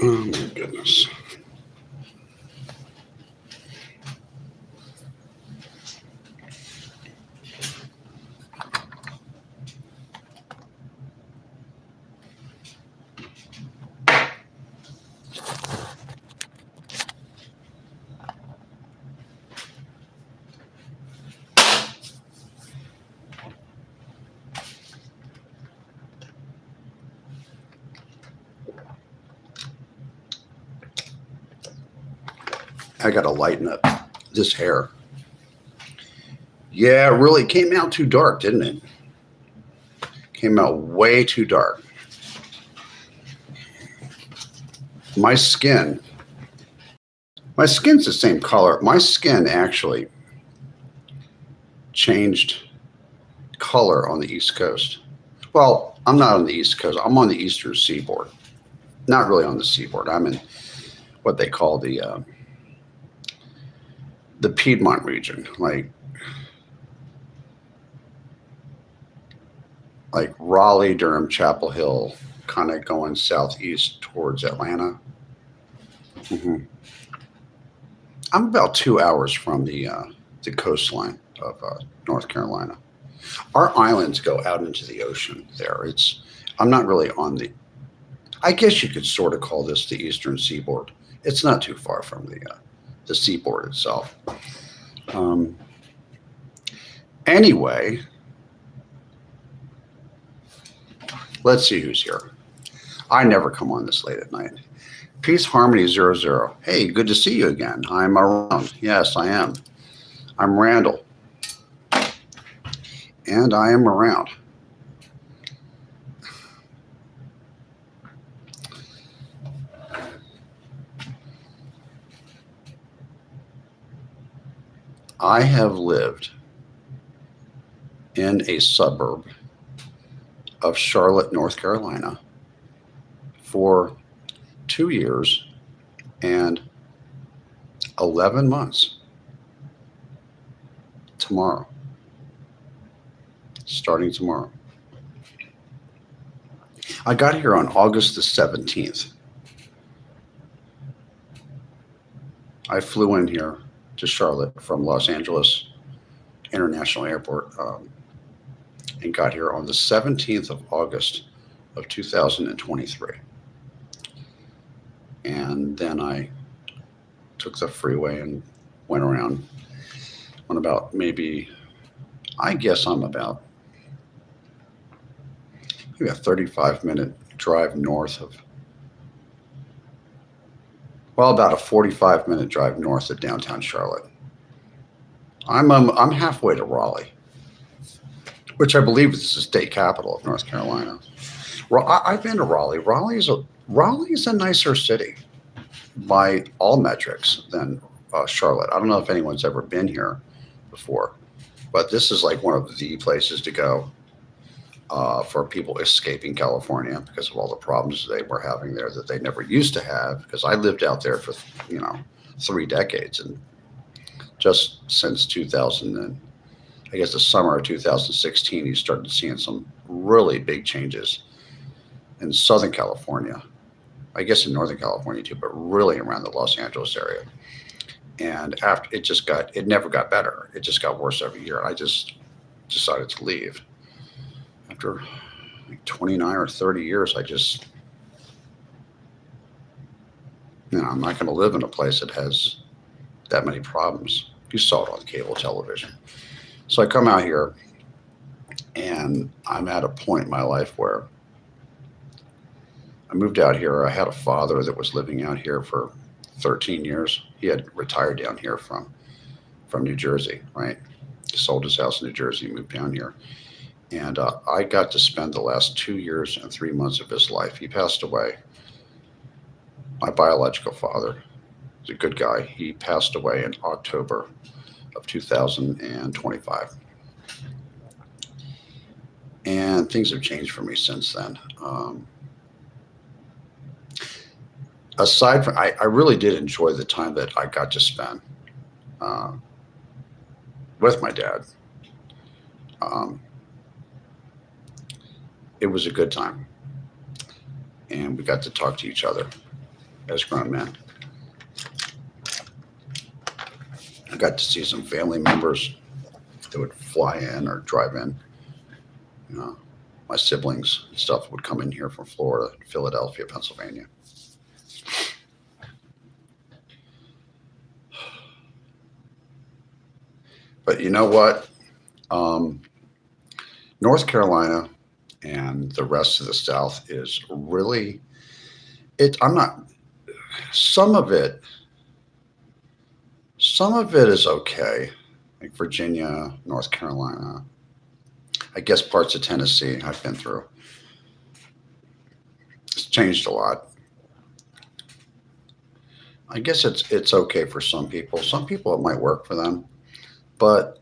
Oh my goodness. I got to lighten up this hair. Yeah, it really came out too dark, didn't it? Came out way too dark. My skin's the same color. My skin actually changed color on the East Coast. Well, I'm not on the East Coast. I'm on the Eastern Seaboard. Not really on the seaboard. I'm in what they call the Piedmont region, like Raleigh, Durham, Chapel Hill, kind of going southeast towards Atlanta. Mm-hmm. I'm about 2 hours from the coastline of North Carolina. Our islands go out into the ocean there. I'm not really on I guess you could sort of call this the Eastern Seaboard. It's not too far from the seaboard itself. Anyway, let's see who's here. I never come on this late at night. Peace Harmony 00. Hey, good to see you again. I'm around. Yes, I am. I'm Randall. And I am around. I have lived in a suburb of Charlotte, North Carolina for 2 years and 11 months. Tomorrow. Starting tomorrow. I got here on August the 17th. I flew in here to Charlotte from Los Angeles International Airport and got here on the 17th of August of 2023. And then I took the freeway and went around on about maybe a 35-minute drive north of, about a 45-minute drive north of downtown Charlotte. I'm halfway to Raleigh, which I believe is the state capital of North Carolina. I've been to Raleigh. Raleigh's a nicer city by all metrics than Charlotte. I don't know if anyone's ever been here before, but this is like one of the places to go for people escaping California because of all the problems they were having there that they never used to have. Because I lived out there for 3 decades, and just since 2000 and I guess the summer of 2016, you started seeing some really big changes in Southern California. I guess in Northern California too, but really around the Los Angeles area. And after it never got better. It just got worse every year. And I just decided to leave. After 29 or 30 years, I'm not going to live in a place that has that many problems. You saw it on cable television. So I come out here and I'm at a point in my life where I moved out here. I had a father that was living out here for 13 years. He had retired down here from New Jersey, right? He sold his house in New Jersey, moved down here. And I got to spend the last 2 years and 3 months of his life. He passed away. My biological father was a good guy. He passed away in October of 2025. And things have changed for me since then. Aside from, I really did enjoy the time that I got to spend with my dad. It was a good time. And we got to talk to each other. as grown men. I got to see some family members that would fly in or drive in. You know, my siblings and stuff would come in here from Florida, Philadelphia, Pennsylvania. But you know what? North Carolina and the rest of the South is really, I'm not, some of it is okay. Like Virginia, North Carolina, I guess parts of Tennessee I've been through. It's changed a lot. I guess it's okay for some people. Some people it might work for them, but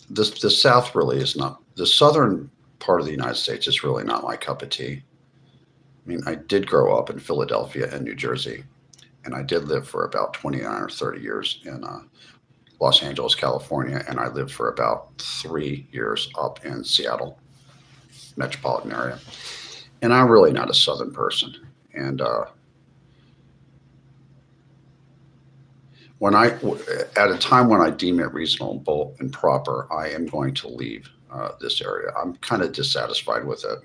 the South really is not. The southern part of the United States is really not my cup of tea. I mean, I did grow up in Philadelphia and New Jersey, and I did live for about 29 or 30 years in Los Angeles, California, and I lived for about 3 years up in Seattle metropolitan area. And I'm really not a southern person. And at a time when I deem it reasonable and proper, I am going to leave this area. I'm kind of dissatisfied with it.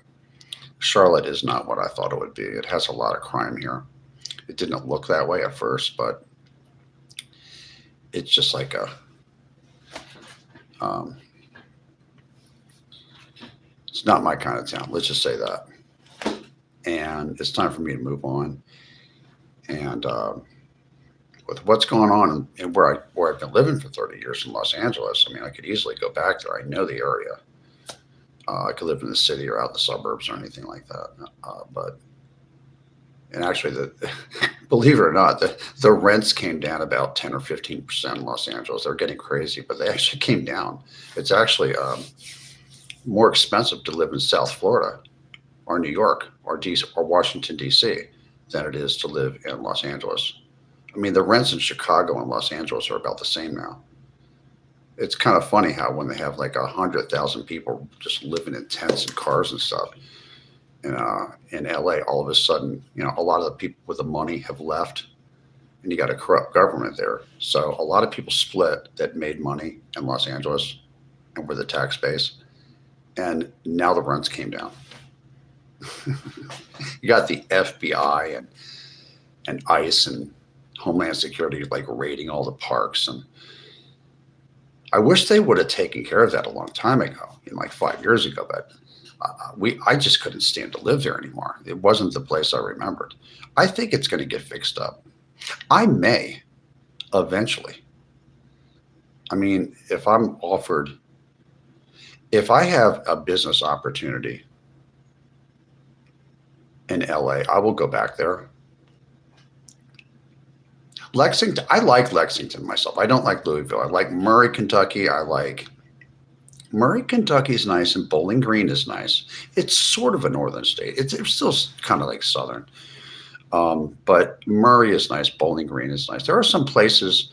Charlotte is not what I thought it would be. It has a lot of crime here. It didn't look that way at first, but it's just like it's not my kind of town. Let's just say that. And it's time for me to move on. And with what's going on and where I've been living for 30 years in Los Angeles, I mean, I could easily go back there. I know the area. I could live in the city or out in the suburbs or anything like that. And actually, believe it or not, the rents came down about 10 or 15% in Los Angeles. They're getting crazy, but they actually came down. It's actually more expensive to live in South Florida or New York or Washington, D.C. than it is to live in Los Angeles. I mean, the rents in Chicago and Los Angeles are about the same now. It's kind of funny how when they have like 100,000 people just living in tents and cars and stuff in LA, all of a sudden, you know, a lot of the people with the money have left and you got a corrupt government there. So a lot of people split that made money in Los Angeles and were the tax base. And now the rents came down. You got the FBI and ICE and Homeland Security like raiding all the parks, and I wish they would have taken care of that a long time ago, like 5 years ago. But I just couldn't stand to live there anymore. It wasn't the place I remembered. I think it's going to get fixed up. I may eventually. I mean, if I have a business opportunity in LA, I will go back there. Lexington, I like Lexington myself. I don't like Louisville. I like Murray, Kentucky. Murray, Kentucky is nice, and Bowling Green is nice. It's sort of a northern state. It's still kind of like southern. But Murray is nice. Bowling Green is nice. There are some places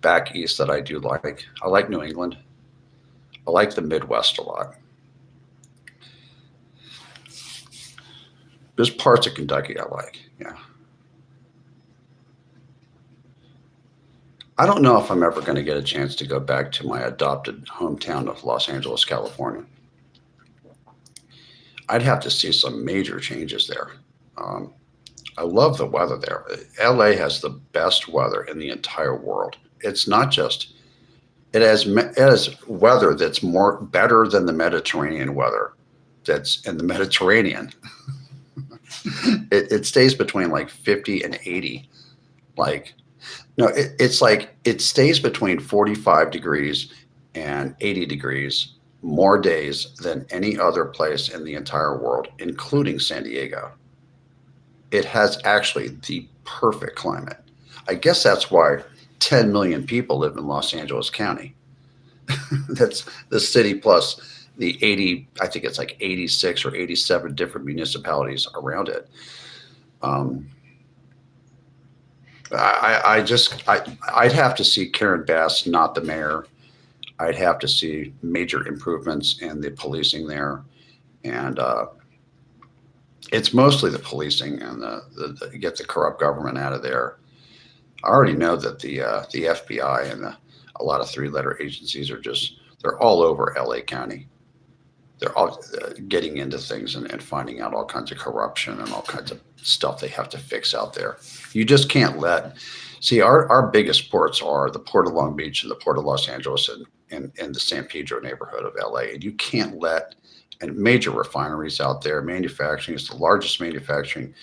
back east that I do like. I like New England. I like the Midwest a lot. There's parts of Kentucky I like, yeah. I don't know if I'm ever going to get a chance to go back to my adopted hometown of Los Angeles, California. I'd have to see some major changes there. I love the weather there. LA has the best weather in the entire world. It's not just, it has weather that's better than the Mediterranean weather that's in the Mediterranean. It stays between like 50 and 80. It's like it stays between 45 degrees and 80 degrees more days than any other place in the entire world, including San Diego. It has actually the perfect climate. I guess that's why 10 million people live in Los Angeles County. That's the city plus the 80, I think it's like 86 or 87 different municipalities around it. I'd have to see Karen Bass, not the mayor. I'd have to see major improvements in the policing there. And It's mostly the policing and the get the corrupt government out of there. I already know that the FBI and a lot of three-letter agencies are they're all over LA County. They're all getting into things and finding out all kinds of corruption and all kinds of stuff they have to fix out there. You just can't see, our biggest ports are the Port of Long Beach and the Port of Los Angeles and the San Pedro neighborhood of LA. And you can't and major refineries out there. Manufacturing is the largest manufacturing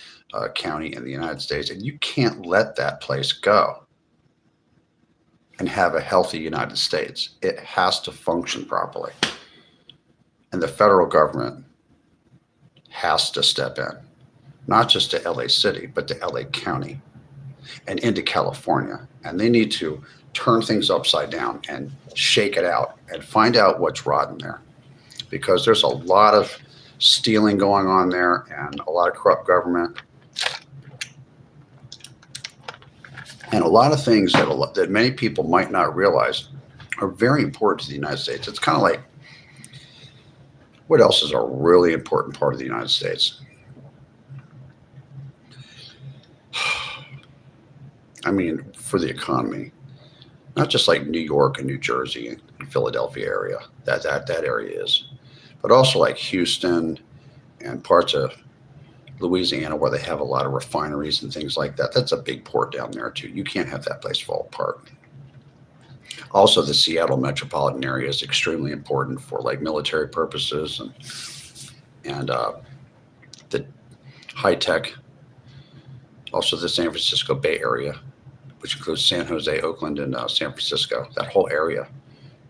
county in the United States. And you can't let that place go and have a healthy United States. It has to function properly. And the federal government has to step in, not just to LA City, but to LA County and into California. And they need to turn things upside down and shake it out and find out what's rotten there. Because there's a lot of stealing going on there and a lot of corrupt government. And a lot of things that many people might not realize are very important to the United States. It's kind of like, what else is a really important part of the United States? I mean, for the economy, not just like New York and New Jersey and Philadelphia area, that area is, but also like Houston and parts of Louisiana where they have a lot of refineries and things like that. That's a big port down there too. You can't have that place fall apart. Also, the Seattle metropolitan area is extremely important for like military purposes and the high tech. Also, the San Francisco Bay Area, which includes San Jose, Oakland, and San Francisco. That whole area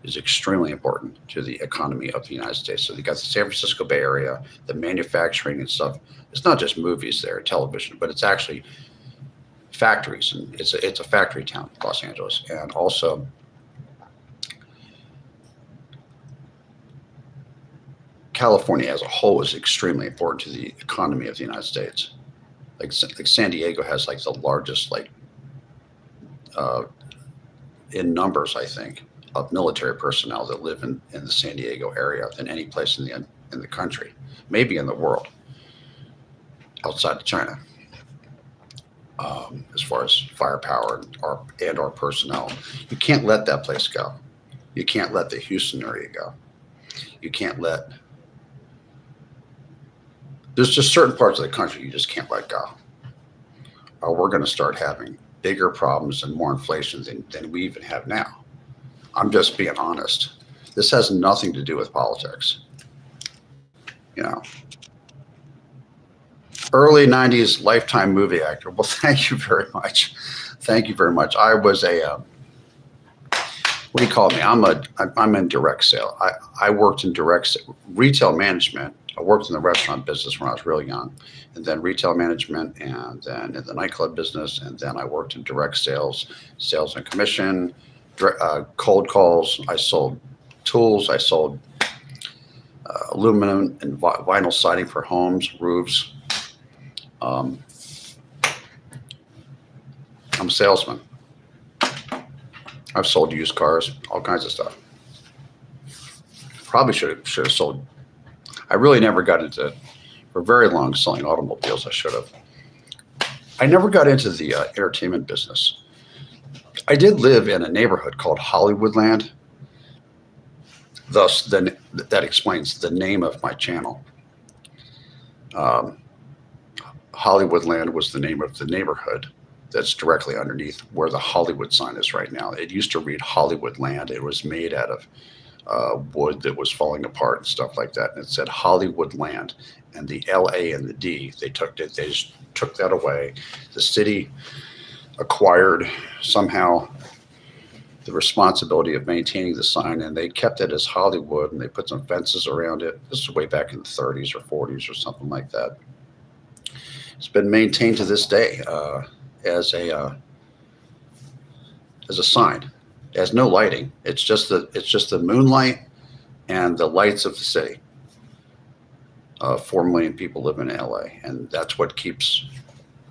is extremely important to the economy of the United States. So you got the San Francisco Bay Area, the manufacturing and stuff. It's not just movies there, television, but it's actually factories, and it's a factory town, Los Angeles, and also California as a whole is extremely important to the economy of the United States. Like San Diego has like the largest, like in numbers, I think, of military personnel that live in the San Diego area than any place in the country, maybe in the world, outside of China. As far as firepower and our personnel, you can't let that place go. You can't let the Houston area go. You can't let. There's just certain parts of the country you just can't let go. Or we're going to start having bigger problems and more inflation than we even have now. I'm just being honest. This has nothing to do with politics. You know, early 90s Lifetime movie actor. Well, thank you very much. Thank you very much. I was what do you call me? I'm in direct sale. I worked in retail management. I worked in the restaurant business when I was real young, and then retail management, and then in the nightclub business, and then I worked in direct sales and commission, cold calls. I sold tools. I sold aluminum and vinyl siding for homes, roofs. I'm a salesman. I've sold used cars, all kinds of stuff. Probably should have sold. I really never got into, for very long, selling automobiles. I should have. I never got into the entertainment business. I did live in a neighborhood called Hollywoodland. Thus, that explains the name of my channel. Hollywoodland was the name of the neighborhood that's directly underneath where the Hollywood sign is right now. It used to read Hollywoodland. It was made out of wood that was falling apart and stuff like that. And it said Hollywoodland, and the LA and the D, they just took that away. The city acquired somehow the responsibility of maintaining the sign, and they kept it as Hollywood, and they put some fences around it. This is way back in the 30s or 40s or something like that. It's been maintained to this day as a sign. It has no lighting. It's just the moonlight and the lights of the city. 4 million people live in LA, and that's what keeps.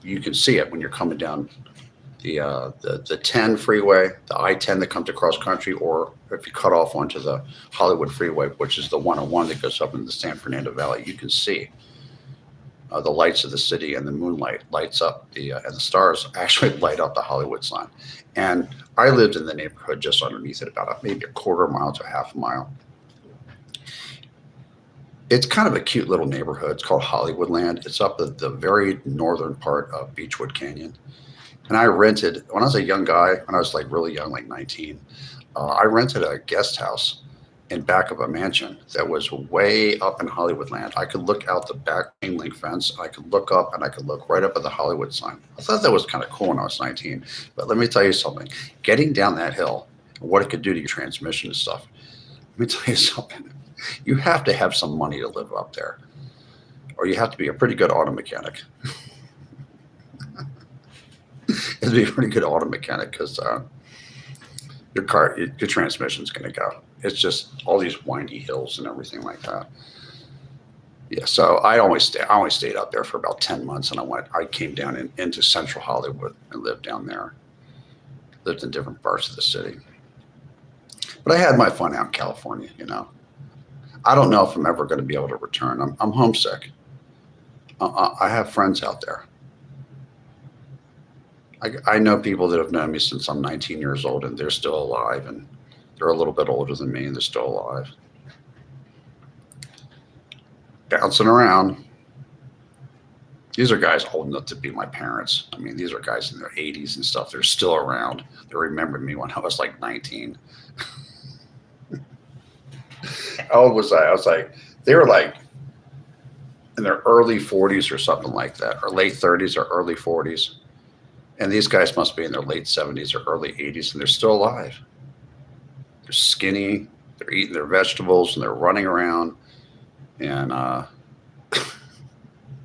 You can see it when you're coming down the 10 freeway, the I-10 that comes across country, or if you cut off onto the Hollywood freeway, which is the 101 that goes up into the San Fernando Valley. You can see the lights of the city, and the moonlight lights up and the stars actually light up the Hollywood sign. And I lived in the neighborhood just underneath it, about maybe a quarter mile to a half a mile. It's kind of a cute little neighborhood. It's called Hollywoodland. It's up at the very northern part of Beechwood Canyon. And I rented, when I was a young guy, when I was like really young, like 19, I rented a guest house in back of a mansion that was way up in Hollywoodland. I could look out the back chain link fence, and I could look up, and I could look right up at the Hollywood sign. I thought that was kind of cool when I was 19. But let me tell you something. Getting down that hill, what it could do to your transmission and stuff. Let me tell you something. You have to have some money to live up there, or you have to be a pretty good auto mechanic. It'd be a pretty good auto mechanic because your transmission's going to go. It's just all these windy hills and everything like that. Yeah, so I only stayed up there for about 10 months, and I came down into central Hollywood and lived down there. Lived in different parts of the city. But I had my fun out in California, you know. I don't know if I'm ever going to be able to return. I'm homesick. I have friends out there. I know people that have known me since I'm 19 years old, and they're still alive, and they're a little bit older than me, and they're still alive. Bouncing around. These are guys old enough to be my parents. I mean, these are guys in their 80s and stuff. They're still around. They remember me when I was like 19. How old was I? I was like, they were like in their early 40s or something like that, or late 30s or early 40s. And these guys must be in their late 70s or early 80s, and they're still alive. They're skinny. They're eating their vegetables, and they're running around. And I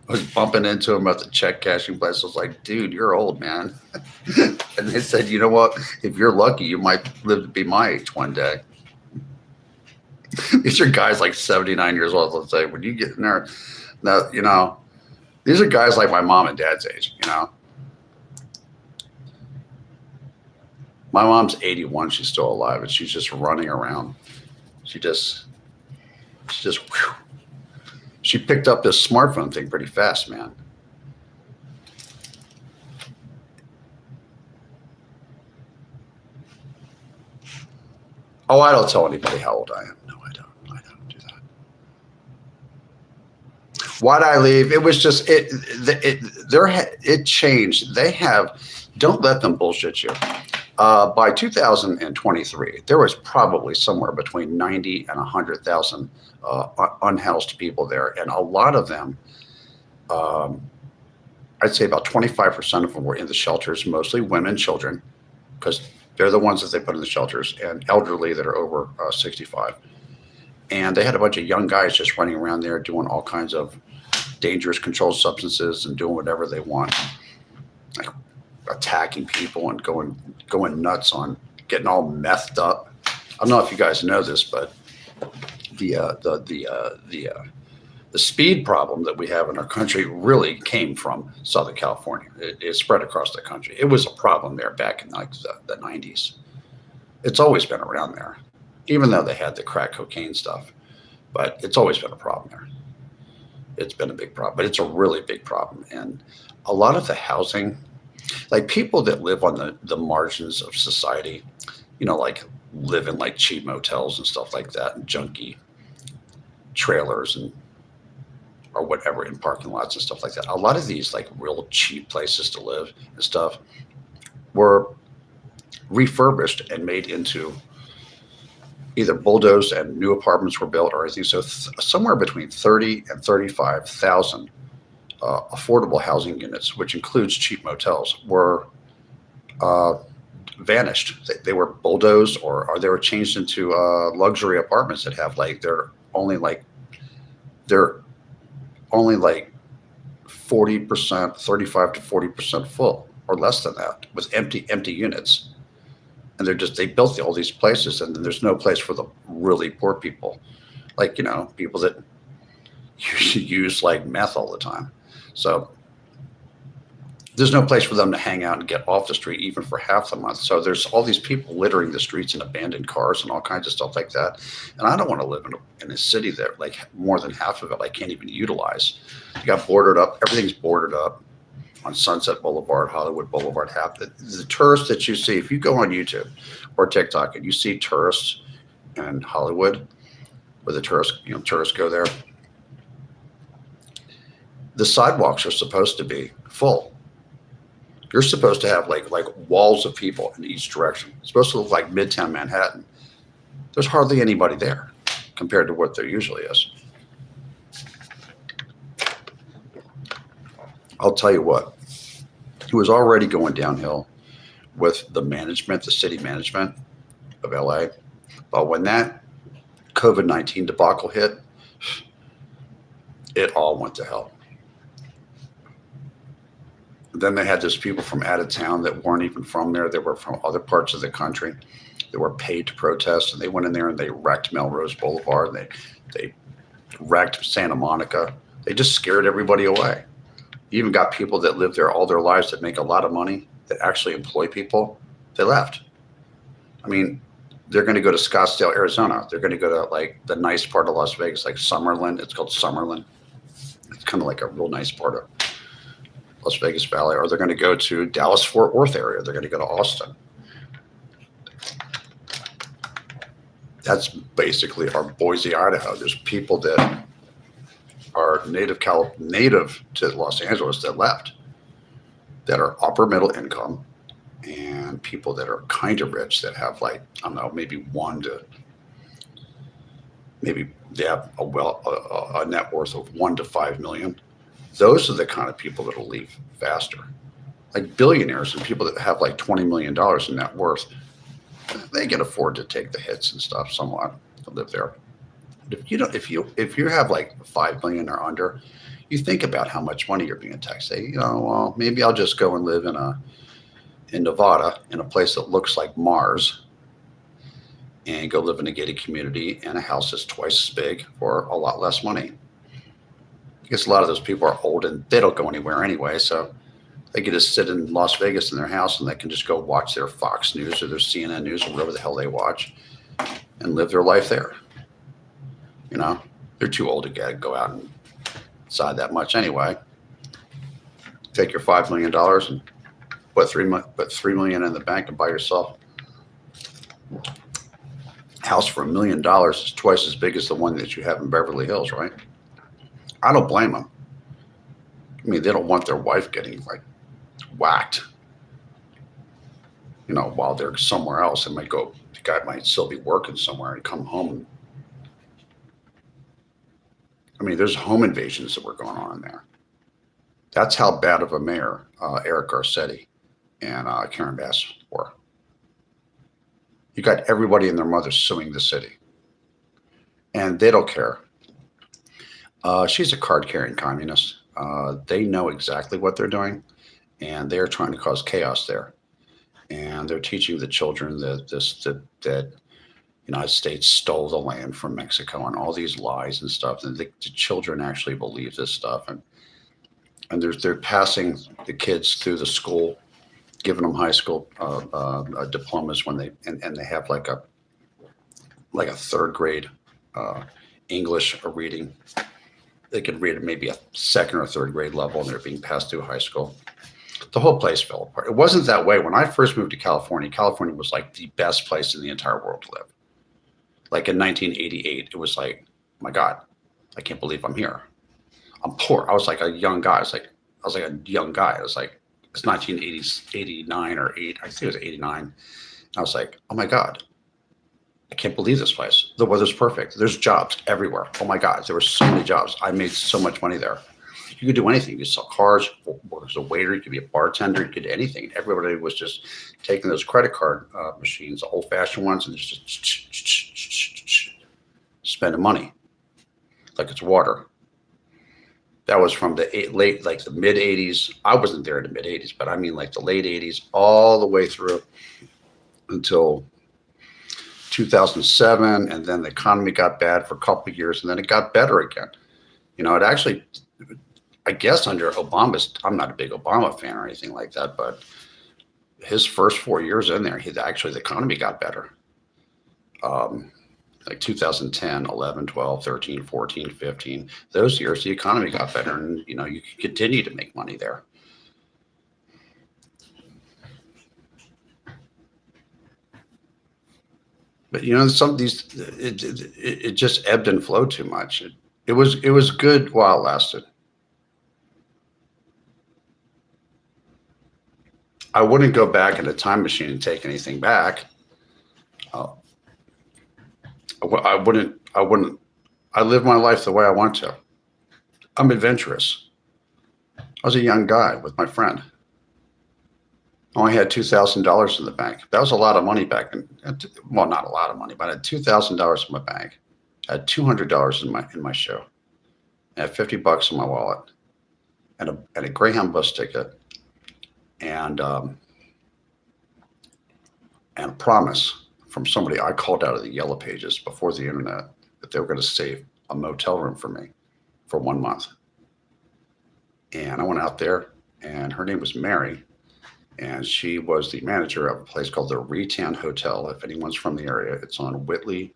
was bumping into them at the check cashing place. I was like, dude, you're old, man. And they said, you know what? If you're lucky, you might live to be my age one day. These are guys like 79 years old. Let's say when you get in there, now, you know, these are guys like my mom and dad's age, you know. My mom's 81. She's still alive, and she's just running around. She picked up this smartphone thing pretty fast, man. Oh, I don't tell anybody how old I am. No, I don't do that. Why'd I leave? It was just it changed. Don't let them bullshit you. By 2023, there was probably somewhere between 90 and 100,000 unhoused people there, and a lot of them, I'd say about 25% of them were in the shelters, mostly women, children, because they're the ones that they put in the shelters, and elderly that are over 65. And they had a bunch of young guys just running around there doing all kinds of dangerous controlled substances and doing whatever they want, like attacking people and going nuts on getting all methed up. I don't know if you guys know this, but the speed problem that we have in our country really came from Southern California. It spread across the country. It was a problem there back in like the 90s. It's always been around there, even though they had the crack cocaine stuff. But it's always been a problem there. It's been a big problem, but it's a really big problem. And a lot of the housing, like people that live on the margins of society, you know, like live in like cheap motels and stuff like that, and junky trailers or whatever in parking lots and stuff like that. A lot of these like real cheap places to live and stuff were refurbished and made into either bulldozed and new apartments were built or anything. So somewhere between 30 and 35,000 affordable housing units, which includes cheap motels, were vanished. They were bulldozed or they were changed into luxury apartments that have like they're only like 40%, 35 to 40% full or less than that, with empty units. And they built all these places, and then there's no place for the really poor people, like, you know, people that use like meth all the time. So There's no place for them to hang out and get off the street even for half the month. So there's all these people littering the streets and abandoned cars and all kinds of stuff like that. And I don't want to live in a city that like more than half of it I can't even utilize. You got boarded up. Everything's boarded up on Sunset Boulevard, Hollywood Boulevard. Half the tourists that you see, if you go on YouTube or TikTok and you see tourists in Hollywood, where the tourists go there, the sidewalks are supposed to be full. You're supposed to have like walls of people in each direction. It's supposed to look like Midtown Manhattan. There's hardly anybody there compared to what there usually is. I'll tell you what, it was already going downhill with the management, the city management of LA. But when that COVID-19 debacle hit, it all went to hell. Then they had those people from out of town that weren't even from there. They were from other parts of the country. They were paid to protest, and they went in there and they wrecked Melrose Boulevard, and they wrecked Santa Monica. They just scared everybody away. You even got people that live there all their lives that make a lot of money, that actually employ people. They left. I mean, they're going to go to Scottsdale, Arizona. They're going to go to like the nice part of Las Vegas, like Summerlin. It's called Summerlin. It's kind of like a real nice part of Las Vegas Valley. Or they're going to go to Dallas Fort Worth area. They're going to go to Austin. That's basically our Boise, Idaho. There's people that are native to Los Angeles that left, that are upper middle income, and people that are kind of rich that have like, I don't know, maybe they have a net worth of 1 to 5 million. Those are the kind of people that will leave faster. Like billionaires and people that have like $20 million in net worth, they can afford to take the hits and stuff somewhat to live there. If you have like 5 million or under, you think about how much money you're being taxed. Say, well, maybe I'll just go and live in Nevada in a place that looks like Mars, and go live in a gated community in a house that's twice as big for a lot less money. I guess a lot of those people are old and they don't go anywhere anyway, so they can just sit in Las Vegas in their house and they can just go watch their Fox News or their CNN News or whatever the hell they watch and live their life there. You know, they're too old to go out and decide that much anyway. Take your $5 million and put $3 million in the bank and buy yourself a house for $1 million. Is twice as big as the one that you have in Beverly Hills, right? I don't blame them. I mean, they don't want their wife getting like whacked, you know, while they're somewhere else. The guy might still be working somewhere and come home. I mean, there's home invasions that were going on in there. That's how bad of a mayor Eric Garcetti and Karen Bass were. You got everybody and their mother suing the city, and they don't care. She's a card-carrying communist. They know exactly what they're doing, and they're trying to cause chaos there. And they're teaching the children that United States stole the land from Mexico and all these lies and stuff. And the children actually believe this stuff. And they're passing the kids through the school, giving them high school diplomas when they have like a third grade English reading. They could read at maybe a second or third grade level, and they're being passed through high school. The whole place fell apart. It wasn't that way. When I first moved to California, California was like the best place in the entire world to live. Like in 1988, it was like, oh my God, I can't believe I'm here. I'm poor. I was like a young guy. I was like a young guy. It's 1989 or 8. I think it was 89. And I was like, oh my God, I can't believe this place. The weather's perfect. There's jobs everywhere. Oh my God, there were so many jobs. I made so much money there. You could do anything. You could sell cars, work as a waiter, you could be a bartender, you could do anything. Everybody was just taking those credit card machines, the old-fashioned ones, and just spending money like it's water. That was from the mid 80s. I wasn't there in the mid 80s, but I mean like the late 80s all the way through until 2007. And then the economy got bad for a couple of years, and then it got better again. You know, it actually, I guess under Obama's, I'm not a big Obama fan or anything like that, but his first 4 years in there, the economy got better. Like 2010, 11, 12, 13, 14, 15, those years, the economy got better, and you know, you could continue to make money there. But you know, some of these, it just ebbed and flowed too much. It was good while it lasted. I wouldn't go back in a time machine and take anything back. Uh, I wouldn't. I wouldn't. I live my life the way I want to. I'm adventurous. I was a young guy with my friend. I only had $2,000 in the bank. That was a lot of money back then. Well, not a lot of money, but I had $2,000 in my bank. I had $200 in my show. I had $50 in my wallet, and a Greyhound bus ticket, and a promise from somebody I called out of the Yellow Pages before the internet that they were going to save a motel room for me for 1 month. And I went out there, and her name was Mary, and she was the manager of a place called the Retan Hotel. If anyone's from the area, it's on Whitley,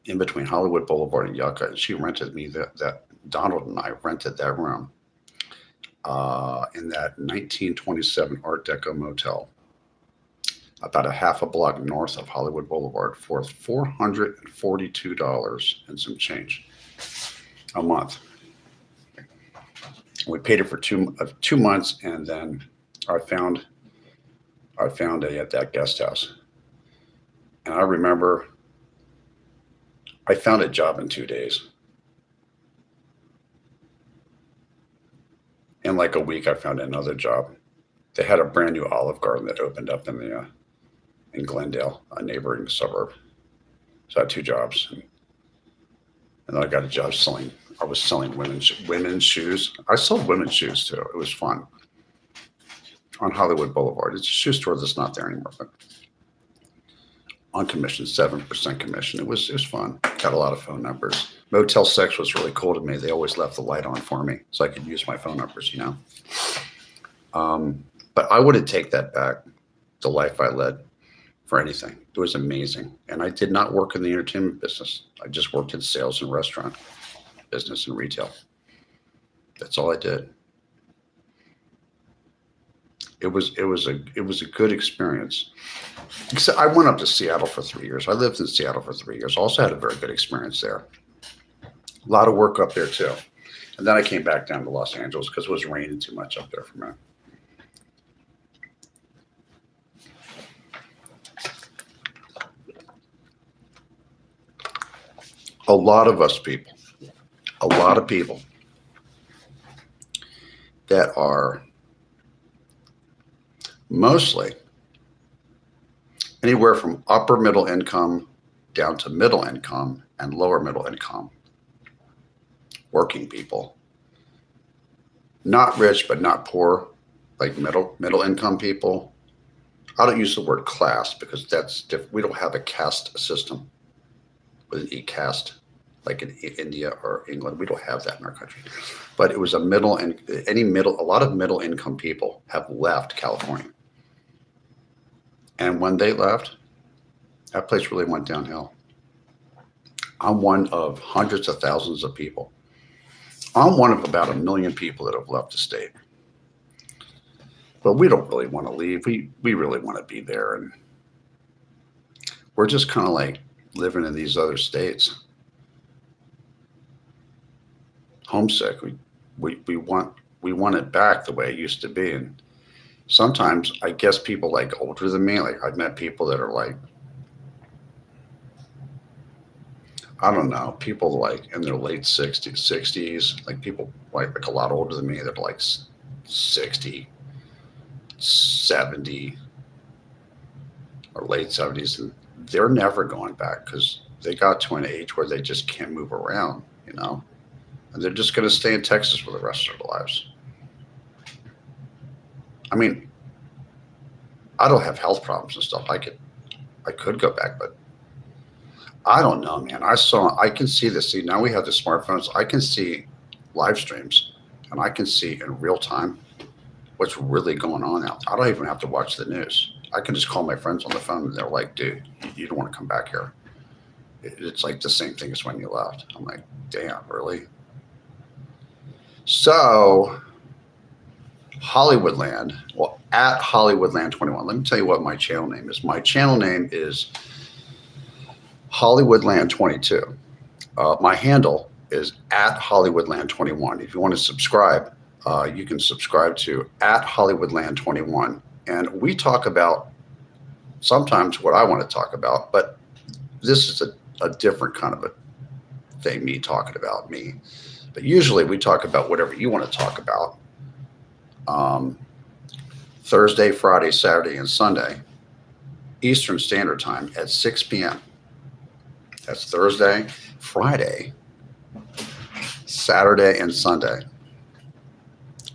in between Hollywood Boulevard and Yucca. And she rented me that Donald and I rented that room in that 1927 Art Deco motel, about a half a block north of Hollywood Boulevard, for $442 and some change a month. We paid it for 2 months, and then I found at that guest house. And I remember I found a job in 2 days. In like a week, I found another job. They had a brand new Olive Garden that opened up in Glendale, a neighboring suburb. So I had 2 jobs, and then I got a job selling. I was selling women's shoes. I sold women's shoes too. It was fun. On Hollywood Boulevard, it's a shoe store that's not there anymore, but on commission, 7% commission. It was fun. Got a lot of phone numbers. Motel 6 was really cool to me. They always left the light on for me, so I could use my phone numbers, you know. But I wouldn't take that back, the life I led, for anything. It was amazing. And I did not work in the entertainment business. I just worked in sales and restaurant business and retail. That's all I did. It was a good experience. Except I went up to Seattle for 3 years. I lived in Seattle for 3 years. Also had a very good experience there. A lot of work up there too. And then I came back down to Los Angeles because it was raining too much up there for me. A lot of people that are mostly anywhere from upper middle income down to middle income and lower middle income, working people, not rich but not poor, like middle income people. I don't use the word class because that's different. We don't have a caste system with an e-caste like in India or England. We don't have that in our country. But it was a lot of middle income people have left California. And when they left, that place really went downhill. I'm one of hundreds of thousands of people. I'm one of about 1 million people that have left the state. But we don't really want to leave. We really want to be there. And we're just kind of like living in these other states. Homesick. We want it back the way it used to be. And sometimes I guess people like older than me, like I've met people that are like, I don't know, people like in their late 60s, like people like a lot older than me that are like 60, 70, or late 70s, and they're never going back because they got to an age where they just can't move around, you know, and they're just going to stay in Texas for the rest of their lives. I mean, I don't have health problems and stuff. I could go back, but I don't know, man. I can see this. See, now we have the smartphones. I can see live streams and I can see in real time what's really going on out there. I don't even have to watch the news. I can just call my friends on the phone and they're like, dude, you don't want to come back here. It's like the same thing as when you left. I'm like, damn, really? So Hollywoodland, well, at Hollywoodland21, let me tell you what my channel name is. My channel name is Hollywoodland22. My handle is at Hollywoodland21. If you want to subscribe, you can subscribe to at Hollywoodland21. And we talk about sometimes what I want to talk about, but this is a different kind of a thing, me talking about me. But usually we talk about whatever you want to talk about. Thursday, Friday, Saturday, and Sunday, Eastern Standard Time at 6 p.m. That's Thursday, Friday, Saturday, and Sunday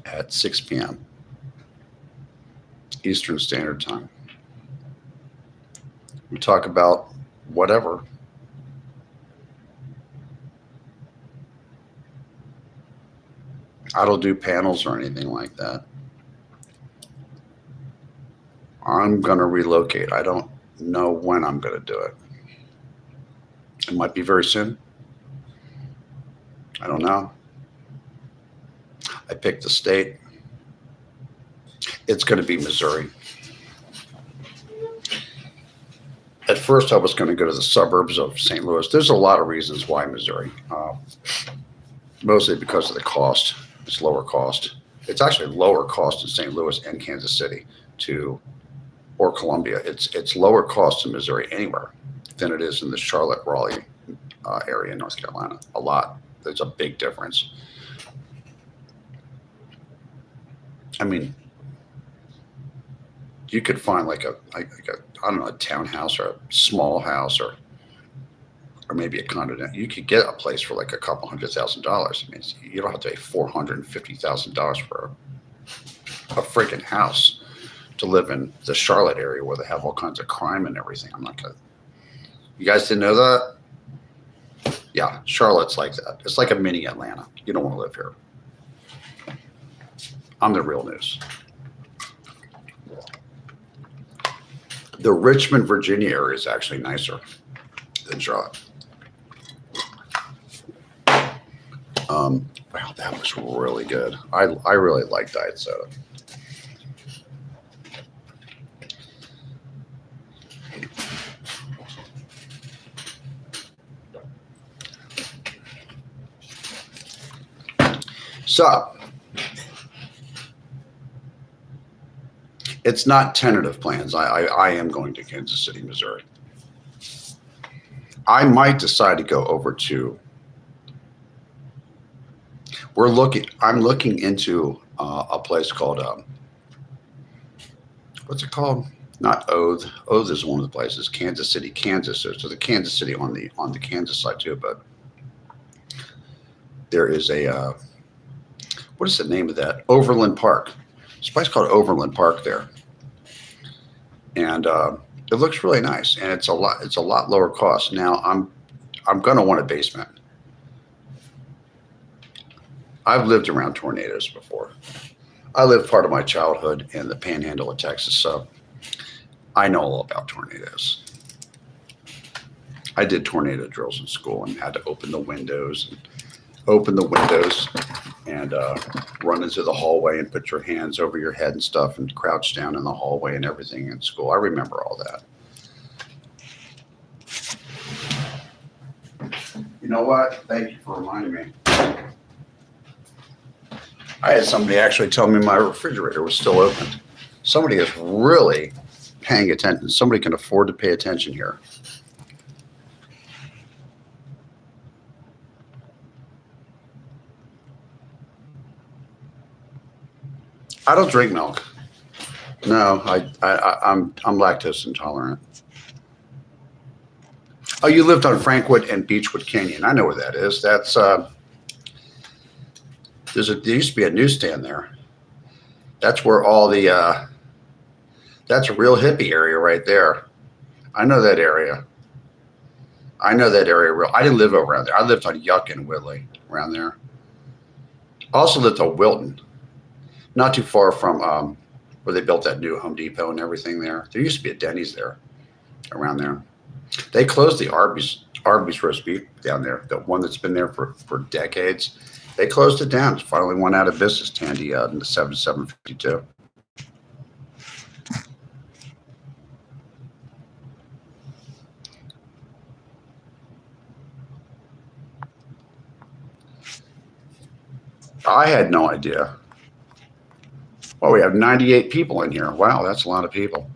at 6 p.m. Eastern Standard Time. We talk about whatever. I don't do panels or anything like that. I'm going to relocate. I don't know when I'm going to do it. It might be very soon. I don't know. I picked the state. It's going to be Missouri. At first, I was going to go to the suburbs of St. Louis. There's a lot of reasons why Missouri. Mostly because of the cost. It's lower cost. It's actually lower cost in St. Louis and Kansas City or Columbia. It's lower cost in Missouri anywhere than it is in the Charlotte, Raleigh area in North Carolina. A lot. There's a big difference. I mean, you could find like a I don't know, a townhouse or a small house or maybe a condo. You could get a place for like a couple $100,000. I mean, you don't have to pay $450,000 for a freaking house to live in the Charlotte area where they have all kinds of crime and everything. I'm not gonna. You guys didn't know that? Yeah, Charlotte's like that. It's like a mini Atlanta. You don't want to live here. I'm the real news. The Richmond, Virginia area is actually nicer than Charlotte. Wow, that was really good. I really like diet soda. So it's not tentative plans. I am going to Kansas City, Missouri. I might decide to go over to. I'm looking into a place called what's it called? Not Oath. Oath is one of the places. Kansas City, Kansas. So the Kansas City on the Kansas side too. But there is a what is the name of that? Overland Park. It's a place called Overland Park there, and it looks really nice. And it's a lot lower cost. Now I'm going to want a basement. I've lived around tornadoes before. I lived part of my childhood in the panhandle of Texas, so I know all about tornadoes. I did tornado drills in school and had to open the windows and run into the hallway and put your hands over your head and stuff and crouch down in the hallway and everything in school. I remember all that. You know what? Thank you for reminding me. I had somebody actually tell me my refrigerator was still open. Somebody is really paying attention. Somebody can afford to pay attention here. I don't drink milk. No, I'm lactose intolerant. Oh, you lived on Frankwood and Beechwood Canyon. I know where that is. That's there used to be a newsstand there. That's where all the that's a real hippie area right there. I know that area. I didn't live over around there. I lived on Yuck and Whitley around there. I also lived in Wilton, not too far from where they built that new Home Depot and everything there. There used to be a Denny's there, around there. They closed the Arby's roast beef down there, the one that's been there for decades. They closed it down. It finally went out of business, Tandy, in the 7752. I had no idea. Well, we have 98 people in here. Wow, that's a lot of people.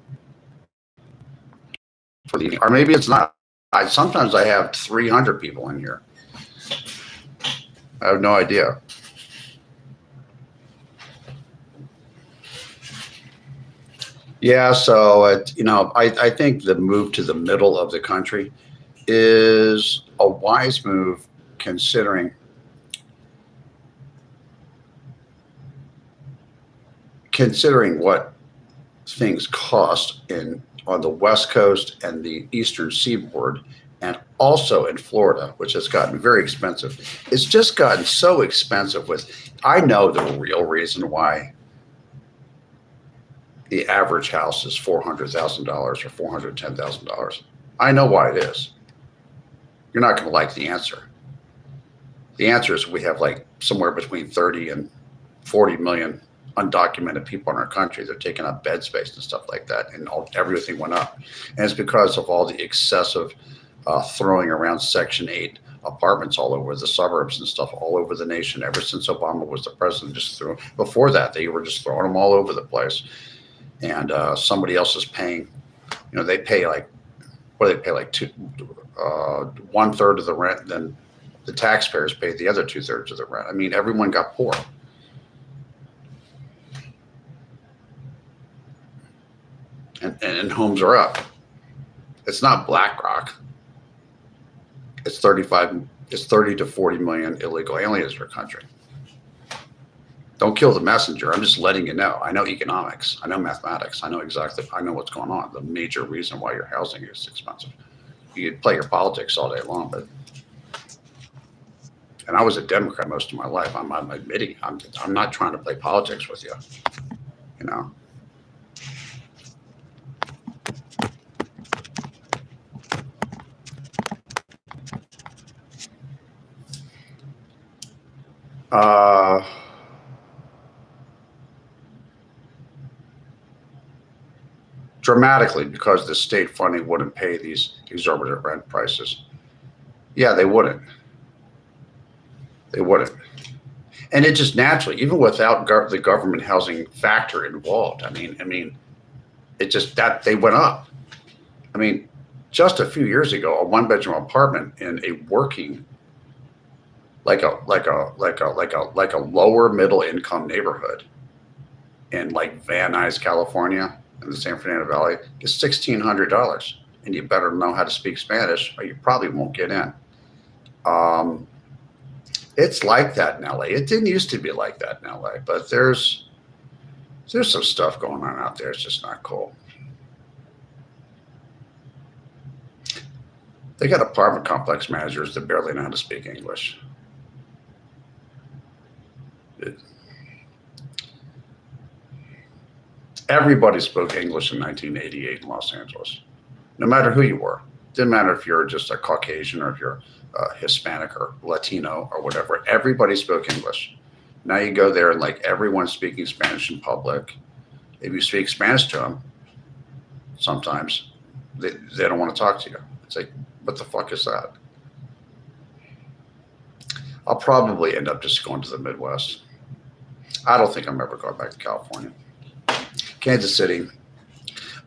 Or maybe it's not. Sometimes I have 300 people in here. I have no idea. Yeah, so I think the move to the middle of the country is a wise move, considering what things cost on the West Coast and the Eastern Seaboard, and also in Florida, which has gotten very expensive. It's just gotten so expensive I know the real reason why the average house is $400,000 or $410,000. I know why it is. You're not going to like the answer. The answer is we have like somewhere between 30 and 40 million undocumented people in our country. They're taking up bed space and stuff like that, and everything went up. And it's because of all the excessive throwing around Section 8 apartments all over the suburbs and stuff all over the nation ever since Obama was the president. Before that, they were just throwing them all over the place. And somebody else is paying, they pay like, what do they pay, like 1/3 of the rent, and then the taxpayers pay the other 2/3 of the rent. I mean, everyone got poor. And homes are up. It's not BlackRock. It's 30 to 40 million illegal aliens in our country. Don't kill the messenger. I'm just letting you know. I know economics. I know mathematics. I know what's going on. The major reason why your housing is expensive. You can play your politics all day long, and I was a Democrat most of my life. I'm admitting I'm not trying to play politics with you. Dramatically, because the state funding wouldn't pay these exorbitant rent prices. Yeah, they wouldn't. And it just naturally, even without the government housing factor involved, I mean, it just that they went up. I mean, just a few years ago, a 1-bedroom apartment in a working, like a lower middle income neighborhood in like Van Nuys, California, in the San Fernando Valley, is $1,600, and you better know how to speak Spanish, or you probably won't get in. It's like that in LA. It didn't used to be like that in LA, but there's some stuff going on out there. It's just not cool. They got apartment complex managers that barely know how to speak English. Everybody spoke English in 1988 in Los Angeles, no matter who you were. Didn't matter if you're just a Caucasian or if you're Hispanic or Latino or whatever. Everybody spoke English. Now you go there and like everyone's speaking Spanish in public. If you speak Spanish to them, sometimes they don't want to talk to you. It's like, what the fuck is that? I'll probably end up just going to the Midwest. I don't think I'm ever going back to California. Kansas City.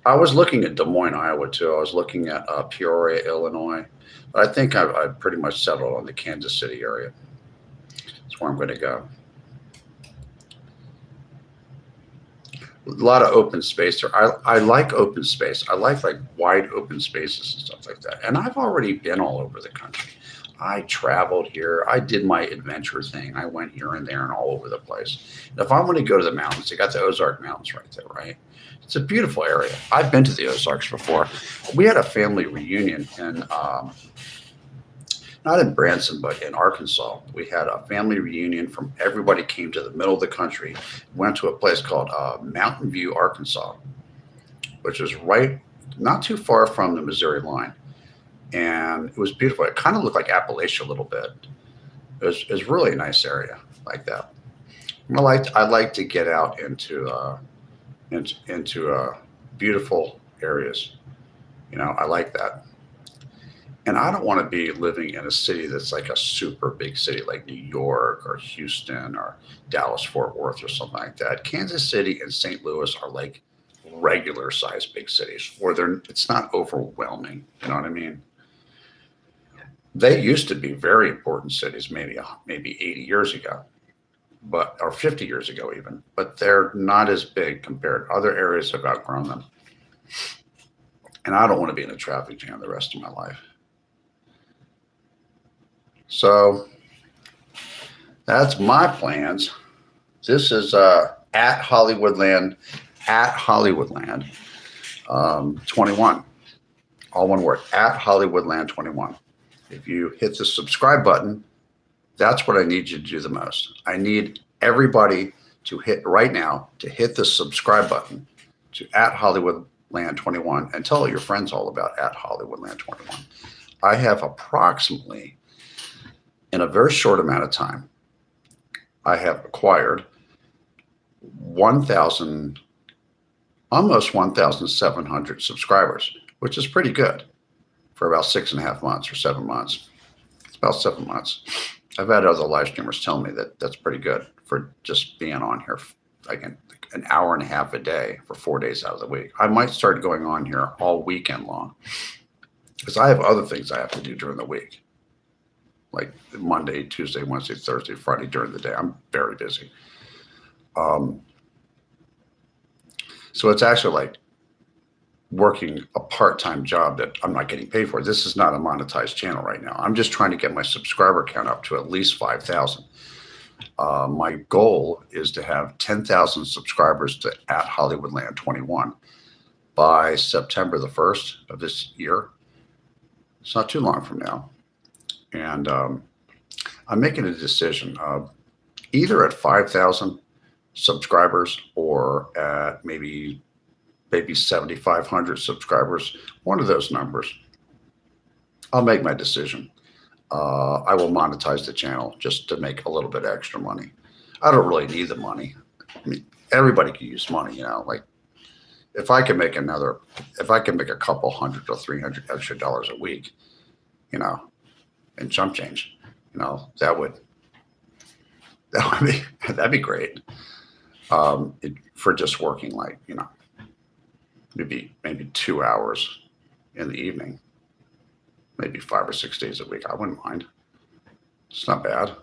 I was looking at Des Moines, Iowa, too. I was looking at Peoria, Illinois. But I think I've pretty much settled on the Kansas City area. That's where I'm going to go. A lot of open space there. I like open space. I like wide open spaces and stuff like that. And I've already been all over the country. I traveled here. I did my adventure thing. I went here and there and all over the place. And if I want to go to the mountains, they got the Ozark Mountains right there, right? It's a beautiful area. I've been to the Ozarks before. We had a family reunion in not in Branson, but in Arkansas. We had a family reunion from everybody came to the middle of the country, went to a place called Mountain View, Arkansas, which is right not too far from the Missouri line. And it was beautiful. It kind of looked like Appalachia a little bit. It was really a nice area like that. I like to get out into beautiful areas. I like that. And I don't want to be living in a city that's like a super big city like New York or Houston or Dallas, Fort Worth or something like that. Kansas City and St. Louis are like regular sized big cities where it's not overwhelming. You know what I mean? They used to be very important cities, maybe 80 years ago, or 50 years ago even, but they're not as big compared. Other areas have outgrown them. And I don't want to be in a traffic jam the rest of my life. So that's my plans. This is at Hollywoodland 21. All one word, at Hollywoodland21. If you hit the subscribe button, that's what I need you to do the most. I need everybody to hit the subscribe button to at Hollywoodland21 and tell your friends all about at Hollywoodland21. I have approximately, in a very short amount of time, I have acquired almost 1,700 subscribers, which is pretty good for about 6.5 months or 7 months. It's about 7 months. I've had other live streamers tell me that that's pretty good for just being on here like an hour and a half a day for 4 days out of the week. I might start going on here all weekend long because I have other things I have to do during the week, like Monday, Tuesday, Wednesday, Thursday, Friday during the day. I'm very busy. So it's actually like working a part-time job that I'm not getting paid for. This is not a monetized channel right now. I'm just trying to get my subscriber count up to at least 5,000. My goal is to have 10,000 subscribers to at Hollywoodland21 by September the 1st of this year. It's not too long from now. And I'm making a decision either at 5,000 subscribers or at maybe 7,500 subscribers, one of those numbers. I'll make my decision. I will monetize the channel just to make a little bit extra money. I don't really need the money. I mean, everybody can use money, like if I can make a couple hundred or 300 extra dollars a week, and chump change, that'd be great. For just working maybe 2 hours in the evening, maybe 5 or 6 days a week. I wouldn't mind. It's not bad.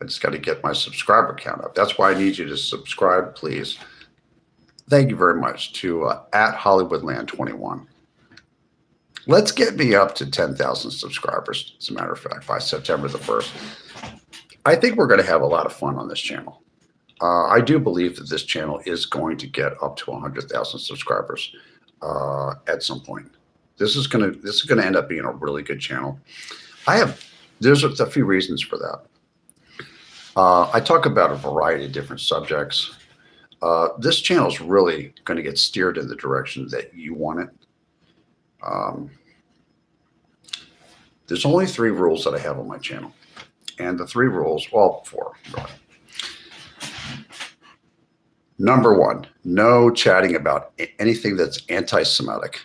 I just got to get my subscriber count up. That's why I need you to subscribe, please. Thank you very much to at Hollywoodland21. Let's get me up to 10,000 subscribers, as a matter of fact, by September the 1st. I think we're going to have a lot of fun on this channel. I do believe that this channel is going to get up to 100,000 subscribers at some point. This is going to end up being a really good channel. There's a few reasons for that. I talk about a variety of different subjects. This channel is really going to get steered in the direction that you want it. There's only 3 rules that I have on my channel. And the 3 rules, well, 4, really. Number 1, no chatting about anything that's anti-Semitic.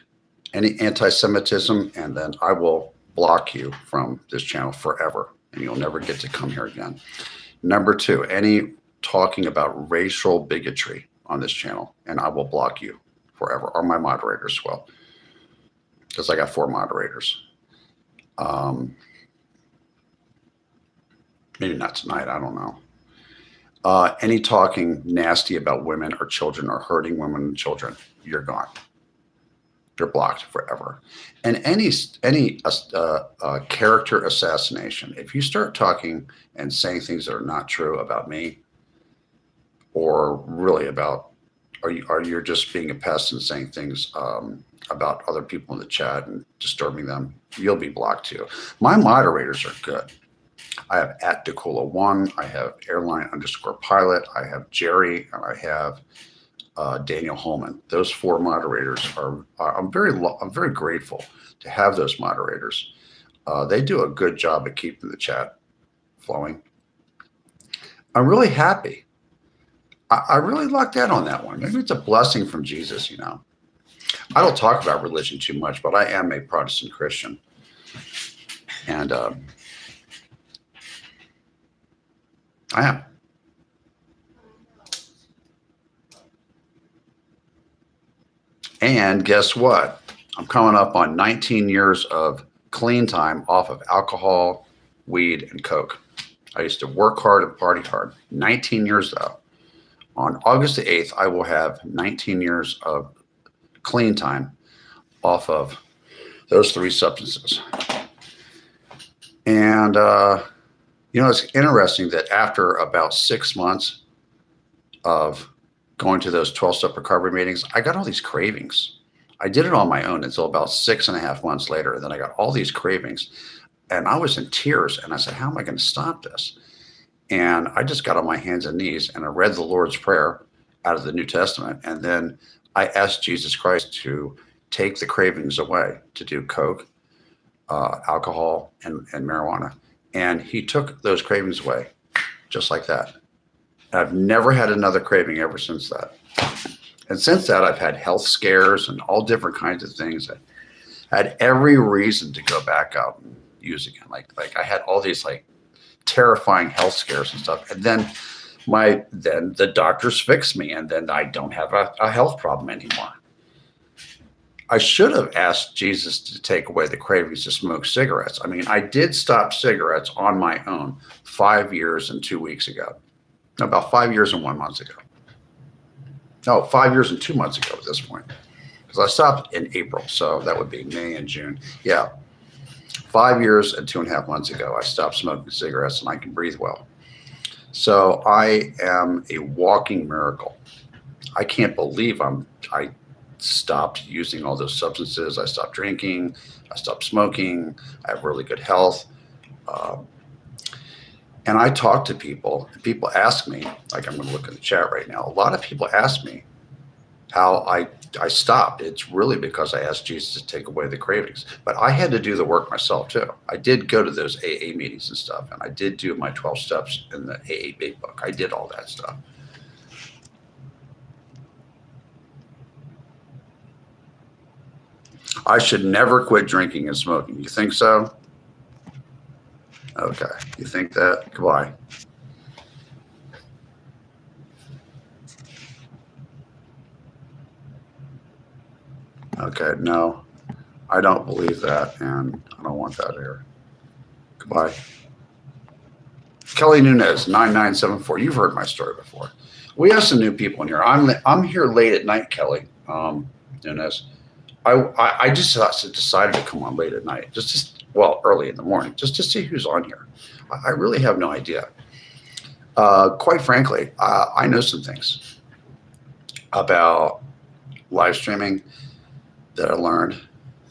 Any anti-Semitism, and then I will block you from this channel forever, and you'll never get to come here again. Number 2, any talking about racial bigotry on this channel, and I will block you forever, or my moderators will, because I got 4 moderators. Maybe not tonight, I don't know. Any talking nasty about women or children or hurting women and children, you're gone. You're blocked forever. And any character assassination, if you start talking and saying things that are not true about me, or really about Are you just being a pest and saying things about other people in the chat and disturbing them? You'll be blocked too. My moderators are good. I have at Dakula1, I have airline_pilot, I have Jerry, and I have Daniel Holman. Those 4 moderators are. I'm very grateful to have those moderators. They do a good job of keeping the chat flowing. I'm really happy. I really lucked out on that one. Maybe it's a blessing from Jesus, you know. I don't talk about religion too much, but I am a Protestant Christian. And I am. And guess what? I'm coming up on 19 years of clean time off of alcohol, weed, and coke. I used to work hard and party hard. 19 years though. On August the 8th, I will have 19 years of clean time off of those 3 substances. And, you know, it's interesting that after about 6 months of going to those 12-step recovery meetings, I got all these cravings. I did it on my own until about 6.5 months later. Then I got all these cravings and I was in tears and I said, how am I going to stop this? And I just got on my hands and knees and I read the Lord's Prayer out of the New Testament. And then I asked Jesus Christ to take the cravings away, to do coke, alcohol, and marijuana. And he took those cravings away just like that. And I've never had another craving ever since that. And since that, I've had health scares and all different kinds of things. I had every reason to go back out and use again. Like I had all these like terrifying health scares and stuff. And then the doctors fixed me, and then I don't have a health problem anymore. I should have asked Jesus to take away the cravings to smoke cigarettes. I mean, I did stop cigarettes on my own 5 years and 2 weeks ago. No, about 5 years and 1 month ago. No, 5 years and 2 months ago at this point. Because I stopped in April, so that would be May and June. Yeah. 5 years and 2.5 months ago, I stopped smoking cigarettes and I can breathe well. So I am a walking miracle. I can't believe I stopped using all those substances. I stopped drinking. I stopped smoking. I have really good health. And I talk to people. People ask me, like I'm going to look in the chat right now. A lot of people ask me how I stopped. It's really because I asked Jesus to take away the cravings. But I had to do the work myself too. I did go to those AA meetings and stuff, and I did do my 12 steps in the AA Big Book. I did all that stuff. I should never quit drinking and smoking. You think so? Okay. You think that? Goodbye. Okay, no, I don't believe that, and I don't want that here. Goodbye. Kelly Nunez, 9974. You've heard my story before. We have some new people in here. I'm here late at night, Kelly Nunez. I just decided to come on late at night, early in the morning, just to see who's on here. I really have no idea. Quite frankly, I know some things about live streaming that I learned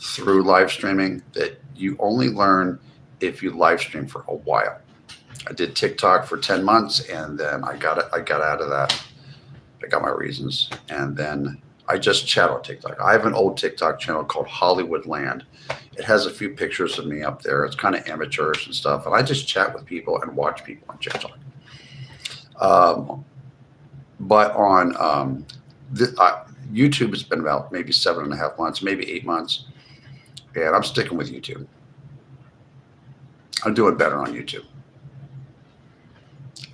through live streaming that you only learn if you live stream for a while. I did TikTok for 10 months and then I got out of that. I got my reasons. And then I just chat on TikTok. I have an old TikTok channel called Hollywoodland. It has a few pictures of me up there. It's kind of amateurish and stuff. And I just chat with people and watch people on TikTok. But on YouTube, it's been about maybe 7.5 months, maybe 8 months. And I'm sticking with YouTube. I'm doing better on YouTube.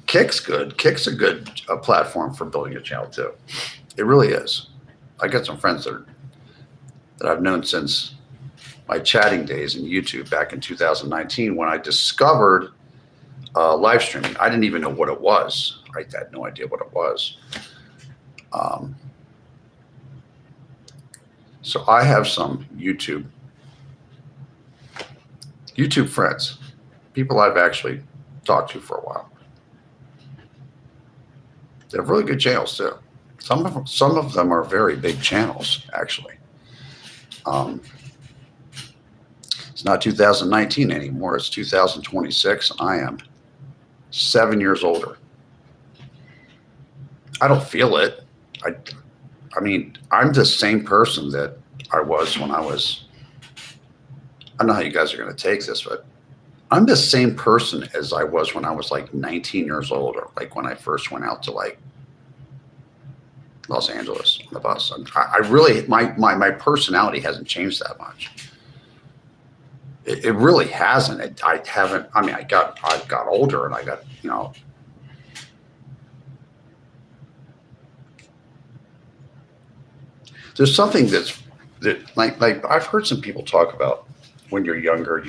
Kick's good. Kick's a good platform for building a channel too. It really is. I got some friends that I've known since my chatting days in YouTube back in 2019 when I discovered live streaming. I didn't even know what it was. I had no idea what it was. So I have some YouTube friends, people I've actually talked to for a while. They have really good channels too. Some of them are very big channels, actually. Um, it's not 2019 anymore. It's 2026. I am 7 years older. I don't feel it. I mean, I'm the same person that I was when I was. I don't know how you guys are going to take this, but I'm the same person as I was when I was like 19 years old, or like when I first went out to like Los Angeles on the bus. I really, my personality hasn't changed that much. It really hasn't. I haven't. I mean, I got older, and I got, you know. There's something that like I've heard some people talk about when you're younger,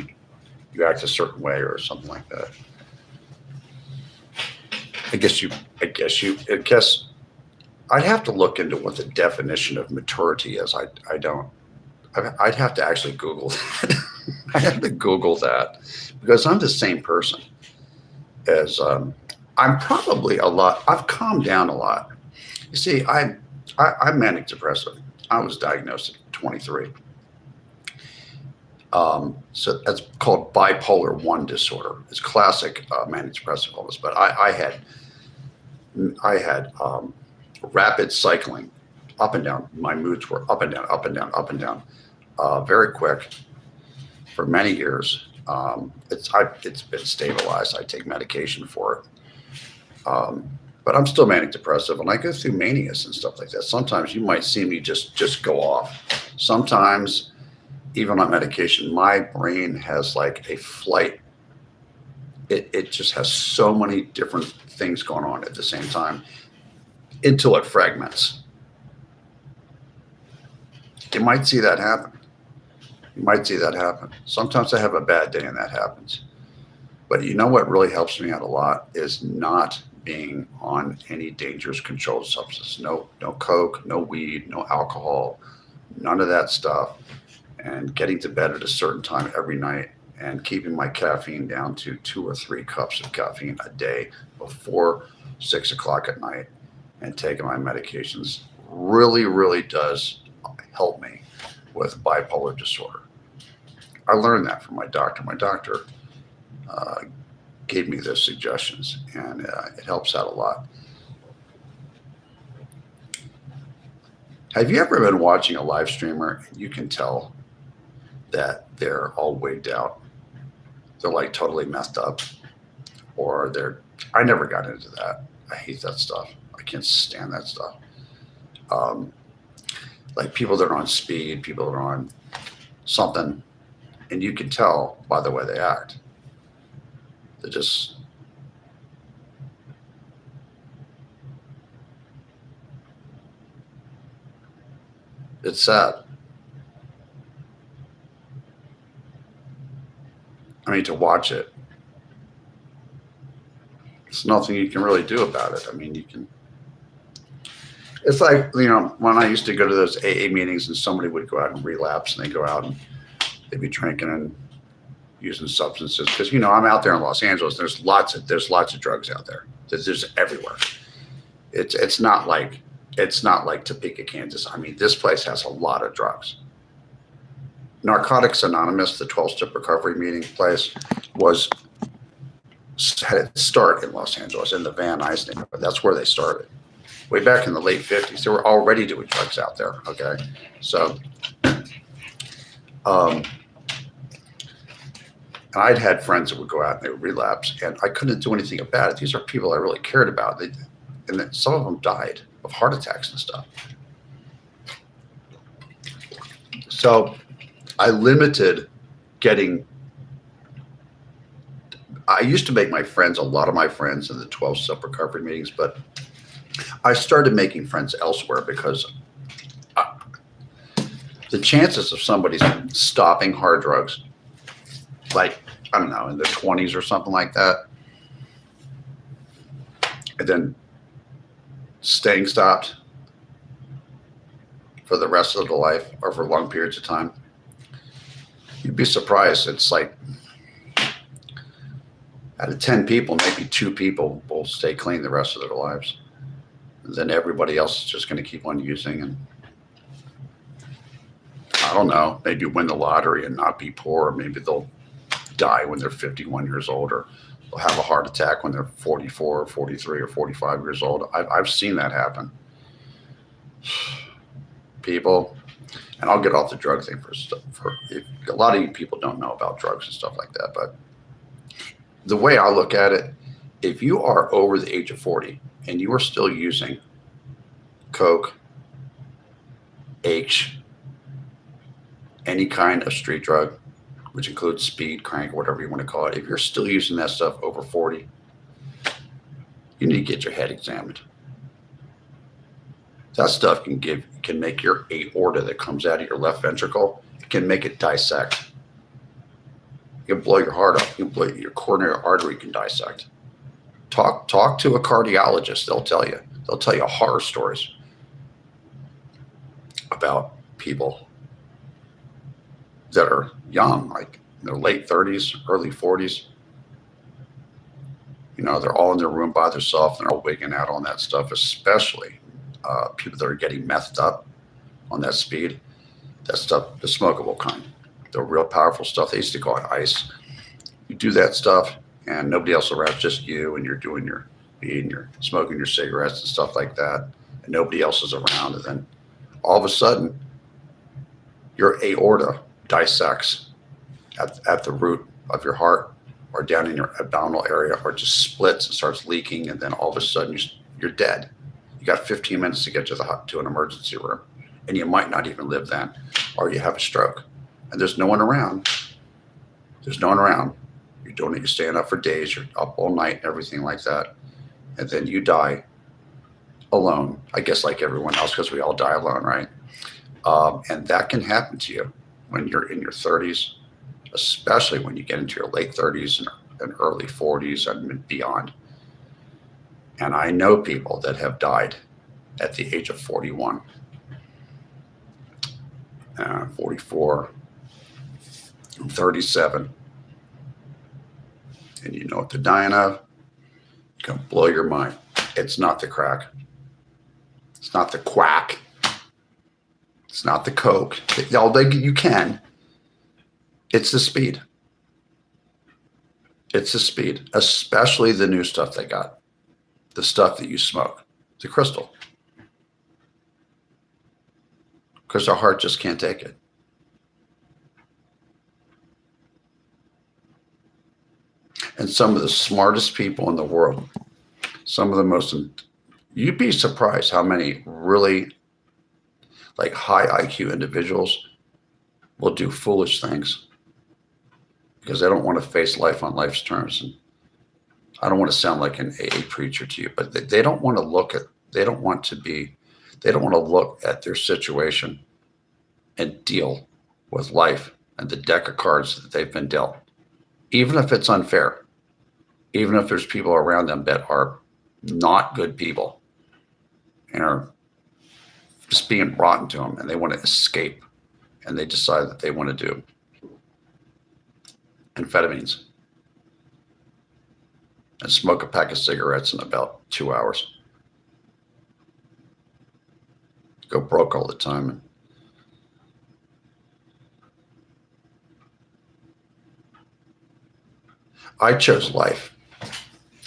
you act a certain way or something like that. I guess I'd have to look into what the definition of maturity is. I don't. I'd have to actually Google that. I have to Google that because I'm the same person as I'm probably a lot. I've calmed down a lot. You see, I'm manic depressive. I was diagnosed at 23. So that's called bipolar 1 disorder. It's classic manic depressive illness. But I had rapid cycling, up and down. My moods were up and down, up and down, up and down, very quick for many years. It's been stabilized. I take medication for it. But I'm still manic depressive, and I go through manias and stuff like that. Sometimes you might see me just go off. Sometimes, even on medication, my brain has like a flight. It just has so many different things going on at the same time until it fragments. You might see that happen. You might see that happen. Sometimes I have a bad day and that happens. But you know what really helps me out a lot is not being on any dangerous controlled substance. No coke, no weed, no alcohol, none of that stuff. And getting to bed at a certain time every night and keeping my caffeine down to 2 or 3 cups of caffeine a day before 6 o'clock at night and taking my medications really, really does help me with bipolar disorder. I learned that from my doctor. My doctor gave me those suggestions, and it helps out a lot. Have you ever been watching a live streamer and you can tell that they're all wigged out? They're like totally messed up, or I never got into that. I hate that stuff. I can't stand that stuff. Like people that are on speed, people that are on something, and you can tell by the way they act. They just, it's sad. I mean, to watch it, there's nothing you can really do about it. I mean, you can, it's like, you know, when I used to go to those AA meetings and somebody would go out and relapse and they go out and they'd be drinking and using substances. Because, you know, I'm out there in Los Angeles. There's lots of drugs out there. There's everywhere. It's not like Topeka, Kansas. I mean, this place has a lot of drugs. Narcotics Anonymous, the 12-step recovery meeting place, had its start in Los Angeles in the Van Nuys neighborhood. That's where they started. Way back in the late 50s, they were already doing drugs out there. Okay, so I'd had friends that would go out and they would relapse, and I couldn't do anything about it. These are people I really cared about. And then some of them died of heart attacks and stuff. So I limited getting. I used to make a lot of my friends in the 12-step recovery meetings, but I started making friends elsewhere because the chances of somebody stopping hard drugs, like, I don't know, in their 20s or something like that, and then staying stopped for the rest of their life or for long periods of time, you'd be surprised. It's like out of 10 people, maybe 2 people will stay clean the rest of their lives. then everybody else is just going to keep on using. And I don't know, maybe win the lottery and not be poor. Maybe they'll die when they're 51 years old, or they'll have a heart attack when they're 44 or 43 or 45 years old. I've seen that happen. People, and I'll get off the drug thing a lot of you people don't know about drugs and stuff like that, but the way I look at it, if you are over the age of 40 and you are still using coke, H, any kind of street drug, which includes speed, crank, whatever you want to call it, if you're still using that stuff over 40, you need to get your head examined. That stuff can make your aorta that comes out of your left ventricle, it can make it dissect. You can blow your heart up. You can blow your coronary artery can dissect. Talk to a cardiologist. They'll tell you. They'll tell you horror stories about people that are young, like in their late 30s, early 40s. You know, they're all in their room by themselves and they're all wigging out on that stuff, especially people that are getting methed up on that speed. That stuff, the smokable kind, the real powerful stuff. They used to call it ice. You do that stuff and nobody else around, just you, and you're doing your weed and you're smoking your cigarettes and stuff like that, and nobody else is around. And then all of a sudden, your aorta dissects at the root of your heart or down in your abdominal area, or just splits and starts leaking, and then all of a sudden you're dead. You got 15 minutes to get to an emergency room, and you might not even live then, or you have a stroke, and there's no one around. There's no one around. You're doing it. You're staying up for days. You're up all night and everything like that, and then you die alone. I guess like everyone else, because we all die alone, right? And that can happen to you when you're in your 30s, especially when you get into your late 30s and early 40s and beyond. And I know people that have died at the age of 41, 44, 37. And you know what they're dying of? It's going to blow your mind. It's not the crack. It's not the quack. It's not the coke. You can. It's the speed. It's the speed, especially the new stuff they got. The stuff that you smoke, the crystal. Because our heart just can't take it. And some of the smartest people in the world, some of the most, you'd be surprised how many really like high IQ individuals will do foolish things because they don't want to face life on life's terms. And I don't want to sound like an AA preacher to you, but they don't want to look at their situation and deal with life and the deck of cards that they've been dealt, even if it's unfair, even if there's people around them that are not good people and are just being rotten to them, and they want to escape, and they decide that they want to do amphetamines and smoke a pack of cigarettes in about 2 hours. Go broke all the time. And I chose life.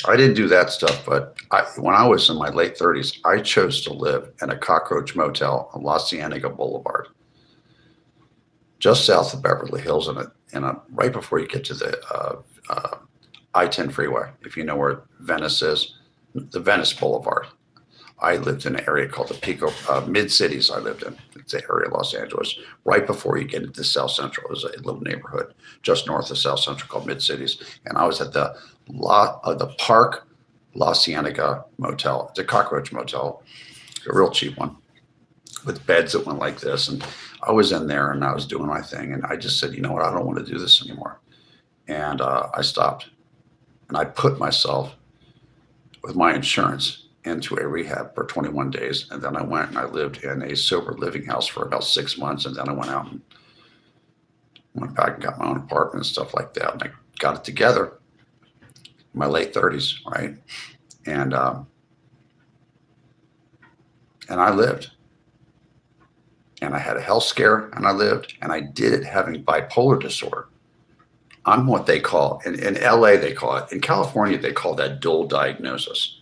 I didn't do that stuff, but when I was in my late 30s, I chose to live in a cockroach motel on La Cienega Boulevard, just south of Beverly Hills, right before you get to the I-10 freeway, if you know where Venice is, the Venice Boulevard. I lived in an area called the Pico, Mid-Cities I lived in. It's the area of Los Angeles, right before you get into South Central. There's a little neighborhood just north of South Central called Mid-Cities. And I was at the Park La Cienega Motel. It's a cockroach motel, a real cheap one, with beds that went like this. And I was in there and I was doing my thing. And I just said, you know what, I don't want to do this anymore. And I stopped. And I put myself with my insurance into a rehab for 21 days. And then I went and I lived in a sober living house for about 6 months. And then I went out and went back and got my own apartment and stuff like that. And I got it together in my late 30s, right? And and I lived. And I had a health scare, and I lived, and I did it having bipolar disorder. I'm what they call, in LA, they call it, in California, they call that dual diagnosis.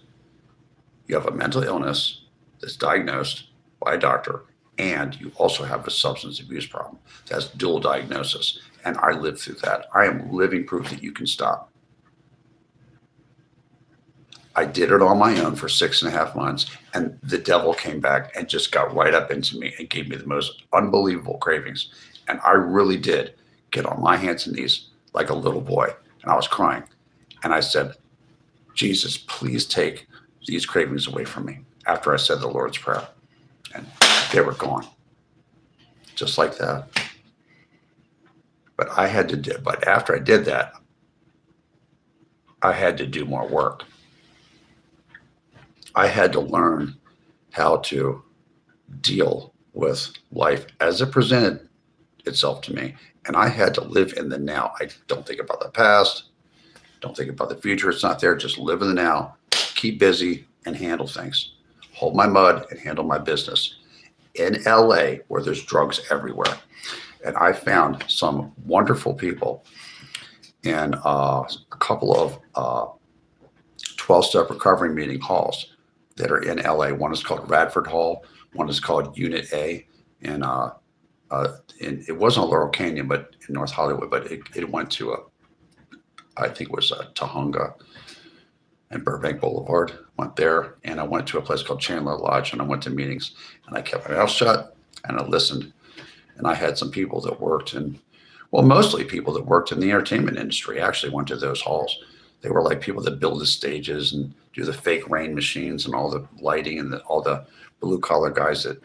You have a mental illness that's diagnosed by a doctor, and you also have a substance abuse problem. That's dual diagnosis. And I lived through that. I am living proof that you can stop. I did it on my own for 6.5 months, and the devil came back and just got right up into me and gave me the most unbelievable cravings. And I really did get on my hands and knees like a little boy, and I was crying. And I said, Jesus, please take these cravings away from me, after I said the Lord's Prayer. And they were gone, just like that. But but after I did that, I had to do more work. I had to learn how to deal with life as it presented itself to me. And I had to live in the now. I don't think about the past. Don't think about the future. It's not there. Just live in the now. Keep busy and handle things. Hold my mud and handle my business. In LA, where there's drugs everywhere. And I found some wonderful people in a couple of 12-step recovery meeting halls that are in LA. One is called Radford Hall. One is called Unit A. And it wasn't Laurel Canyon, but in North Hollywood. But it went to I think it was Tahunga and Burbank Boulevard. Went there, and I went to a place called Chandler Lodge, and I went to meetings, and I kept my mouth shut, and I listened. And I had some people that worked mostly people that worked in the entertainment industry actually went to those halls. They were like people that build the stages and do the fake rain machines and all the lighting and all the blue collar guys that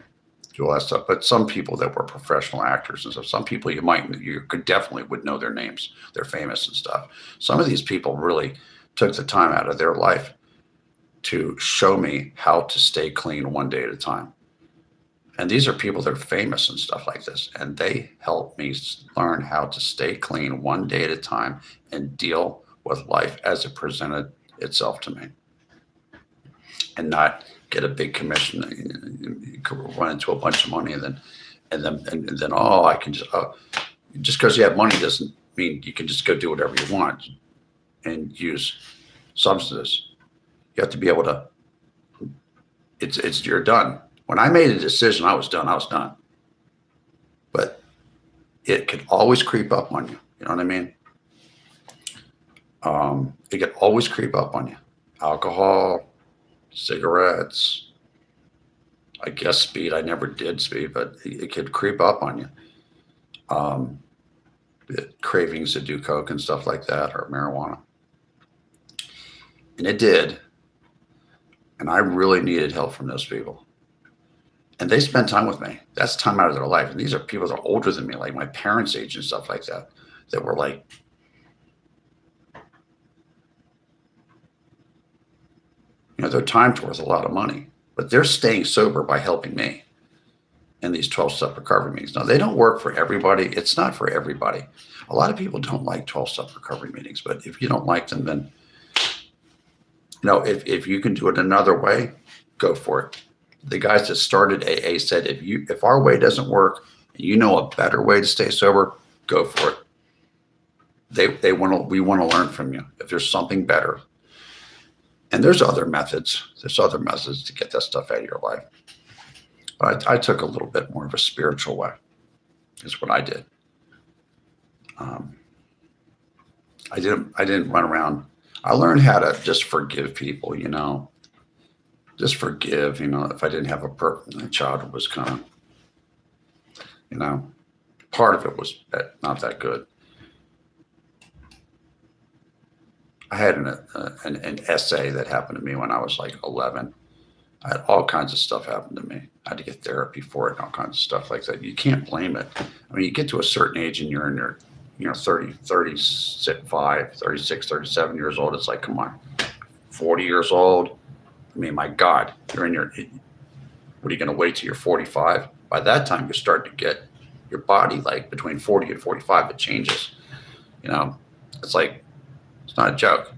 do all that stuff. But some people that were professional actors and stuff. Some people you could definitely would know their names. They're famous and stuff. Some of these people really took the time out of their life to show me how to stay clean one day at a time. And these are people that are famous and stuff like this. And they helped me learn how to stay clean one day at a time and deal with life as it presented itself to me. And not get a big commission, run into a bunch of money, and then I can just because you have money doesn't mean you can just go do whatever you want and use substances. You have to be able to. You're done. When I made a decision, I was done. But it could always creep up on you. You know what I mean? It could always creep up on you. Alcohol, cigarettes, I guess speed. I never did speed, but it could creep up on you. The cravings to do coke and stuff like that, or marijuana. And it did. And I really needed help from those people. And they spent time with me. That's time out of their life. And these are people that are older than me, like my parents' age and stuff like that, that were like, their time's worth a lot of money, but they're staying sober by helping me in these 12-step recovery meetings. Now, they don't work for everybody. It's not for everybody. A lot of people don't like 12-step recovery meetings, but if you don't like them, then, if you can do it another way, go for it. The guys that started AA said, if our way doesn't work, and you know a better way to stay sober, go for it. We want to learn from you. If there's something better. And there's other methods. There's other methods to get that stuff out of your life. But I took a little bit more of a spiritual way. Is what I did. I didn't run around. I learned how to just forgive people. Just forgive. If I didn't have my childhood was kind of, part of it was not that good. I had an essay that happened to me when I was like 11. I had all kinds of stuff happen to me. I had to get therapy for it and all kinds of stuff like that. You can't blame it. I mean, you get to a certain age and you're in your 35, 36, 37 years old. It's like, come on, 40 years old. I mean, my God, what are you going to wait till you're 45? By that time, you start to get your body like between 40 and 45, it changes. It's like, it's not a joke.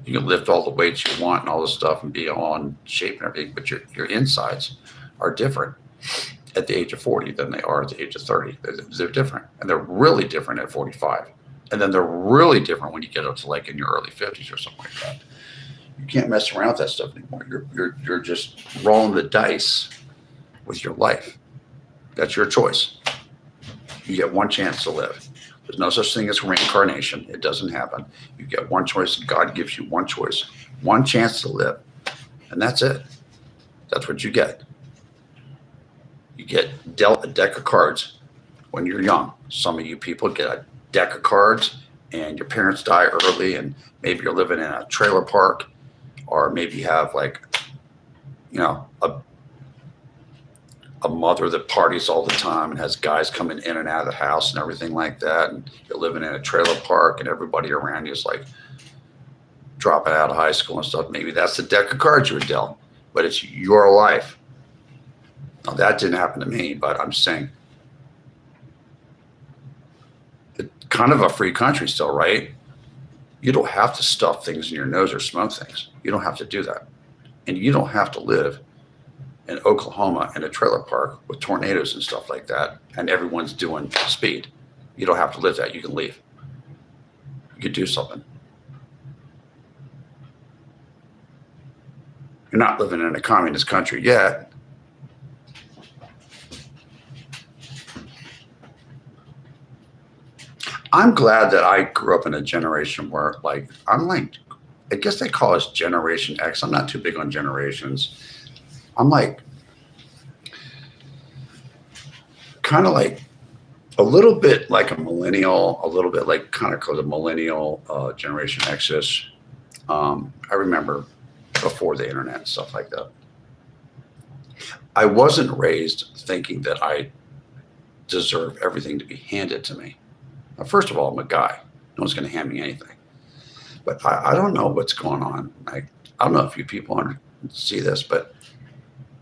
You can lift all the weights you want and all this stuff and be all in shape and everything, but your insides are different at the age of 40 than they are at the age of 30. They're different, and they're really different at 45. And then they're really different when you get up to like in your early 50s or something like that. You can't mess around with that stuff anymore. You're just rolling the dice with your life. That's your choice. You get one chance to live. There's no such thing as reincarnation. It doesn't happen. You get one choice. God gives you one choice, one chance to live, and that's it. That's what you get. You get dealt a deck of cards when you're young. Some of you people get a deck of cards and your parents die early, and maybe you're living in a trailer park, or maybe you have like, you know, a mother that parties all the time and has guys coming in and out of the house and everything like that, and you're living in a trailer park and everybody around you is like dropping out of high school and stuff. Maybe that's the deck of cards you were dealt, but it's your life. Now, that didn't happen to me, but I'm saying it's kind of a free country still, right? You don't have to stuff things in your nose or smoke things. You don't have to do that. And you don't have to live in Oklahoma in a trailer park with tornadoes and stuff like that, and everyone's doing speed. You don't have to live that. You can leave. You can do something. You're not living in a communist country yet. I'm glad that I grew up in a generation where, like, I guess they call us Generation X. I'm not too big on generations. I'm like, kind of like a little bit like a millennial, a little bit like kind of called a millennial Generation X-ish. I remember before the internet and stuff like that. I wasn't raised thinking that I deserve everything to be handed to me. Now, first of all, I'm a guy. No one's going to hand me anything. But I don't know what's going on. I don't know if you people see this, but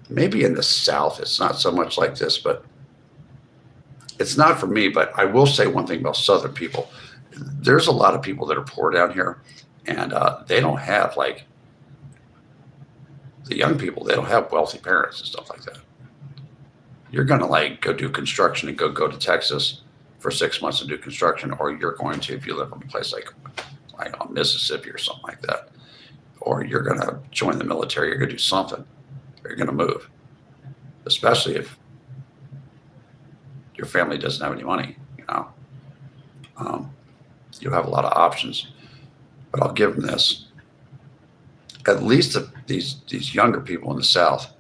maybe in the South, it's not so much like this, but it's not for me. But I will say one thing about Southern people. There's a lot of people that are poor down here, and they don't have, like, the young people, they don't have wealthy parents and stuff like that. You're going to, like, go do construction and go to Texas for 6 months to do construction, or you're going to, if you live in a place like Mississippi or something like that, or you're going to join the military, you're going to do something. You're going to move, especially if your family doesn't have any money. You have a lot of options. But I'll give them this: at least these younger people in the South,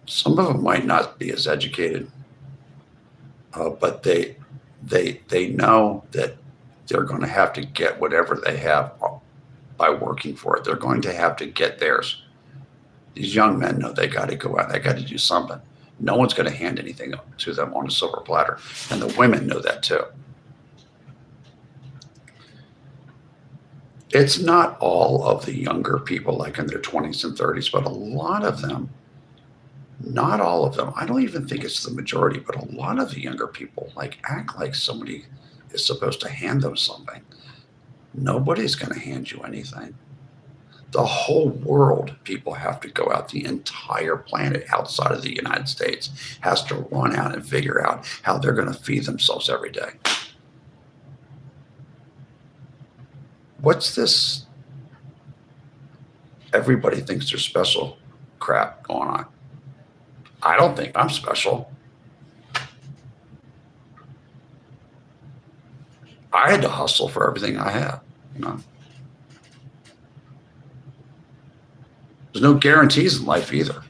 some of them might not be as educated, but they know that they're going to have to get whatever they have by working for it. They're going to have to get theirs. These young men know they got to go out. They got to do something. No one's going to hand anything to them on a silver platter. And the women know that too. It's not all of the younger people like in their 20s and 30s, but a lot of them, not all of them. I don't even think it's the majority, but a lot of the younger people like act like somebody is supposed to hand them something. Nobody's going to hand you anything. The whole world, people have to go out. The entire planet outside of the United States has to run out and figure out how they're going to feed themselves every day. What's this? Everybody thinks they're special crap going on. I don't think I'm special. I had to hustle for everything I have, There's no guarantees in life either.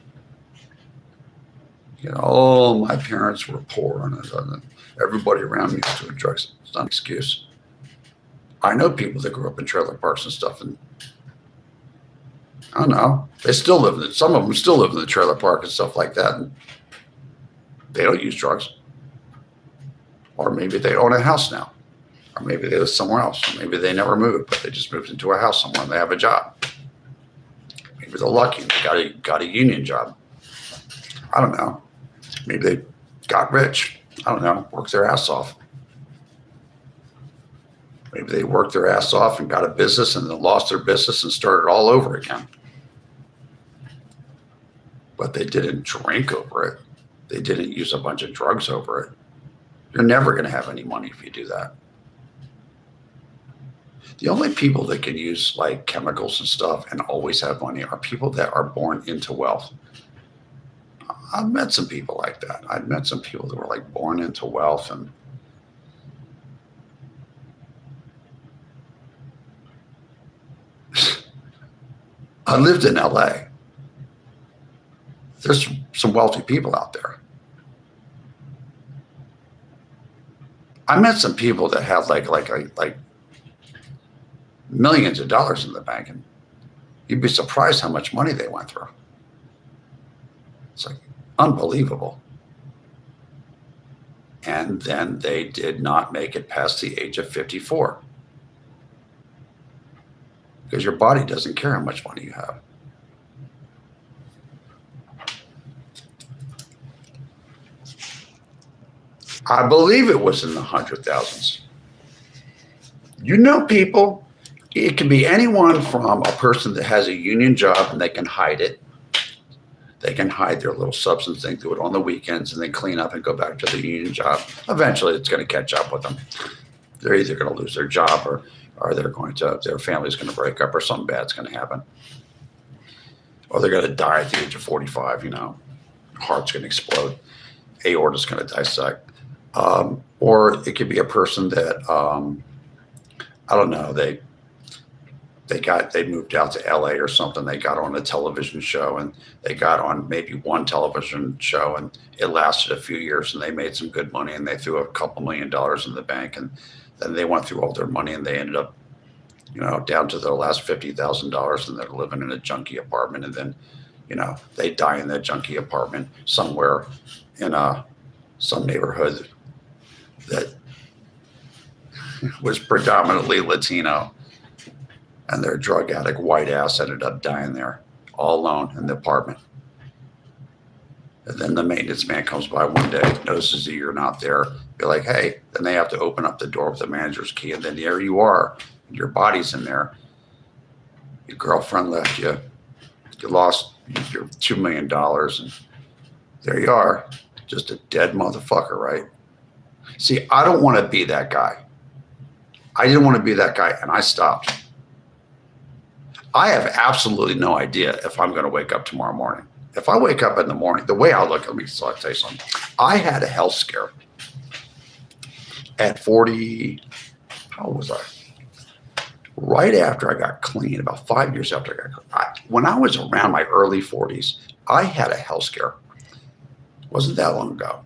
Oh, my parents were poor and everybody around me was doing drugs. It's not an excuse. I know people that grew up in trailer parks and stuff, and I don't know. They still live in it. Some of them still live in the trailer park and stuff like that, and they don't use drugs. Or maybe they own a house now. Or maybe they live somewhere else. Or maybe they never moved, but they just moved into a house somewhere and they have a job. Maybe they're lucky and they got a union job. I don't know. Maybe they got rich. I don't know. Worked their ass off. Maybe they worked their ass off and got a business and then lost their business and started all over again. But they didn't drink over it. They didn't use a bunch of drugs over it. You're never going to have any money if you do that. The only people that can use like chemicals and stuff and always have money are people that are born into wealth. I've met some people like that. I've met some people that were like born into wealth, and I lived in LA. There's some wealthy people out there. I met some people that had like millions of dollars in the bank, and you'd be surprised how much money they went through. It's like unbelievable. And then they did not make it past the age of 54. Because your body doesn't care how much money you have. I believe it was in the 100,000s. You know people, it can be anyone from a person that has a union job and they can hide it. They can hide their little substance thing, do it on the weekends, and then clean up and go back to the union job. Eventually, it's going to catch up with them. They're either going to lose their job or they're going to, their family's going to break up, or something bad's going to happen. Or they're going to die at the age of 45, you know, heart's going to explode, aorta's going to dissect. Or it could be a person that, I don't know, they moved out to LA or something. They got on a television show, and they got on maybe one television show, and it lasted a few years, and they made some good money, and they threw a couple $1 million in the bank, and then they went through all their money, and they ended up, you know, down to their last $50,000, and they're living in a junky apartment, and then, you know, they die in that junky apartment somewhere in some neighborhood that was predominantly Latino. And their drug addict white ass ended up dying there, all alone in the apartment. And then the maintenance man comes by one day, notices that you're not there. Be like, hey, then they have to open up the door with the manager's key. And then there you are, your body's in there. Your girlfriend left you. You lost your $2 million. And there you are, just a dead motherfucker, right? See, I don't want to be that guy. I didn't want to be that guy, and I stopped. I have absolutely no idea if I'm going to wake up tomorrow morning. If I wake up in the morning, the way I look, let me tell you something. I had a health scare at 40, how old was I? Right after I got clean, about 5 years after I got clean. When I was around my early 40s, I had a health scare. It wasn't that long ago.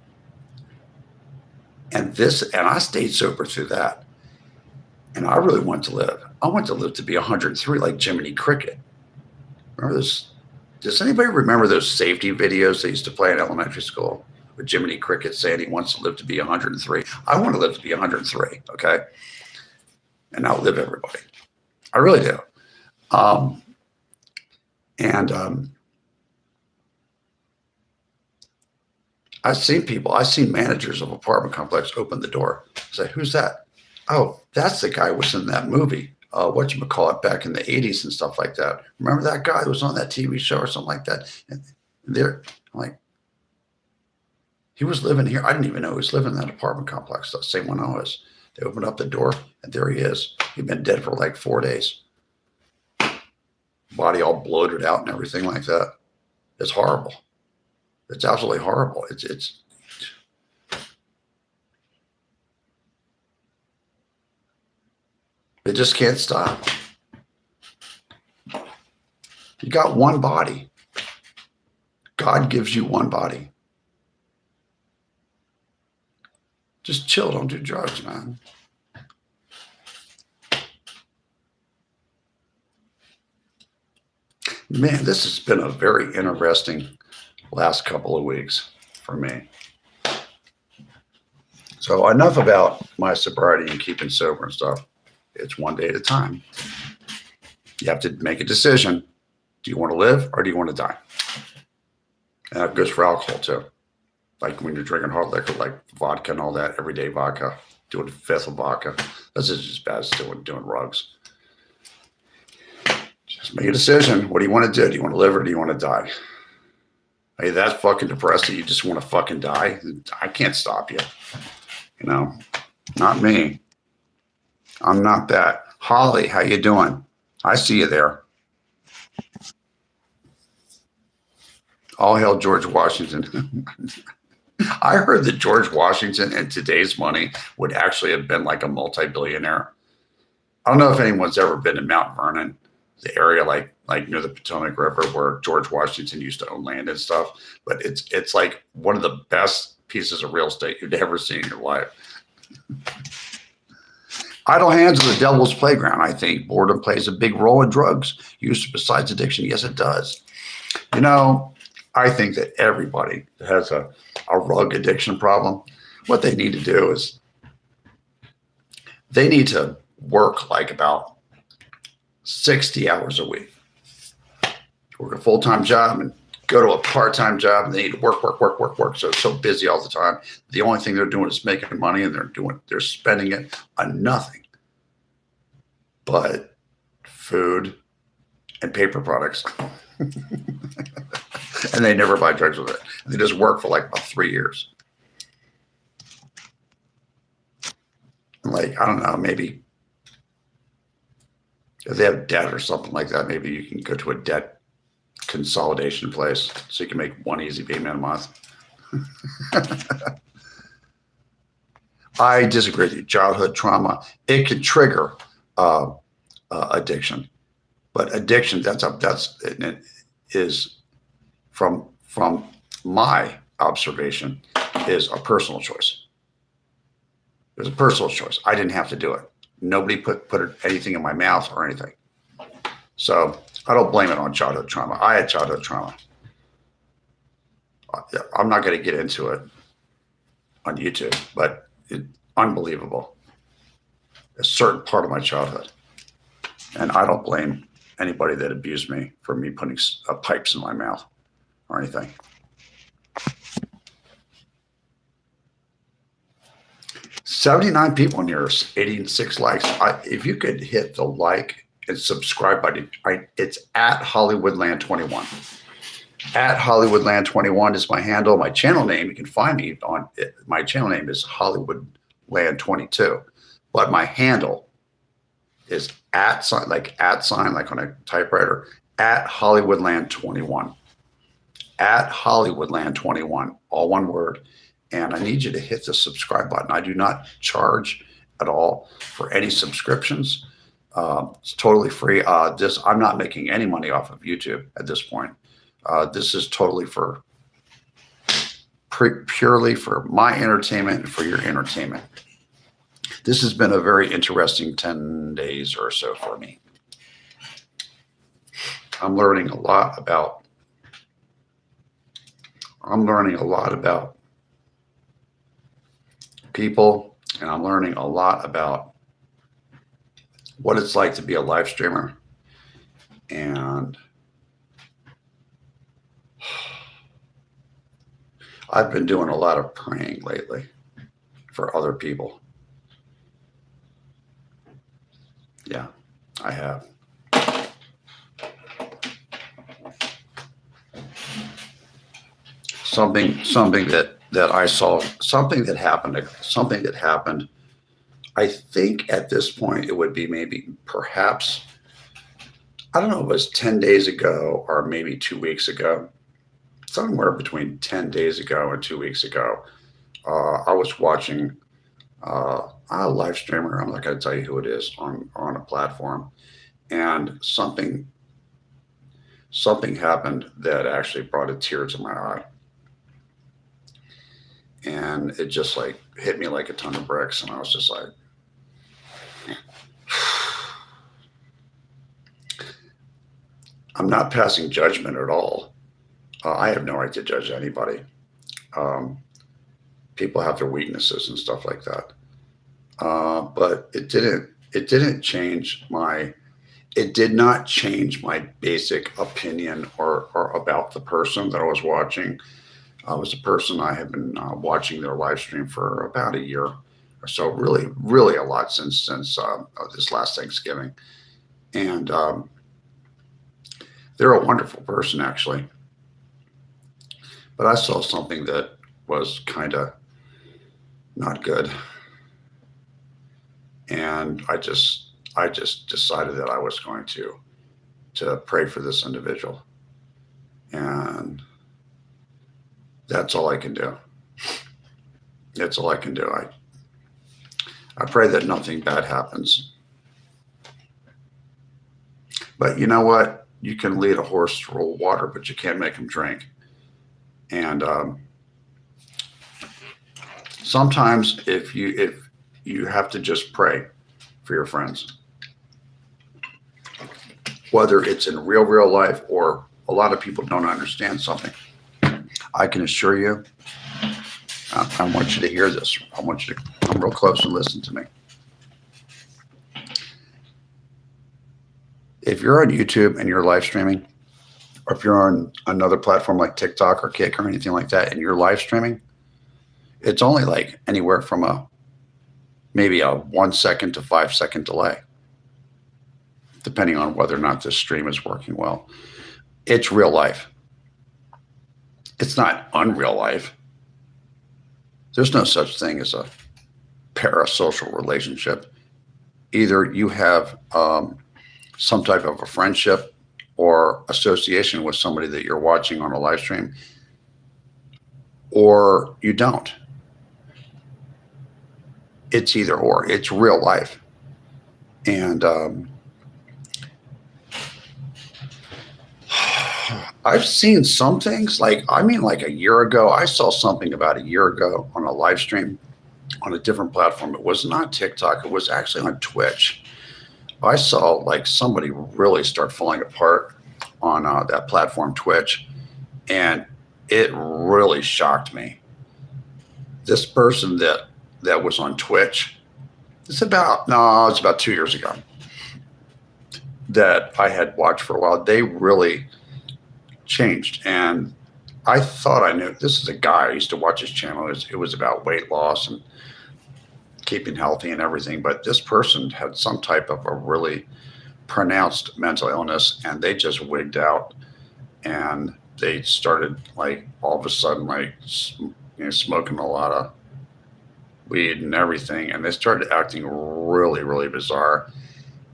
And I stayed sober through that. And I really wanted to live. I wanted to live to be 103 like Jiminy Cricket. Remember this? Does anybody remember those safety videos they used to play in elementary school with Jiminy Cricket saying he wants to live to be 103? I want to live to be 103, okay? And outlive everybody. I really do. I've seen managers of apartment complex open the door. Say, who's that? Oh, that's the guy who was in that movie. Whatchamacallit, back in the 80s and stuff like that. Remember that guy who was on that TV show or something like that? And I'm like, he was living here. I didn't even know he was living in that apartment complex, the same one I was. They opened up the door, and there he is. He'd been dead for like 4 days. Body all bloated out and everything like that. It's horrible. It's absolutely horrible. They just can't stop. You got one body. God gives you one body. Just chill. Don't do drugs, man. Man, this has been a very interesting last couple of weeks for me. So enough about my sobriety and keeping sober and stuff. It's one day at a time. You have to make a decision. Do you want to live or do you want to die? And that goes for alcohol too. Like when you're drinking hard liquor, like vodka and all that, everyday vodka. doing a fifth of vodka. This is as bad as doing drugs. Just make a decision. What do you want to do? Do you want to live or do you want to die? Are you that fucking depressed that you just want to fucking die? I can't stop you. You know, not me. I'm not that. Holly, how you doing? I see you there. All hail George Washington. I heard that George Washington in today's money would actually have been like a multi-billionaire. I don't know if anyone's ever been to Mount Vernon, the area like near the Potomac River where George Washington used to own land and stuff. But it's like one of the best pieces of real estate you'd ever seen in your life. Idle hands are the devil's playground. I think boredom plays a big role in drugs use besides addiction. Yes, it does. You know, I think that everybody that has a rug addiction problem, what they need to do is they need to work like about 60 hours a week. Work a full-time job and go to a part-time job, and they need to work. So it's so busy all the time. The only thing they're doing is making money, and they're spending it on nothing but food and paper products. And they never buy drugs with it. They just work for like about 3 years. Like, I don't know, maybe if they have debt or something like that, maybe you can go to a debt consolidation place so you can make one easy payment a month. I disagree with you. Childhood trauma, it can trigger addiction, but addiction is from my observation is a personal choice. It was a personal choice. I didn't have to do it. Nobody put anything in my mouth or anything. So I don't blame it on childhood trauma. I had childhood trauma. I'm not going to get into it on YouTube, but it's unbelievable. A certain part of my childhood. And I don't blame anybody that abused me for me putting pipes in my mouth or anything. $79 people in here, 86 likes. If you could hit the like and subscribe button, it's at Hollywoodland21. At Hollywoodland21 is my handle. My channel name, you can find me on it. My channel name is Hollywoodland22, but my handle is at sign like on a typewriter, at Hollywoodland21. At Hollywoodland21, all one word. And I need you to hit the subscribe button. I do not charge at all for any subscriptions. It's totally free. I'm not making any money off of YouTube at this point. This is totally purely for my entertainment and for your entertainment. This has been a very interesting 10 days or so for me. I'm learning a lot about people, and I'm learning a lot about what it's like to be a live streamer. And I've been doing a lot of praying lately for other people. Yeah, I have. Something that I saw, something that happened. I think at this point it would be perhaps, I don't know, it was 10 days ago or maybe 2 weeks ago, somewhere between 10 days ago and 2 weeks ago. I was watching a live streamer. I'm not going to tell you who it is on a platform, and something happened that actually brought a tear to my eye. And it just like hit me like a ton of bricks. And I was just like, I'm not passing judgment at all. I have no right to judge anybody. People have their weaknesses and stuff like that. But it did not change my basic opinion or about the person that I was watching. Was a person I have been watching their live stream for about a year So really, really a lot since this last Thanksgiving. And they're a wonderful person, actually. But I saw something that was kind of not good, and I just decided that I was going to pray for this individual, and that's all I can do. That's all I can do. I pray that nothing bad happens. But you know what? You can lead a horse through water, but you can't make him drink. And sometimes if you have to just pray for your friends, whether it's in real life or a lot of people don't understand something. I can assure you, I want you to hear this. I want you to come real close and listen to me. If you're on YouTube and you're live streaming, or if you're on another platform like TikTok or Kick or anything like that, and you're live streaming, it's only like anywhere from maybe a 1 second to 5 second delay, depending on whether or not this stream is working well. It's real life. It's not unreal life. There's no such thing as a parasocial relationship. Either you have some type of a friendship or association with somebody that you're watching on a live stream, or you don't. It's either or. It's real life. And I've seen some things like a year ago. I saw something about a year ago on a live stream on a different platform. It was not TikTok. It was actually on Twitch. I saw like somebody really start falling apart on that platform, Twitch, and it really shocked me. This person that was on Twitch, it's about 2 years ago, that I had watched for a while. They really changed, and I thought I knew. This is a guy. I used to watch his channel. It was about weight loss and keeping healthy and everything, but this person had some type of a really pronounced mental illness, and they just wigged out, and they started like all of a sudden like smoking a lot of weed and everything, and they started acting really bizarre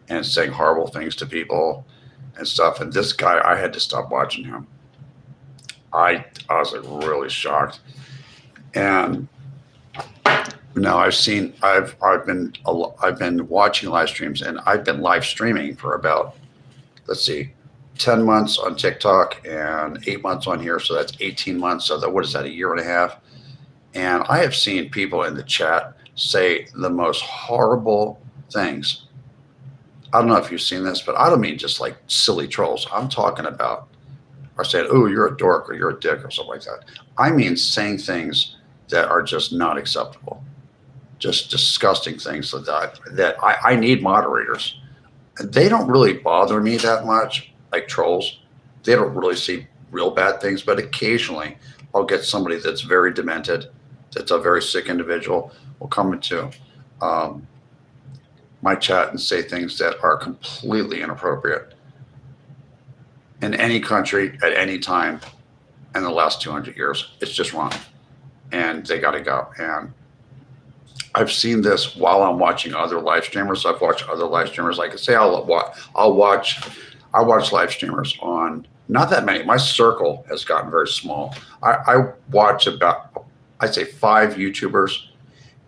and saying horrible things to people and stuff. And this guy, I had to stop watching him. I was like really shocked. And now I've been watching live streams, and I've been live streaming for about, 10 months on TikTok and 8 months on here. So that's 18 months. So what is that, a year and a half? And I have seen people in the chat say the most horrible things. I don't know if you've seen this, but I don't mean just like silly trolls. I'm talking about, or saying, "Oh, you're a dork," or "You're a dick," or something like that. I mean saying things that are just not acceptable, just disgusting things like that I need moderators. They don't really bother me that much, like trolls. They don't really see real bad things, but occasionally I'll get somebody that's very demented, that's a very sick individual, will come into my chat and say things that are completely inappropriate in any country at any time in the last 200 years. It's just wrong, and they got to go. And I've seen this while I'm watching other live streamers. I've watched other live streamers. Like I say, I watch live streamers on, not that many. My circle has gotten very small. I watch about, I'd say 5 YouTubers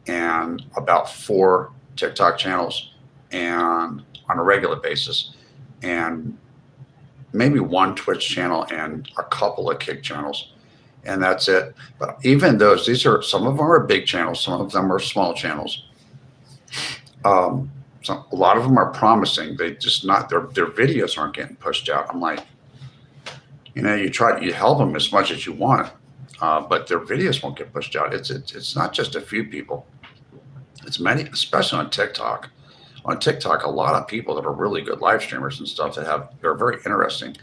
and about 4 TikTok channels, and on a regular basis, and maybe 1 Twitch channel and a couple of Kick channels, and that's it. But even those, some of them are big channels, some of them are small channels. So a lot of them are promising. They just not, their videos aren't getting pushed out. I'm like, you help them as much as you want, but their videos won't get pushed out. It's not just a few people. It's many, especially on TikTok. On TikTok, a lot of people that are really good live streamers and stuff they're very interesting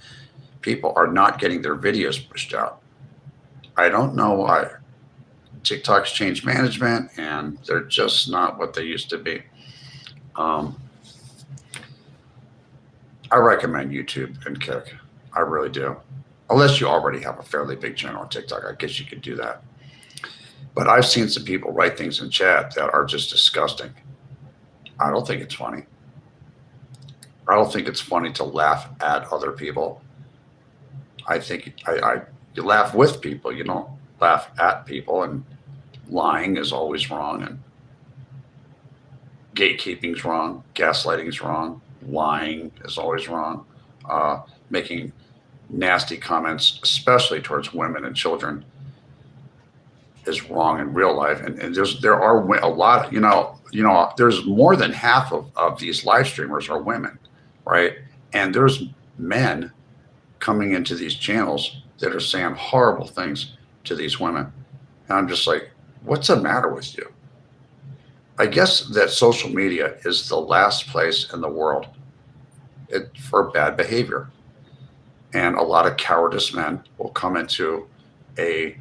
people are not getting their videos pushed out. I don't know why. TikTok's changed management, and they're just not what they used to be. I recommend YouTube and Kick. I really do. Unless you already have a fairly big channel on TikTok, I guess you could do that. But I've seen some people write things in chat that are just disgusting. I don't think it's funny. I don't think it's funny to laugh at other people. I think you laugh with people. You don't laugh at people. And lying is always wrong. And gatekeeping's wrong. Gaslighting's wrong. Lying is always wrong. Making nasty comments, especially towards women and children, is wrong in real life. And there are a lot, there's more than half of these live streamers are women, right? And there's men coming into these channels that are saying horrible things to these women. And I'm just like, what's the matter with you? I guess that social media is the last place in the world for bad behavior. And a lot of cowardice men will come into a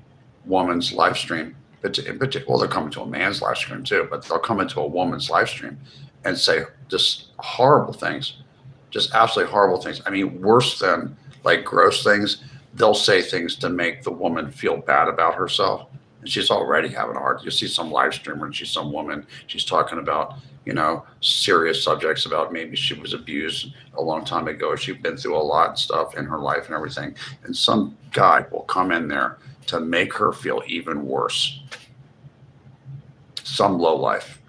woman's live stream. In particular, well, they'll come into a man's live stream too, but they'll come into a woman's live stream and say just horrible things, just absolutely horrible things. I mean, worse than like gross things. They'll say things to make the woman feel bad about herself. And she's already having a hard. You see some live streamer and she's some woman. She's talking about, serious subjects about maybe she was abused a long time ago. She's been through a lot of stuff in her life and everything. And some guy will come in there to make her feel even worse. Some lowlife.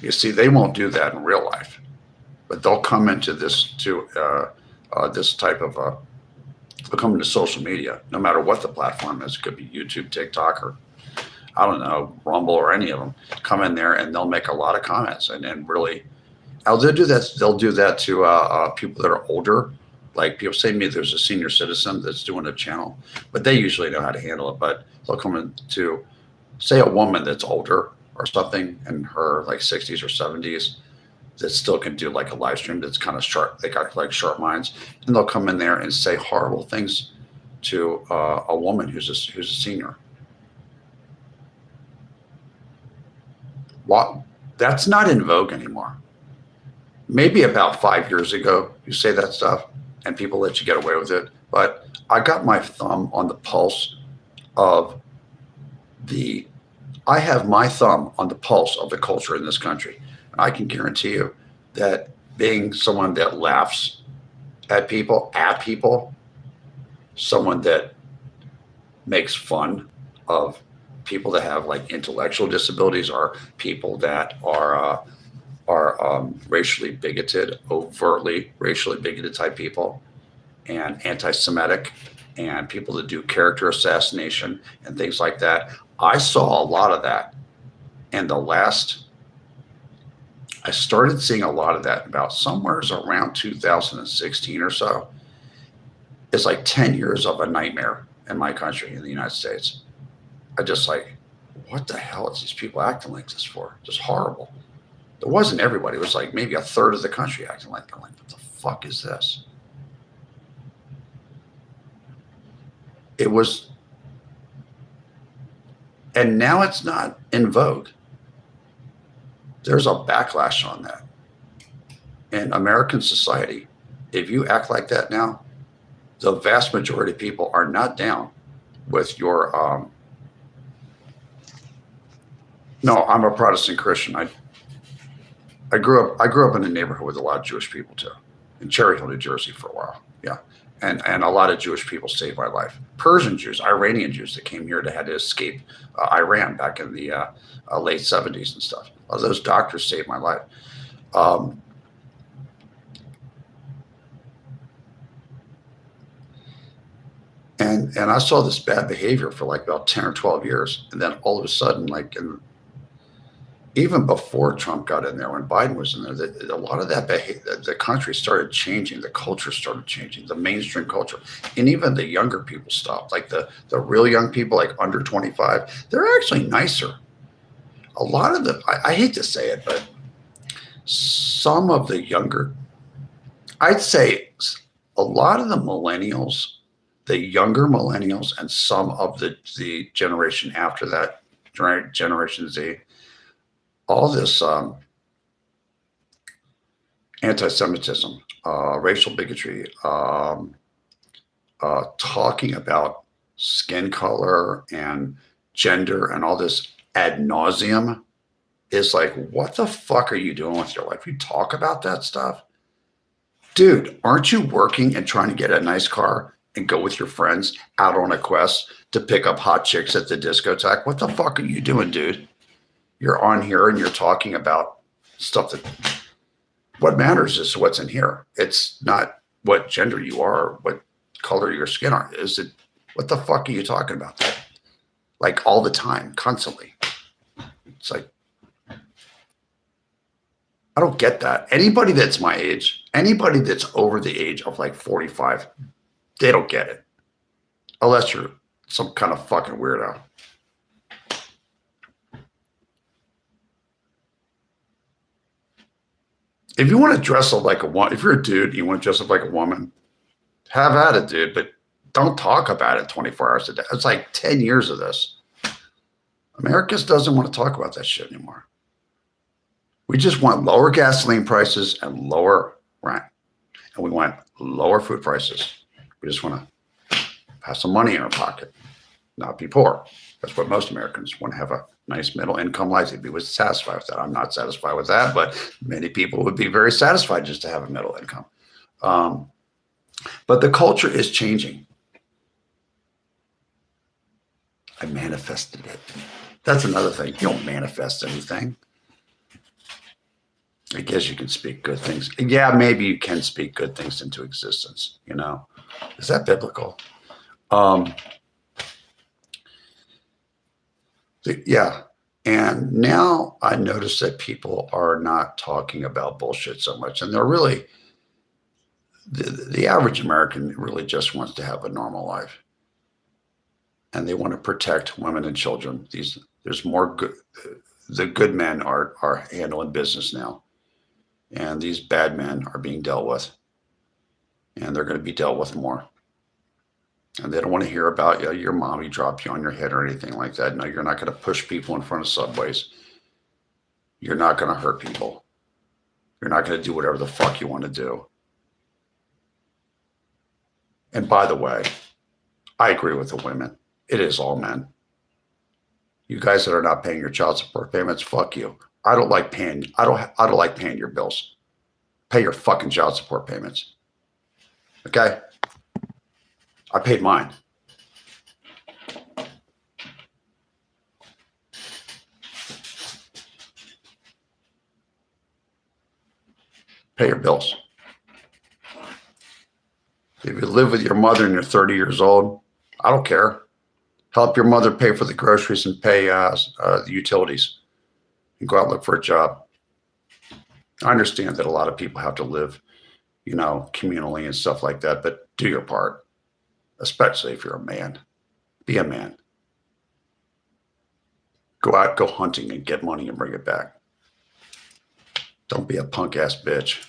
You see, they won't do that in real life, but they'll come into this this type of they'll come into social media, no matter what the platform is. It could be YouTube, TikTok, or I don't know, Rumble, or any of them. Come in there and they'll make a lot of comments and really, they'll do that. They'll do that to people that are older. Like people say to me, there's a senior citizen that's doing a channel, but they usually know how to handle it. But they'll come in to, say, a woman that's older or something in her like 60s or 70s that still can do like a live stream that's kind of sharp. They got like sharp minds, and they'll come in there and say horrible things to a woman who's a senior. What? That's not in vogue anymore. Maybe about 5 years ago, you say that stuff and people let you get away with it. But I got my thumb on the pulse of I have my thumb on the pulse of the culture in this country. And I can guarantee you that being someone that laughs at people, someone that makes fun of people that have like intellectual disabilities, or people that are racially bigoted, overtly racially bigoted type people, and anti-Semitic, and people that do character assassination and things like that. I saw a lot of that. And I started seeing a lot of that about somewhere around 2016 or so. It's like 10 years of a nightmare in my country, in the United States. I just like, what the hell is these people acting like this for? Just horrible. It wasn't everybody. It was like maybe a third of the country acting like that. Like, what the fuck is this? It was, and now it's not in vogue. There's a backlash on that. In American society, if you act like that now, the vast majority of people are not down with your, no, I'm a Protestant Christian. I grew up in a neighborhood with a lot of Jewish people too, in Cherry Hill, New Jersey for a while. Yeah. And a lot of Jewish people saved my life. Persian Jews, Iranian Jews that came here that had to escape Iran back in the late 70s and stuff. Those doctors saved my life. And I saw this bad behavior for like about 10 or 12 years. And then all of a sudden, like even before Trump got in there, when Biden was in there, a lot of that behavior, the country started changing, the culture started changing, the mainstream culture, and even the younger people stopped. Like the real young people, like under 25, they're actually nicer. A lot of the, I hate to say it, but some of the younger, I'd say a lot of the millennials the younger millennials and some of the generation after that, Generation Z, all this anti-Semitism, racial bigotry, talking about skin color and gender and all this ad nauseum is like, what the fuck are you doing with your life? You talk about that stuff? Dude, aren't you working and trying to get a nice car and go with your friends out on a quest to pick up hot chicks at the discotheque? What the fuck are you doing, dude? You're on here and you're talking about stuff that what matters is what's in here. It's not what gender you are, what color your skin are. Is it, what the fuck are you talking about? Like all the time, constantly. It's like, I don't get that. Anybody that's my age, anybody that's over the age of like 45, they don't get it. Unless you're some kind of fucking weirdo. If you want to dress up like a woman, if you're a dude, you want to dress up like a woman, have at it, dude. But don't talk about it 24 hours a day. It's like 10 years of this. America doesn't want to talk about that shit anymore. We just want lower gasoline prices and lower rent. And we want lower food prices. We just want to have some money in our pocket, not be poor. That's what most Americans want, to have a nice middle income life. They'd be satisfied with that. I'm not satisfied with that, but many people would be very satisfied just to have a middle income. But the culture is changing. I manifested it. That's another thing. You don't manifest anything. I guess you can speak good things. Yeah, maybe you can speak good things into existence. You know, is that biblical? Yeah. And now I notice that people are not talking about bullshit so much. And they're really, the average American really just wants to have a normal life. And they want to protect women and children. There's more good, the good men are handling business now. And these bad men are being dealt with. And they're going to be dealt with more. And they don't want to hear about, you know, your mommy dropped you on your head or anything like that. No, you're not going to push people in front of subways. You're not going to hurt people. You're not going to do whatever the fuck you want to do. And by the way, I agree with the women. It is all men. You guys that are not paying your child support payments, fuck you. I don't like paying your bills. Pay your fucking child support payments. Okay? I paid mine. Pay your bills. If you live with your mother and you're 30 years old, I don't care. Help your mother pay for the groceries and pay the utilities. And go out and look for a job. I understand that a lot of people have to live, you know, communally and stuff like that, but do your part. Especially if you're a man. Be a man. Go out, go hunting and get money and bring it back. Don't be a punk ass bitch.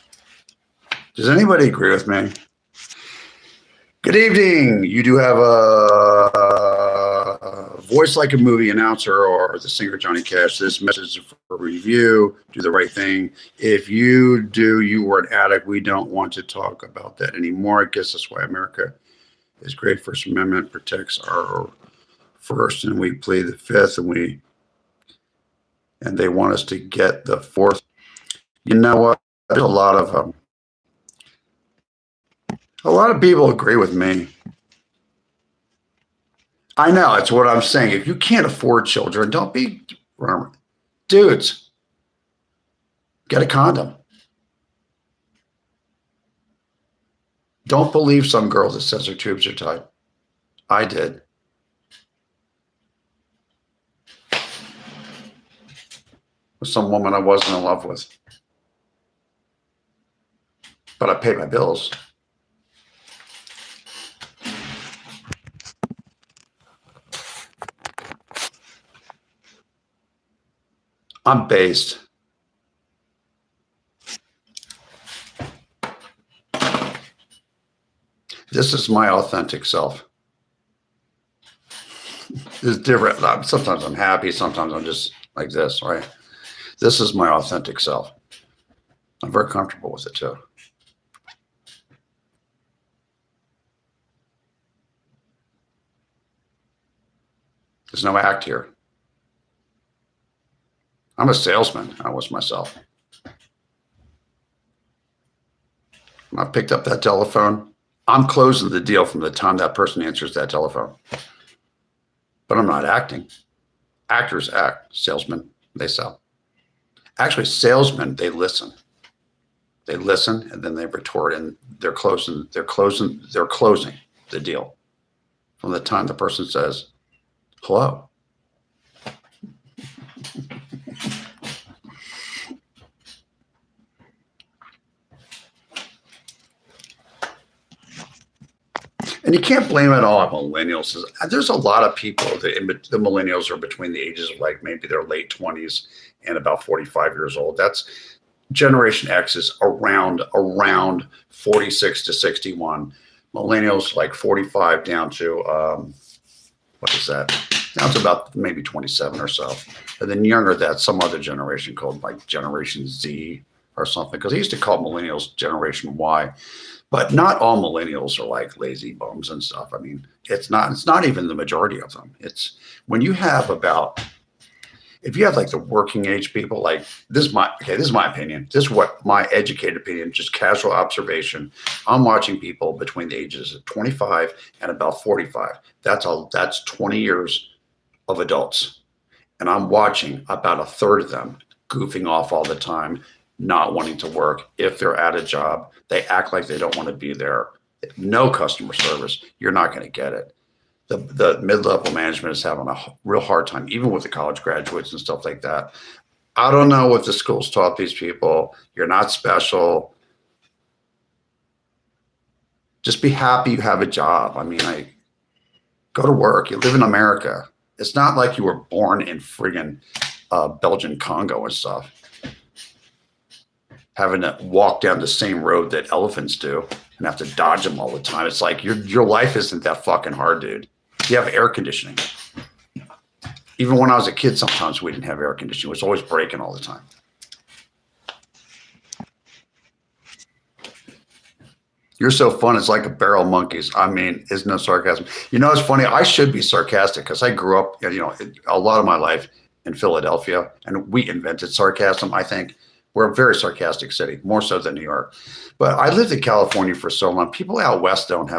Does anybody agree with me? Good evening. You do have a voice like a movie announcer or the singer Johnny Cash. This message is for review. Do the right thing. If you do, you were an addict. We don't want to talk about that anymore. I guess that's why America is great. First Amendment protects our first, and we plead the fifth, and they want us to get the fourth. You know what? There's a lot of people agree with me. I know, it's what I'm saying. If you can't afford children, don't be dudes. Get a condom. Don't believe some girl that says her tubes are tight. I did. With some woman I wasn't in love with. But I paid my bills. I'm based. This is my authentic self. It's different. Sometimes I'm happy. Sometimes I'm just like this, right? This is my authentic self. I'm very comfortable with it too. There's no act here. I'm a salesman. I was myself. When I picked up that telephone, I'm closing the deal from the time that person answers that telephone. But I'm not acting. Actors act. Salesmen, they sell. Actually, salesmen, they listen. They listen and then they retort, and they're closing the deal from the time the person says hello. And you can't blame it all on millennials. There's a lot of people, the millennials are between the ages of like maybe their late 20s and about 45 years old. That's Generation X is around 46 to 61. Millennials like 45 down to, what is that? Down to about maybe 27 or so. And then younger, that's some other generation called like Generation Z or something. Because I used to call millennials Generation Y. But not all millennials are like lazy bums and stuff. I mean, it's not even the majority of them. It's when you have if you have like the working age people, like this is my opinion. This is what my educated opinion, just casual observation. I'm watching people between the ages of 25 and about 45. That's 20 years of adults. And I'm watching about a third of them goofing off all the time, not wanting to work. If they're at a job, they act like they don't want to be there. No customer service. You're not going to get it. The mid-level management is having a real hard time, even with the college graduates and stuff like that. I don't know what the schools taught these people. You're not special. Just be happy you have a job. I mean, go to work. You live in America. It's not like you were born in friggin' Belgian Congo and stuff, having to walk down the same road that elephants do and have to dodge them all the time. It's like your life isn't that fucking hard, dude. You have air conditioning. Even when I was a kid, sometimes we didn't have air conditioning. It was always breaking all the time. You're so fun. It's like a barrel of monkeys. I mean, it's no sarcasm. You know, it's funny. I should be sarcastic because I grew up, a lot of my life in Philadelphia, and we invented sarcasm, I think. We're a very sarcastic city, more so than New York. But I lived in California for so long. People out west don't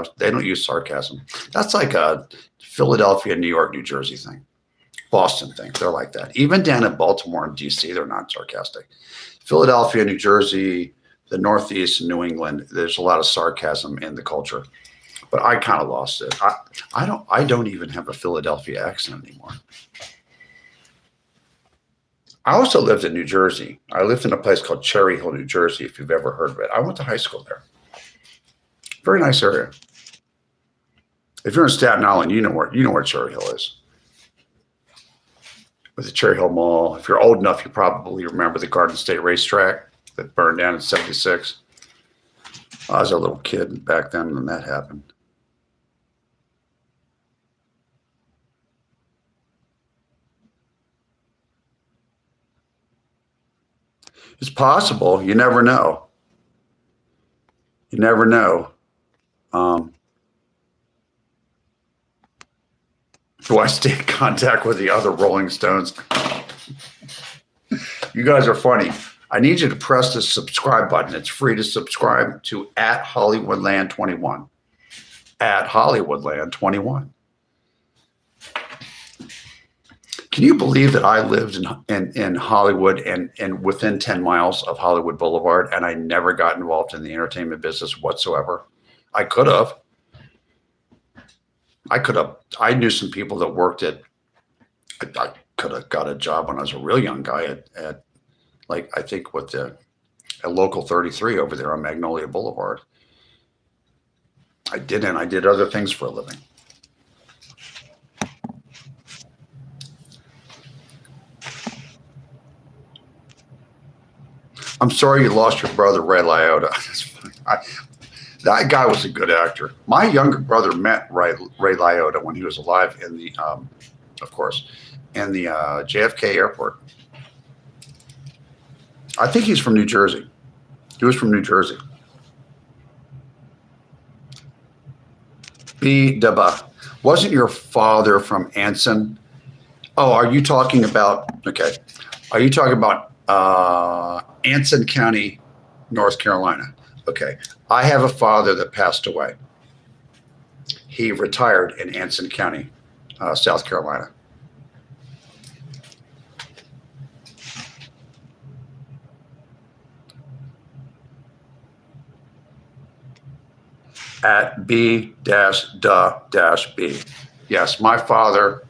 use sarcasm. That's like a Philadelphia, New York, New Jersey thing. Boston thing. They're like that. Even down in Baltimore and DC, they're not sarcastic. Philadelphia, New Jersey, the Northeast, New England, there's a lot of sarcasm in the culture. But I kind of lost it. I don't even have a Philadelphia accent anymore. I also lived in New Jersey. I lived in a place called Cherry Hill, New Jersey, if you've ever heard of it. I went to high school there. Very nice area. If you're in Staten Island, you know where Cherry Hill is. With the Cherry Hill Mall. If you're old enough, you probably remember the Garden State Racetrack that burned down in '76. I was a little kid back then when that happened. It's possible. You never know. You never know. Do I stay in contact with the other Rolling Stones? You guys are funny. I need you to press the subscribe button. It's free to subscribe to @Hollywoodland21. @Hollywoodland21. Can you believe that I lived in Hollywood and within 10 miles of Hollywood Boulevard, and I never got involved in the entertainment business whatsoever? I could have. I knew some people that worked I could have got a job when I was a real young guy at like, I think at Local 33 over there on Magnolia Boulevard. I didn't. I did other things for a living. I'm sorry you lost your brother, Ray Liotta. That guy was a good actor. My younger brother met Ray Liotta when he was alive in the of course, and the JFK airport. I think he's from New Jersey. He was from New Jersey. B. Deba. Wasn't your father from Anson? Oh, are you talking about, okay. Are you talking about Anson County, North Carolina? Okay. I have a father that passed away. He retired in Anson County, South Carolina. At B-da-B. Yes, my father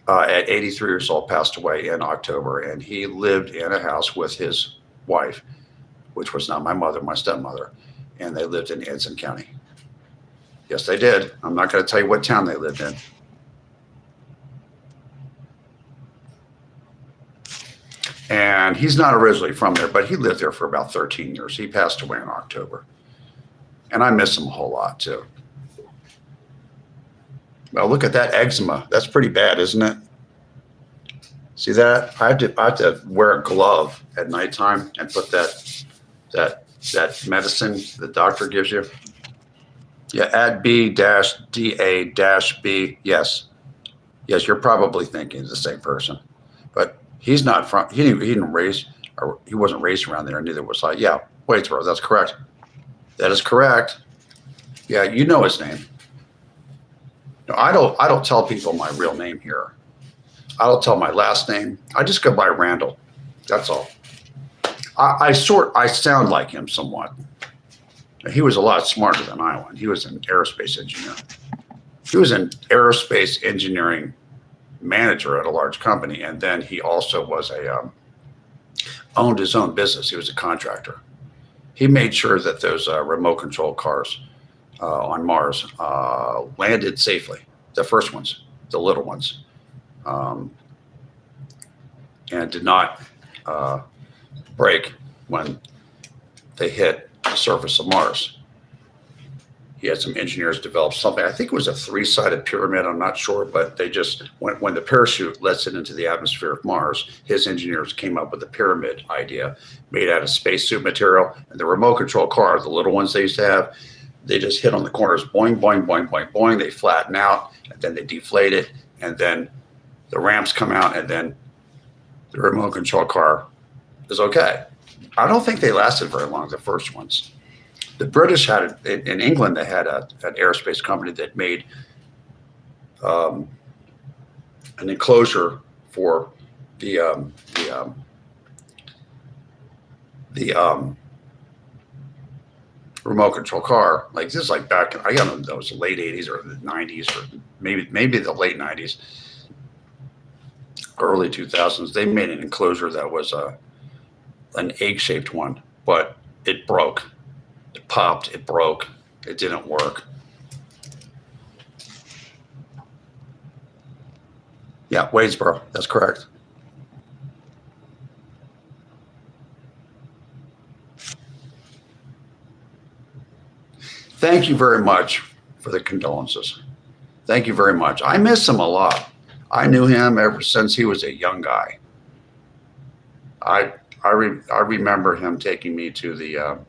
at 83 years old passed away in October, and he lived in a house with his wife, which was not my mother, my stepmother, and they lived in Anson County. Yes, they did. I'm not going to tell you what town they lived in. And he's not originally from there, but he lived there for about 13 years. He passed away in October. And I miss him a whole lot, too. Well, look at that eczema. That's pretty bad, isn't it? See that? I have to wear a glove at nighttime and put that medicine the doctor gives you. Yeah, add B-DA-B. Yes. Yes, you're probably thinking it's the same person. But he's not from, he didn't raise, or he wasn't raised around there, neither was I. Yeah, Waitsboro, that's correct. That is correct. Yeah, you know his name. No, I don't tell people my real name here. I don't tell my last name. I just go by Randall. That's all. I sound like him somewhat. He was a lot smarter than I was. He was an aerospace engineer. He was an aerospace engineering manager at a large company, and then he also was owned his own business. He was a contractor. He made sure that those remote control cars on Mars landed safely. The first ones, the little ones, and did not break when they hit the surface of Mars. He had some engineers develop something. I think it was a 3-sided pyramid. I'm not sure, but they just, when the parachute lets it into the atmosphere of Mars, his engineers came up with a pyramid idea made out of spacesuit material. And the remote control car, the little ones they used to have, they just hit on the corners, boing, boing, boing, boing, boing. They flatten out, and then they deflate it, and then the ramps come out, and then the remote control car is okay. I don't think they lasted very long, the first ones. The British had it in England. They had an aerospace company that made an enclosure for the remote control car. Like this, is like back in, I don't know, that was the late 80s or the 90s, or maybe the late 90s, early 2000s. They made an enclosure that was an egg-shaped one, but it broke. It popped, it broke, it didn't work. Yeah, Wadesboro, that's correct. Thank you very much for the condolences. Thank you very much. I miss him a lot. I knew him ever since he was a young guy. I remember him taking me to the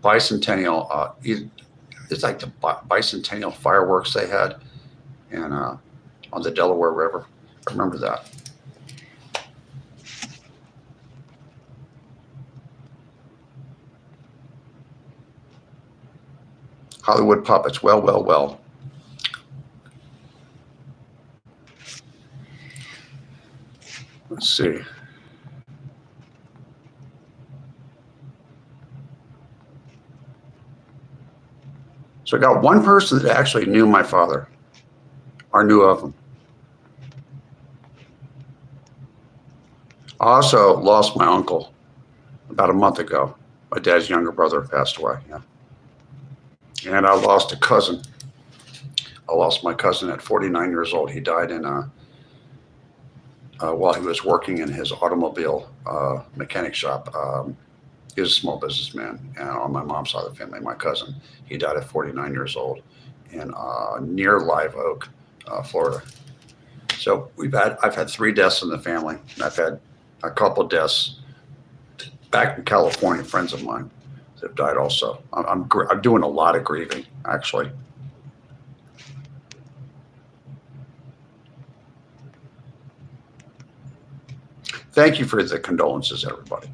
bicentennial, it's like the bicentennial fireworks they had and on the Delaware River. I remember that. Hollywood puppets. Well. Let's see. So I got one person that actually knew my father, or knew of him. I also lost my uncle about a month ago. My dad's younger brother passed away. Yeah. And I lost a cousin. I lost my cousin at 49 years old. He died in while he was working in his automobile mechanic shop. He was a small businessman, and on my mom's side of the family, my cousin, he died at 49 years old in near Live Oak, Florida. So I've had 3 deaths in the family. And I've had a couple of deaths back in California, friends of mine that have died also. I'm doing a lot of grieving, actually. Thank you for the condolences, everybody.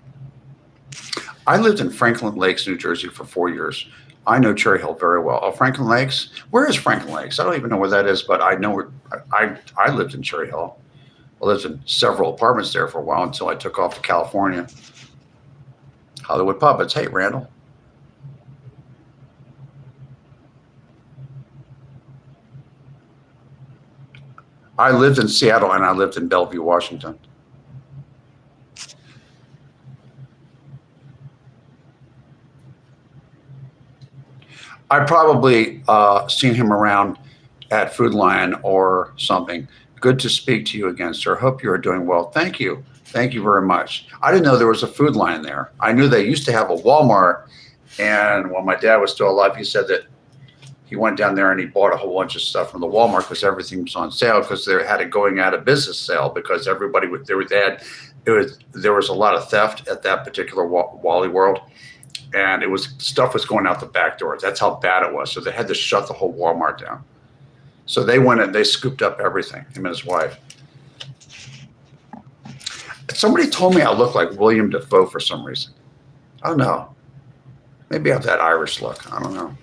I lived in Franklin Lakes, New Jersey for 4 years. I know Cherry Hill very well. Oh, Franklin Lakes? Where is Franklin Lakes? I don't even know where that is, but I know where I lived in Cherry Hill. I lived in several apartments there for a while until I took off to California. Hollywood Puppets. Hey, Randall. I lived in Seattle and I lived in Bellevue, Washington. I probably seen him around at Food Lion or something. Good to speak to you again, sir. Hope you are doing well. Thank you. Thank you very much. I didn't know there was a Food Lion there. I knew they used to have a Walmart. And when my dad was still alive, he said that he went down there and he bought a whole bunch of stuff from the Walmart because everything was on sale because they had a going out of business sale because everybody there was a lot of theft at that particular Wally World. And stuff was going out the back door. That's how bad it was. So they had to shut the whole Walmart down. So they went and they scooped up everything, him and his wife. Somebody told me I look like William Dafoe for some reason. I don't know. Maybe I have that Irish look. I don't know.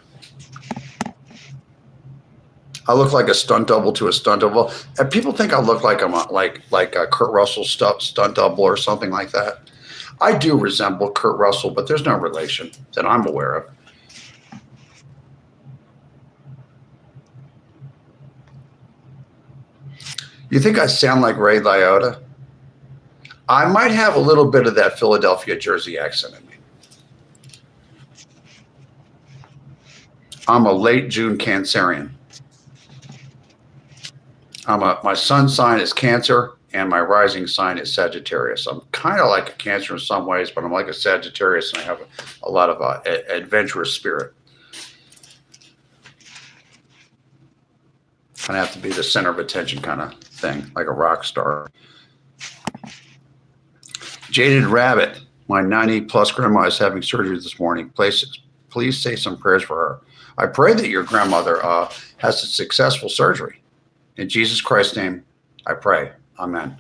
I look like a stunt double to a stunt double. And people think I look like I'm like a Kurt Russell stunt double or something like that. I do resemble Kurt Russell, but there's no relation that I'm aware of. You think I sound like Ray Liotta? I might have a little bit of that Philadelphia Jersey accent in me. I'm a late June Cancerian. My sun sign is Cancer. And my rising sign is Sagittarius. I'm kind of like a Cancer in some ways, but I'm like a Sagittarius, and I have a lot of adventurous spirit. Kind of have to be the center of attention kind of thing, like a rock star. Jaded Rabbit, my 90-plus grandma is having surgery this morning. Please say some prayers for her. I pray that your grandmother has a successful surgery. In Jesus Christ's name, I pray. Amen.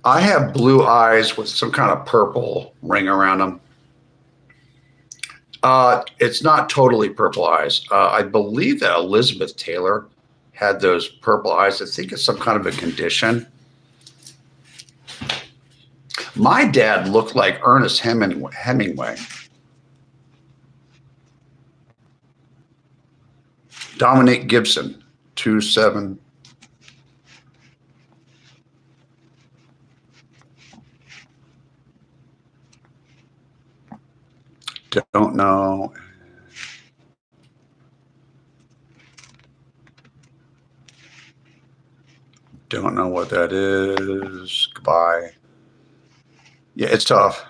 I have blue eyes with some kind of purple ring around them. It's not totally purple eyes. I believe that Elizabeth Taylor had those purple eyes. I think it's some kind of a condition. My dad looked like Ernest Hemingway. Dominic Gibson, 2-7. Don't know. Don't know what that is. Goodbye. Yeah, it's tough.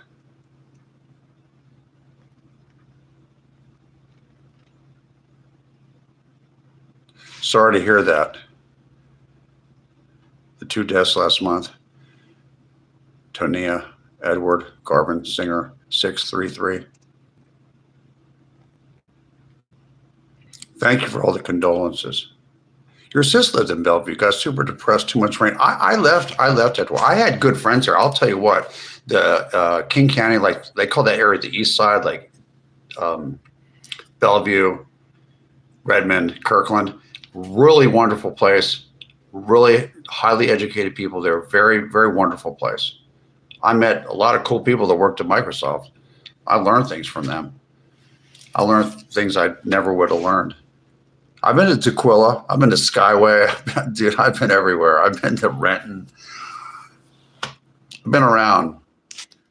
Sorry to hear that. The 2 deaths last month. Tonia, Edward, Garvin, Singer, 633. Thank you for all the condolences. Your sis lived in Bellevue, got super depressed, too much rain. I left Edward. I had good friends there. I'll tell you what, the King County, like they call that area the East Side, like Bellevue, Redmond, Kirkland. Really wonderful place, really highly educated people there. Very, very wonderful place. I met a lot of cool people that worked at Microsoft. I learned things from them. I learned things I never would have learned. I've been to Tukwila. I've been to Skyway. Dude, I've been everywhere. I've been to Renton. I've been around.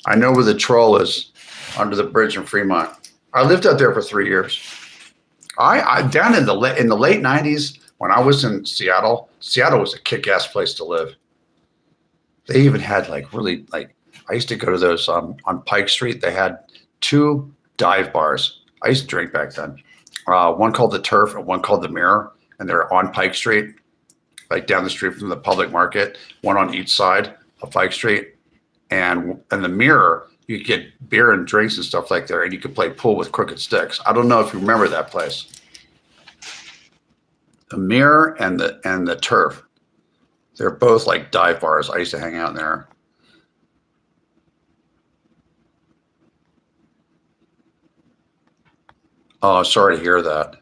I know where the troll is under the bridge in Fremont. I lived out there for 3 years. I down in the late 90s when I was in Seattle. Seattle was a kick-ass place to live. They even had I used to go to those on Pike Street. They had two dive bars. I used to drink back then. One called the Turf and one called the Mirror, and they're on Pike Street, like down the street from the public market, one on each side of Pike Street. And the Mirror, you could get beer and drinks and stuff like there, and you could play pool with crooked sticks. I don't know if you remember that place. The Mirror and the Turf. They're both like dive bars. I used to hang out in there. Oh, sorry to hear that.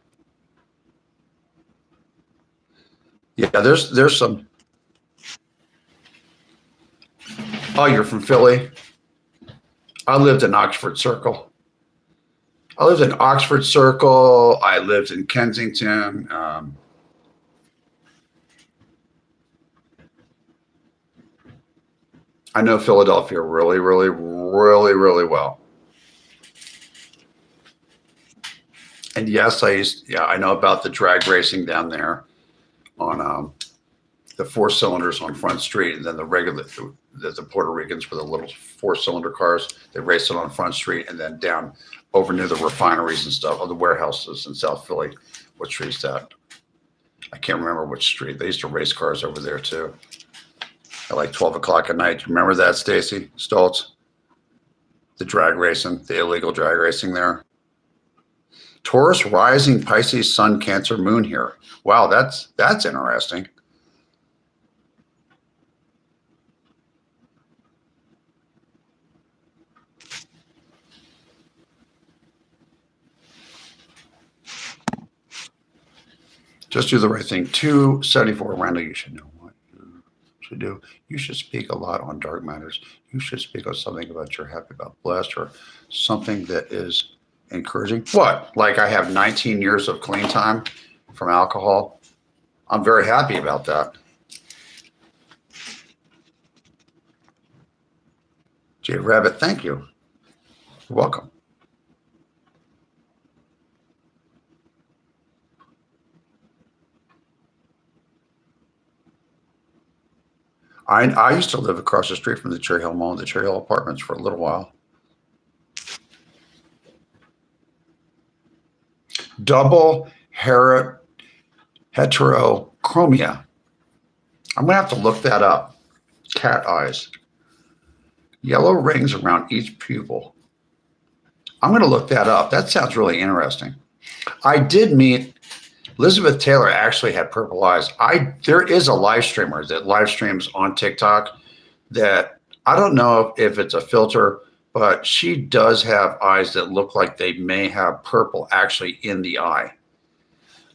Yeah, there's some. Oh, you're from Philly? I lived in Oxford Circle. I lived in Oxford Circle. I lived in Kensington. I know Philadelphia really, really, really, really well. And yes, I know about the drag racing down there on the four cylinders on Front Street, and then the regular, the Puerto Ricans with the little four-cylinder cars. They race it on Front Street, and then down over near the refineries and stuff, or the warehouses in South Philly. What street's that? I can't remember which street. They used to race cars over there too. At like 12 o'clock at night. Do you remember that, Stacy Stoltz? The drag racing, the illegal drag racing there. Taurus rising, Pisces, Sun, Cancer, Moon here. Wow, that's interesting. Just do the right thing. 274, Randall, you should know what you should do. You should speak a lot on dark matters. You should speak on something about you're happy about, blessed, or something that is encouraging. What? Like I have 19 years of clean time from alcohol? I'm very happy about that. Jade Rabbit, thank you. You're welcome. I used to live across the street from the Cherry Hill Mall and the Cherry Hill Apartments for a little while. Double heterochromia. I'm going to have to look that up. Cat eyes. Yellow rings around each pupil. I'm going to look that up. That sounds really interesting. I did meet Elizabeth Taylor. Actually had purple eyes. There is a live streamer that live streams on TikTok that I don't know if it's a filter, but she does have eyes that look like they may have purple actually in the eye.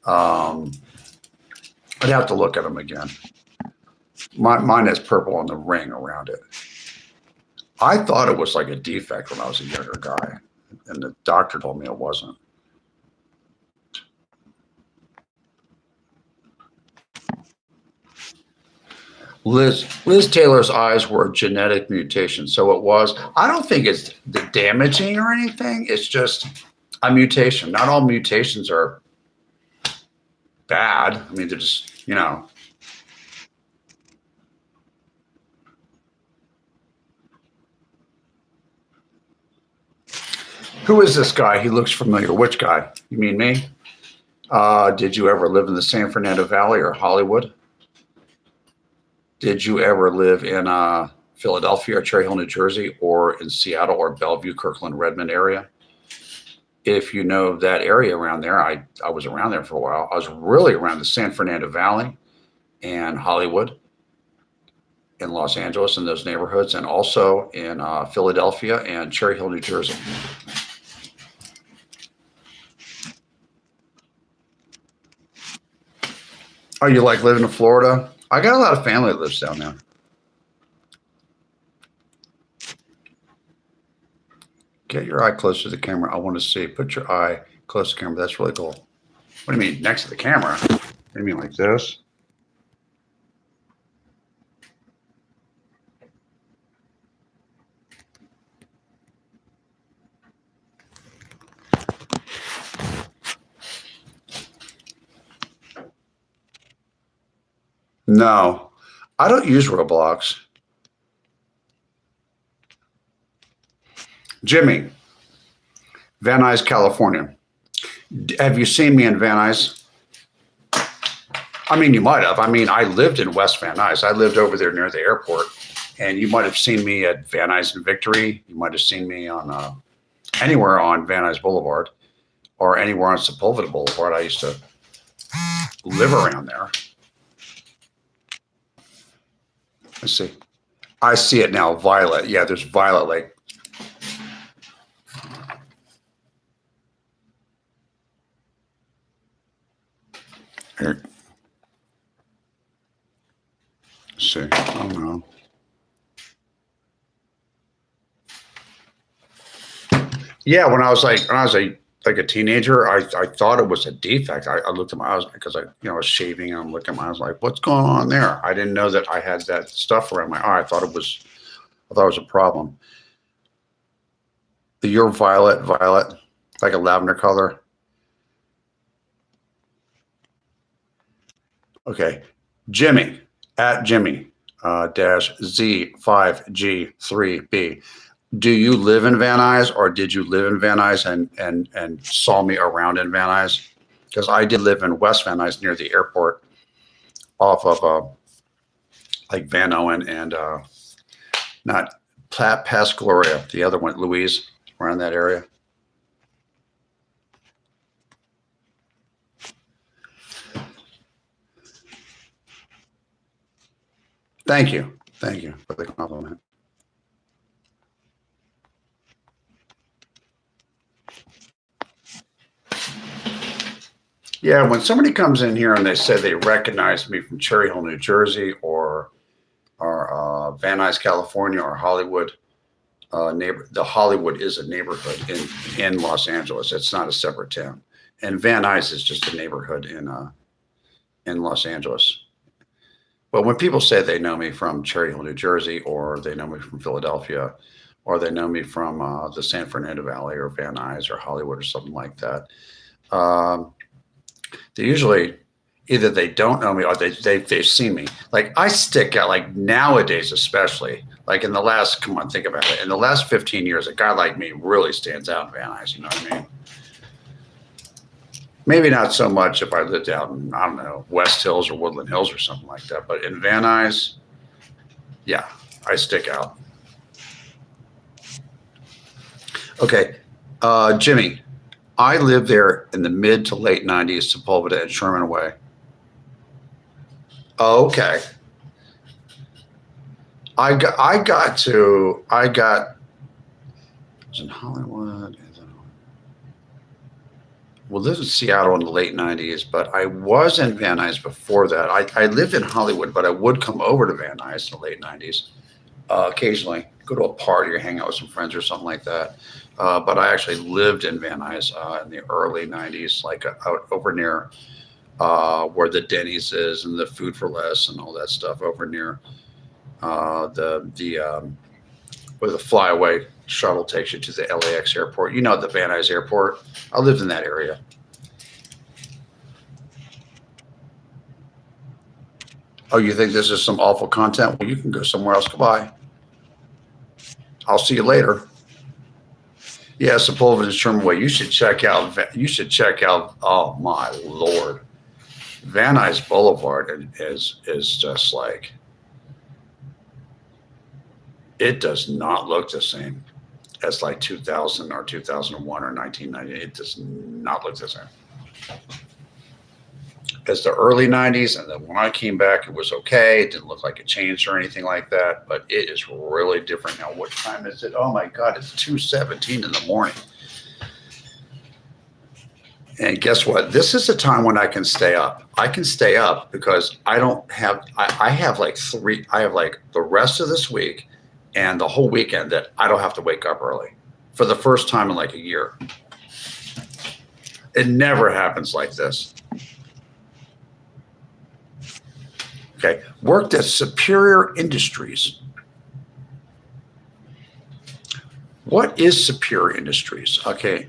I'd have to look at them again. Mine has purple on the ring around it. I thought it was like a defect when I was a younger guy, and the doctor told me it wasn't. Liz Taylor's eyes were a genetic mutation, so it was. I don't think it's damaging or anything. It's just a mutation. Not all mutations are bad. I mean, they're just, you know. Who is this guy? He looks familiar. Which guy? You mean me? Did you ever live in the San Fernando Valley or Hollywood? Did you ever live in Philadelphia or Cherry Hill, New Jersey, or in Seattle or Bellevue, Kirkland, Redmond area? If you know that area around there, I was around there for a while. I was really around the San Fernando Valley and Hollywood in Los Angeles in those neighborhoods, and also in Philadelphia and Cherry Hill, New Jersey. Oh, you like living in Florida? I got a lot of family that lives down there. Get your eye close to the camera. I want to see. Put your eye close to the camera. That's really cool. What do you mean next to the camera? What do you mean like this? No, I don't use Roblox. Jimmy, Van Nuys, California. Have you seen me in Van Nuys? I mean, you might have. I mean, I lived in West Van Nuys. I lived over there near the airport, and you might have seen me at Van Nuys and Victory. You might have seen me on anywhere on Van Nuys Boulevard or anywhere on Sepulveda Boulevard. I used to live around there. Let's see. I see it now. Violet. Yeah, there's Violet Lake. Here. Let's see. Oh no. Yeah, when I was a teenager, I thought it was a defect. I looked at my eyes because I was shaving and I'm looking at my eyes like, what's going on there? I didn't know that I had that stuff around my eye. I thought it was a problem. You're violet, like a lavender color. Okay, Jimmy at Jimmy dash Z5G3B. Do you live in Van Nuys, or did you live in Van Nuys and saw me around in Van Nuys? Because I did live in West Van Nuys near the airport, off of like Van Owen and not past Gloria, the other one, Louise, around that area. Thank you for the compliment. Yeah, when somebody comes in here and they say they recognize me from Cherry Hill, New Jersey, or Van Nuys, California, or Hollywood, the Hollywood is a neighborhood in Los Angeles. It's not a separate town, and Van Nuys is just a neighborhood in Los Angeles. But when people say they know me from Cherry Hill, New Jersey, or they know me from Philadelphia, or they know me from the San Fernando Valley, or Van Nuys, or Hollywood, or something like that, they usually either they don't know me or they've seen me. Like I stick out, like nowadays, especially like in the last, come on, think about it. In the last 15 years, a guy like me really stands out in Van Nuys. You know what I mean? Maybe not so much if I lived out in, I don't know, West Hills or Woodland Hills or something like that. But in Van Nuys, yeah, I stick out. Okay, Jimmy. I lived there in the mid to late 90s, Sepulveda and Sherman Way. Oh, okay. I was in Hollywood. Well, lived in Seattle in the late 90s, but I was in Van Nuys before that. I lived in Hollywood, but I would come over to Van Nuys in the late 90s occasionally, go to a party or hang out with some friends or something like that. But I actually lived in Van Nuys in the early 90s, like out over near where the Denny's is and the Food for Less and all that stuff over near where the flyaway shuttle takes you to the LAX airport. You know, the Van Nuys airport. I lived in that area. Oh, you think this is some awful content? Well, you can go somewhere else. Goodbye. I'll see you later. Yeah, Sepulveda and Sherman Way. You should check out. Oh my Lord, Van Nuys Boulevard is just like, it does not look the same as like 2000 or 2001 or 1990. It does not look the same as the early 90s. And then when I came back, it was okay. It didn't look like it changed or anything like that, but it is really different now. What time is it? Oh my God, it's 2:17 in the morning. And guess what? This is the time when I can stay up. I can stay up because I have like the rest of this week and the whole weekend that I don't have to wake up early for the first time in like a year. It never happens like this. Okay, worked at Superior Industries. What is Superior Industries? Okay,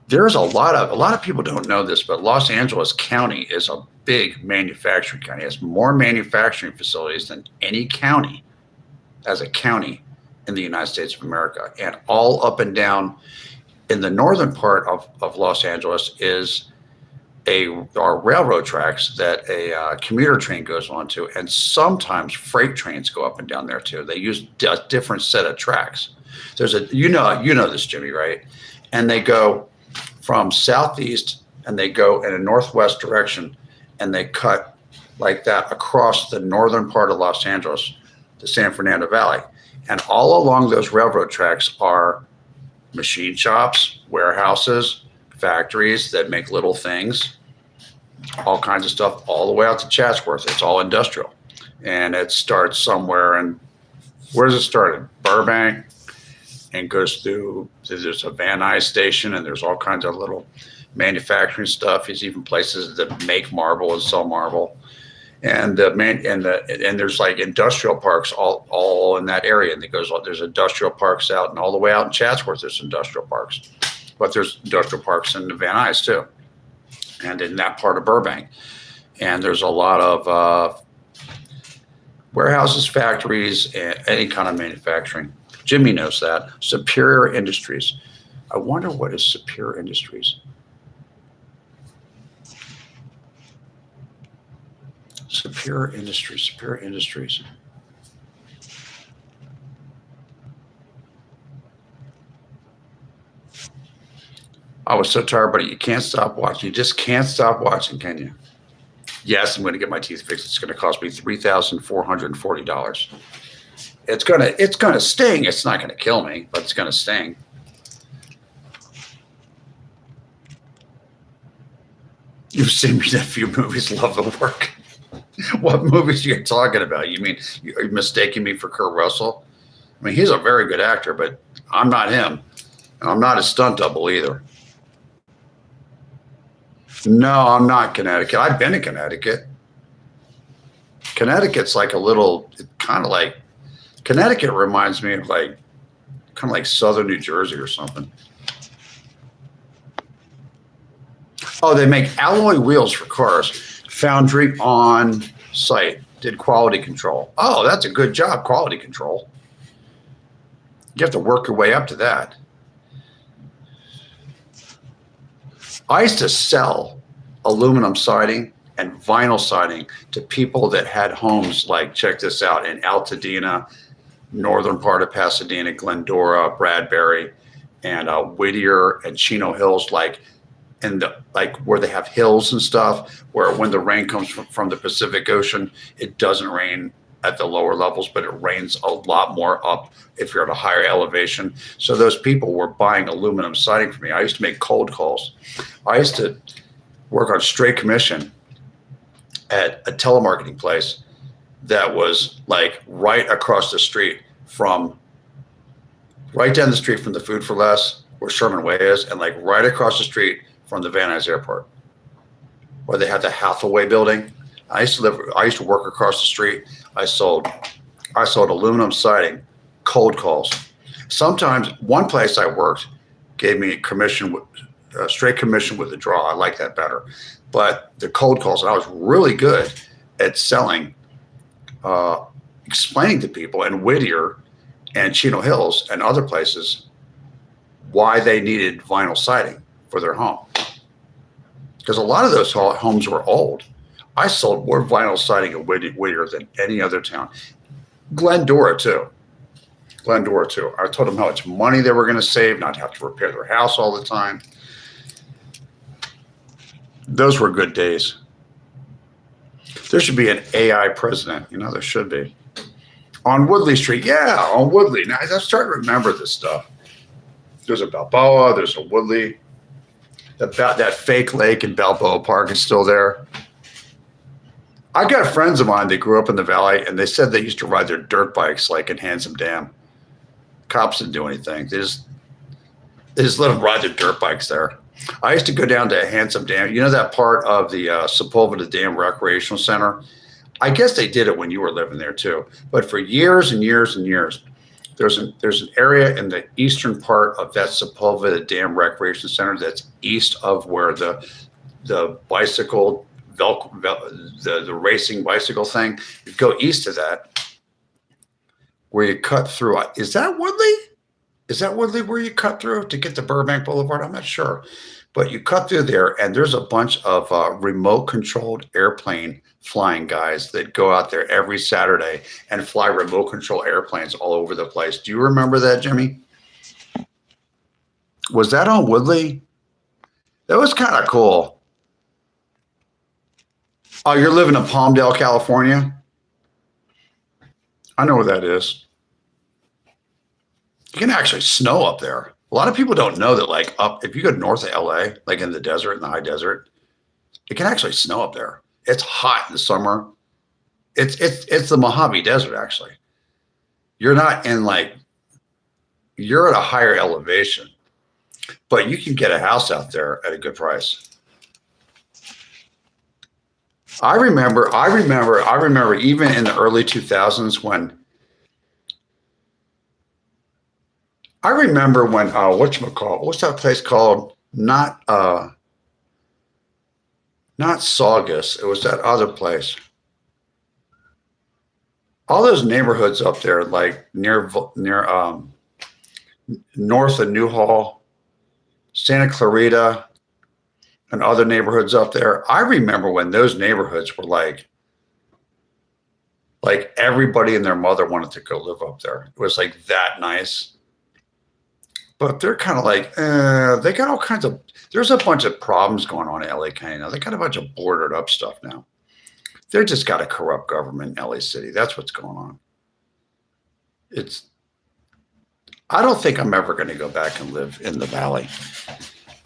there's a lot of people don't know this, but Los Angeles County is a big manufacturing county. It has more manufacturing facilities than any county as a county in the United States of America, and all up and down in the northern part of Los Angeles are railroad tracks that a commuter train goes onto, and sometimes freight trains go up and down there too. They use a different set of tracks. There's you know this, Jimmy, right? And they go from southeast and they go in a northwest direction, and they cut like that across the northern part of Los Angeles, the San Fernando Valley. And all along those railroad tracks are machine shops, warehouses, factories that make little things, all kinds of stuff, all the way out to Chatsworth. It's all industrial. And it starts somewhere where does it start? In Burbank, and goes through, there's a Van Nuys station, and there's all kinds of little manufacturing stuff. There's even places that make marble and sell marble. And there's like industrial parks all in that area. And there's industrial parks out, and all the way out in Chatsworth, there's industrial parks. But there's industrial parks in the Van Nuys too, and in that part of Burbank. And there's a lot of warehouses, factories, and any kind of manufacturing. Jimmy knows that. Superior Industries. I wonder what is Superior Industries. Superior Industries. I was so tired, buddy. You can't stop watching. You just can't stop watching, can you? Yes, I'm going to get my teeth fixed. It's going to cost me $3,440. It's gonna sting. It's not going to kill me, but it's going to sting. You've seen me in a few movies. Love the work. What movies are you talking about? You mean you're mistaking me for Kurt Russell? I mean, he's a very good actor, but I'm not him. And I'm not a stunt double either. No, I'm not Connecticut. I've been to Connecticut. Connecticut's like a little, kind of like, Connecticut reminds me of like, kind of like southern New Jersey or something. Oh, they make alloy wheels for cars. Foundry on site. Did quality control. Oh, that's a good job, quality control. You have to work your way up to that. I used to sell aluminum siding and vinyl siding to people that had homes like, check this out, in Altadena, northern part of Pasadena, Glendora, Bradbury, and Whittier and Chino Hills, like where they have hills and stuff, where when the rain comes from the Pacific Ocean, it doesn't rain at the lower levels, but it rains a lot more up if you're at a higher elevation. So those people were buying aluminum siding from me. I used to make cold calls. I used to work on straight commission at a telemarketing place that was like right across the street right down the street from the Food for Less, where Sherman Way is, and like right across the street from the Van Nuys Airport, where they had the Hathaway building. I used to work across the street. I sold aluminum siding, cold calls. Sometimes one place I worked gave me straight commission with a draw. I like that better. But the cold calls, and I was really good at selling, explaining to people in Whittier and Chino Hills and other places why they needed vinyl siding for their home. Because a lot of those homes were old. I sold more vinyl siding in Whittier than any other town. Glendora too. I told them how much money they were going to save, not have to repair their house all the time. Those were good days. There should be an AI president. There should be. On Woodley Street. Yeah, on Woodley. Now, I'm starting to remember this stuff. There's a Balboa. There's a Woodley. That fake lake in Balboa Park is still there. I got friends of mine that grew up in the valley, and they said they used to ride their dirt bikes like in Handsome Dam. Cops didn't do anything. They just let them ride their dirt bikes there. I used to go down to Handsome Dam. You know that part of the Sepulveda Dam Recreational Center? I guess they did it when you were living there too. But for years and years and years, there's an area in the eastern part of that Sepulveda Dam Recreation Center that's east of where the bicycle, the racing bicycle thing. You go east of that, where you cut through. Is that Woodley? Is that Woodley where you cut through to get to Burbank Boulevard? I'm not sure. But you cut through there, and there's a bunch of remote controlled airplane flying guys that go out there every Saturday and fly remote control airplanes all over the place. Do you remember that, Jimmy? Was that on Woodley? That was kind of cool. Oh, you're living in Palmdale, California? I know where that is. You can actually snow up there. A lot of people don't know that, like, if you go north of LA, like in the desert, in the high desert, it can actually snow up there. It's hot in the summer. It's the Mojave Desert, actually. You're not in, like, you're at a higher elevation, but you can get a house out there at a good price. I remember even in the early 2000s when whatchamacallit, what's that place called? Not Saugus. It was that other place. All those neighborhoods up there, like near north of Newhall, Santa Clarita, and other neighborhoods up there. I remember when those neighborhoods were like everybody and their mother wanted to go live up there. It was like that nice. But they're kind of like, they got all kinds of, there's a bunch of problems going on in LA County now. They got a bunch of boarded up stuff now. They're just got a corrupt government in LA City. That's what's going on. I don't think I'm ever going to go back and live in the Valley.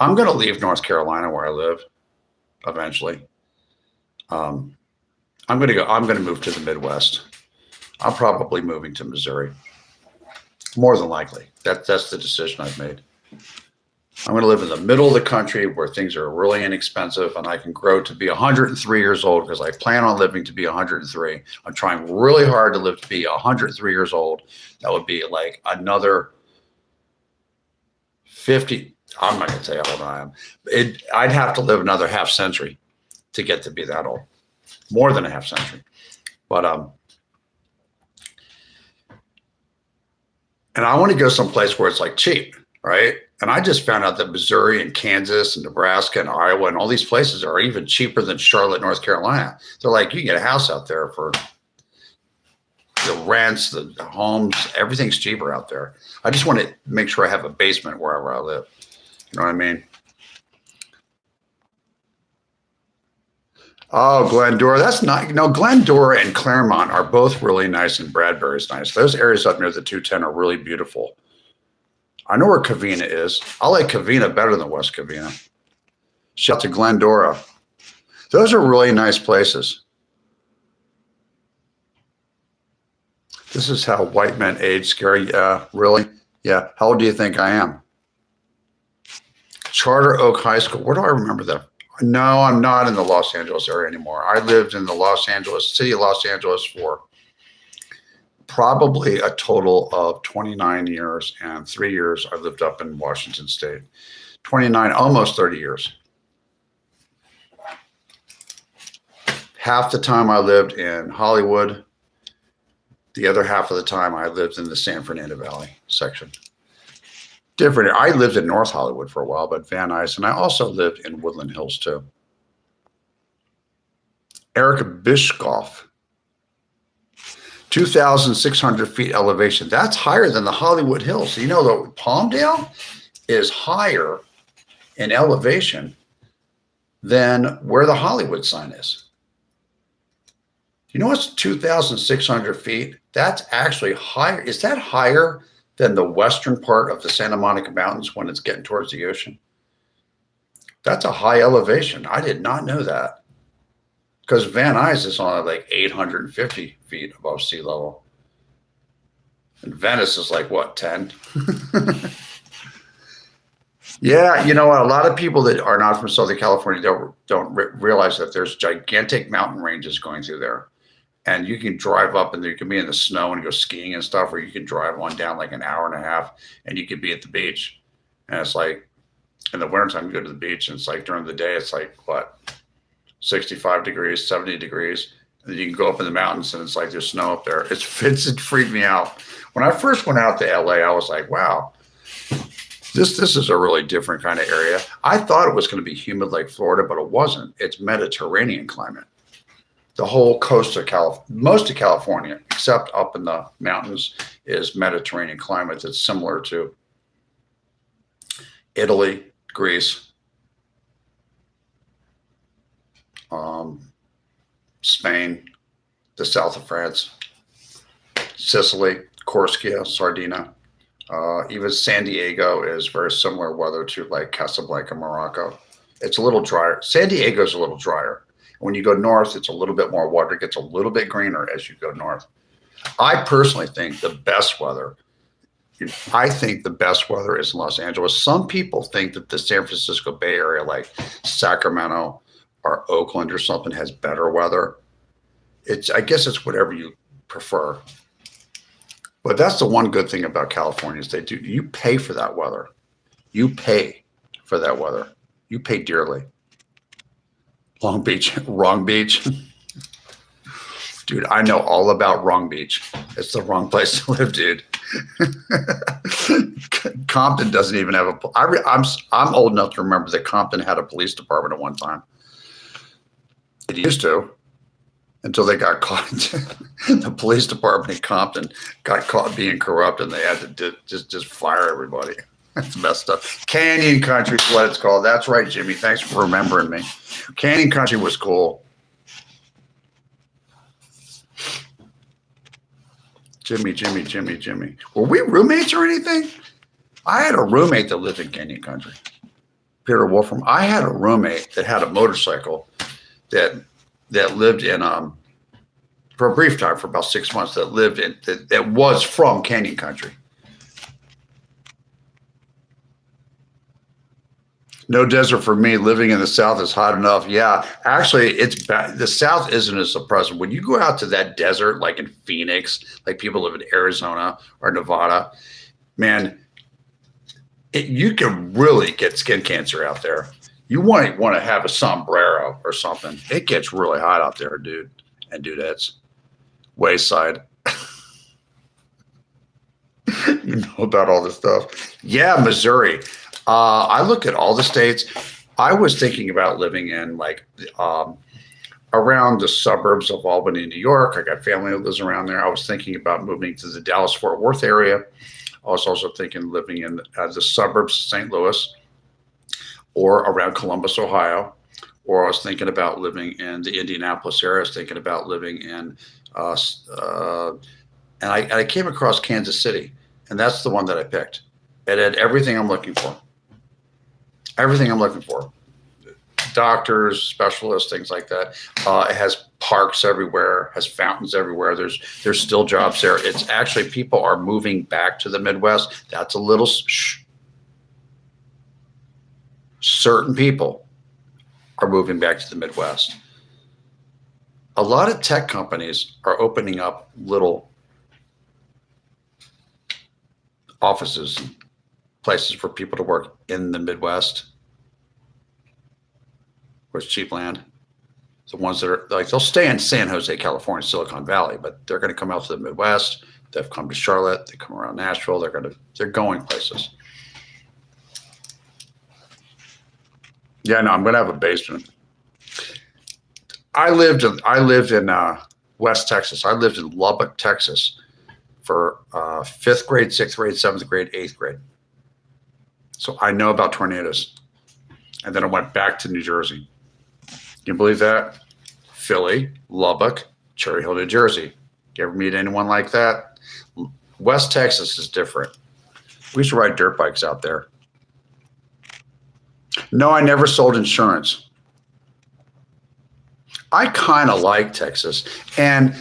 I'm going to leave North Carolina where I live eventually. I'm going to move to the Midwest. I'm probably moving to Missouri. More than likely. That's the decision I've made. I'm going to live in the middle of the country where things are really inexpensive and I can grow to be 103 years old because I plan on living to be 103. I'm trying really hard to live to be 103 years old. That would be like another 50. I'm not going to tell you how old I am. I'd have to live another half century to get to be that old. More than a half century. But and I want to go someplace where it's like cheap, right? And I just found out that Missouri and Kansas and Nebraska and Iowa and all these places are even cheaper than Charlotte, North Carolina. They're like, you can get a house out there for the rents, the homes, everything's cheaper out there. I just want to make sure I have a basement wherever I live. You know what I mean? Oh, Glendora. That's not, Glendora and Claremont are both really nice and Bradbury's nice. Those areas up near the 210 are really beautiful. I know where Covina is. I like Covina better than West Covina. Shout out to Glendora. Those are really nice places. This is how white men age, Scary. Yeah, really? Yeah. How old do you think I am? Charter Oak High School. Where do I remember that? No, I'm not in the Los Angeles area anymore. I lived in the city of Los Angeles for probably a total of 29 years, and 3 years I lived up in Washington State. 29, almost 30 years. Half the time I lived in Hollywood. The other half of the time I lived in the San Fernando Valley section. Different. I lived in North Hollywood for a while, but Van Nuys, and I also lived in Woodland Hills too. Eric Bischoff, 2,600 feet elevation. That's higher than the Hollywood Hills. You know, the Palmdale is higher in elevation than where the Hollywood sign is. You know what's 2,600 feet? That's actually higher. Is that higher than the western part of the Santa Monica Mountains when it's getting towards the ocean? That's a high elevation. I did not know that. Because Van Nuys is on like 850 feet above sea level. And Venice is like, what, 10? Yeah, you know what? A lot of people that are not from Southern California don't realize that there's gigantic mountain ranges going through there. And you can drive up and you can be in the snow and go skiing and stuff, or you can drive on down like an hour and a half and you could be at the beach. And it's like, in the wintertime, you go to the beach and it's like during the day, it's like, what, 65 degrees, 70 degrees. And then you can go up in the mountains and it's like there's snow up there. It freaked me out. When I first went out to LA, I was like, wow, This is a really different kind of area. I thought it was going to be humid like Florida, but it wasn't. It's Mediterranean climate. The whole coast of California, most of California, except up in the mountains, is Mediterranean climate that's similar to Italy, Greece, Spain, the south of France, Sicily, Corsica, Sardinia. Even San Diego is very similar weather to like Casablanca, Morocco. It's a little drier. San Diego is a little drier. When you go north, it's a little bit more water. It gets a little bit greener as you go north. I personally think the best weather, I think the best weather is in Los Angeles. Some people think that the San Francisco Bay Area, like Sacramento or Oakland or something, has better weather. I guess it's whatever you prefer. But that's the one good thing about California is you pay for that weather. You pay for that weather. You pay dearly. Long Beach, wrong beach. Dude, I know all about Wrong Beach. It's the wrong place to live, dude. Compton doesn't even have I'm old enough to remember that Compton had a police department at one time. It used to, until they got caught. The police department in Compton got caught being corrupt, and they had to just fire everybody. That's messed up. Canyon Country is what it's called. That's right, Jimmy. Thanks for remembering me. Canyon Country was cool. Jimmy. Were we roommates or anything? I had a roommate that lived in Canyon Country. Peter Wolfram. I had a roommate that had a motorcycle that lived in for a brief time, for about 6 months, that was from Canyon Country. No desert for me. Living in the South is hot enough. Yeah, actually, it's bad. The South isn't as oppressive. When you go out to that desert, like in Phoenix, like people live in Arizona or Nevada, man, you can really get skin cancer out there. You want to have a sombrero or something. It gets really hot out there, dude and dudettes. Wayside. You know about all this stuff. Yeah, Missouri. I look at all the states. I was thinking about living in like around the suburbs of Albany, New York. I got family that lives around there. I was thinking about moving to the Dallas-Fort Worth area. I was also thinking living in the suburbs of St. Louis or around Columbus, Ohio. Or I was thinking about living in the Indianapolis area. I was thinking about living in, and I came across Kansas City, and that's the one that I picked. It had everything I'm looking for. Everything I'm looking for. Doctors, specialists, things like that. It has parks everywhere, has fountains everywhere. There's still jobs there. It's actually, people are moving back to the Midwest. That's a little certain people are moving back to the Midwest. A lot of tech companies are opening up little offices, places for people to work in the Midwest, where it's cheap land. The ones that are like, they'll stay in San Jose, California, Silicon Valley, but they're going to come out to the Midwest. They've come to Charlotte. They come around Nashville. They're going places. Yeah, no, I'm going to have a basement. I lived in West Texas. I lived in Lubbock, Texas for 5th grade, 6th grade, 7th grade, 8th grade. So I know about tornadoes. And then I went back to New Jersey. Can you believe that? Philly, Lubbock, Cherry Hill, New Jersey. You ever meet anyone like that? West Texas is different. We used to ride dirt bikes out there. No, I never sold insurance. I kind of like Texas. And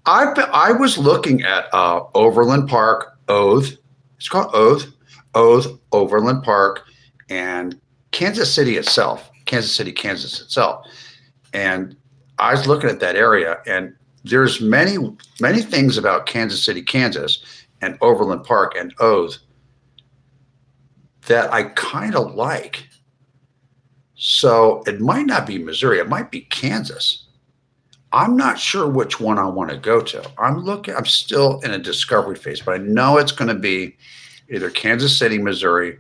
I was looking at Overland Park, Oath. It's called Oath, Overland Park, and Kansas City itself, Kansas City, Kansas itself. And I was looking at that area, and there's many things about Kansas City, Kansas, and Overland Park and Oath that I kind of like. So it might not be Missouri. It might be Kansas. I'm not sure which one I want to go to. I'm still in a discovery phase, but I know it's going to be either Kansas City, Missouri,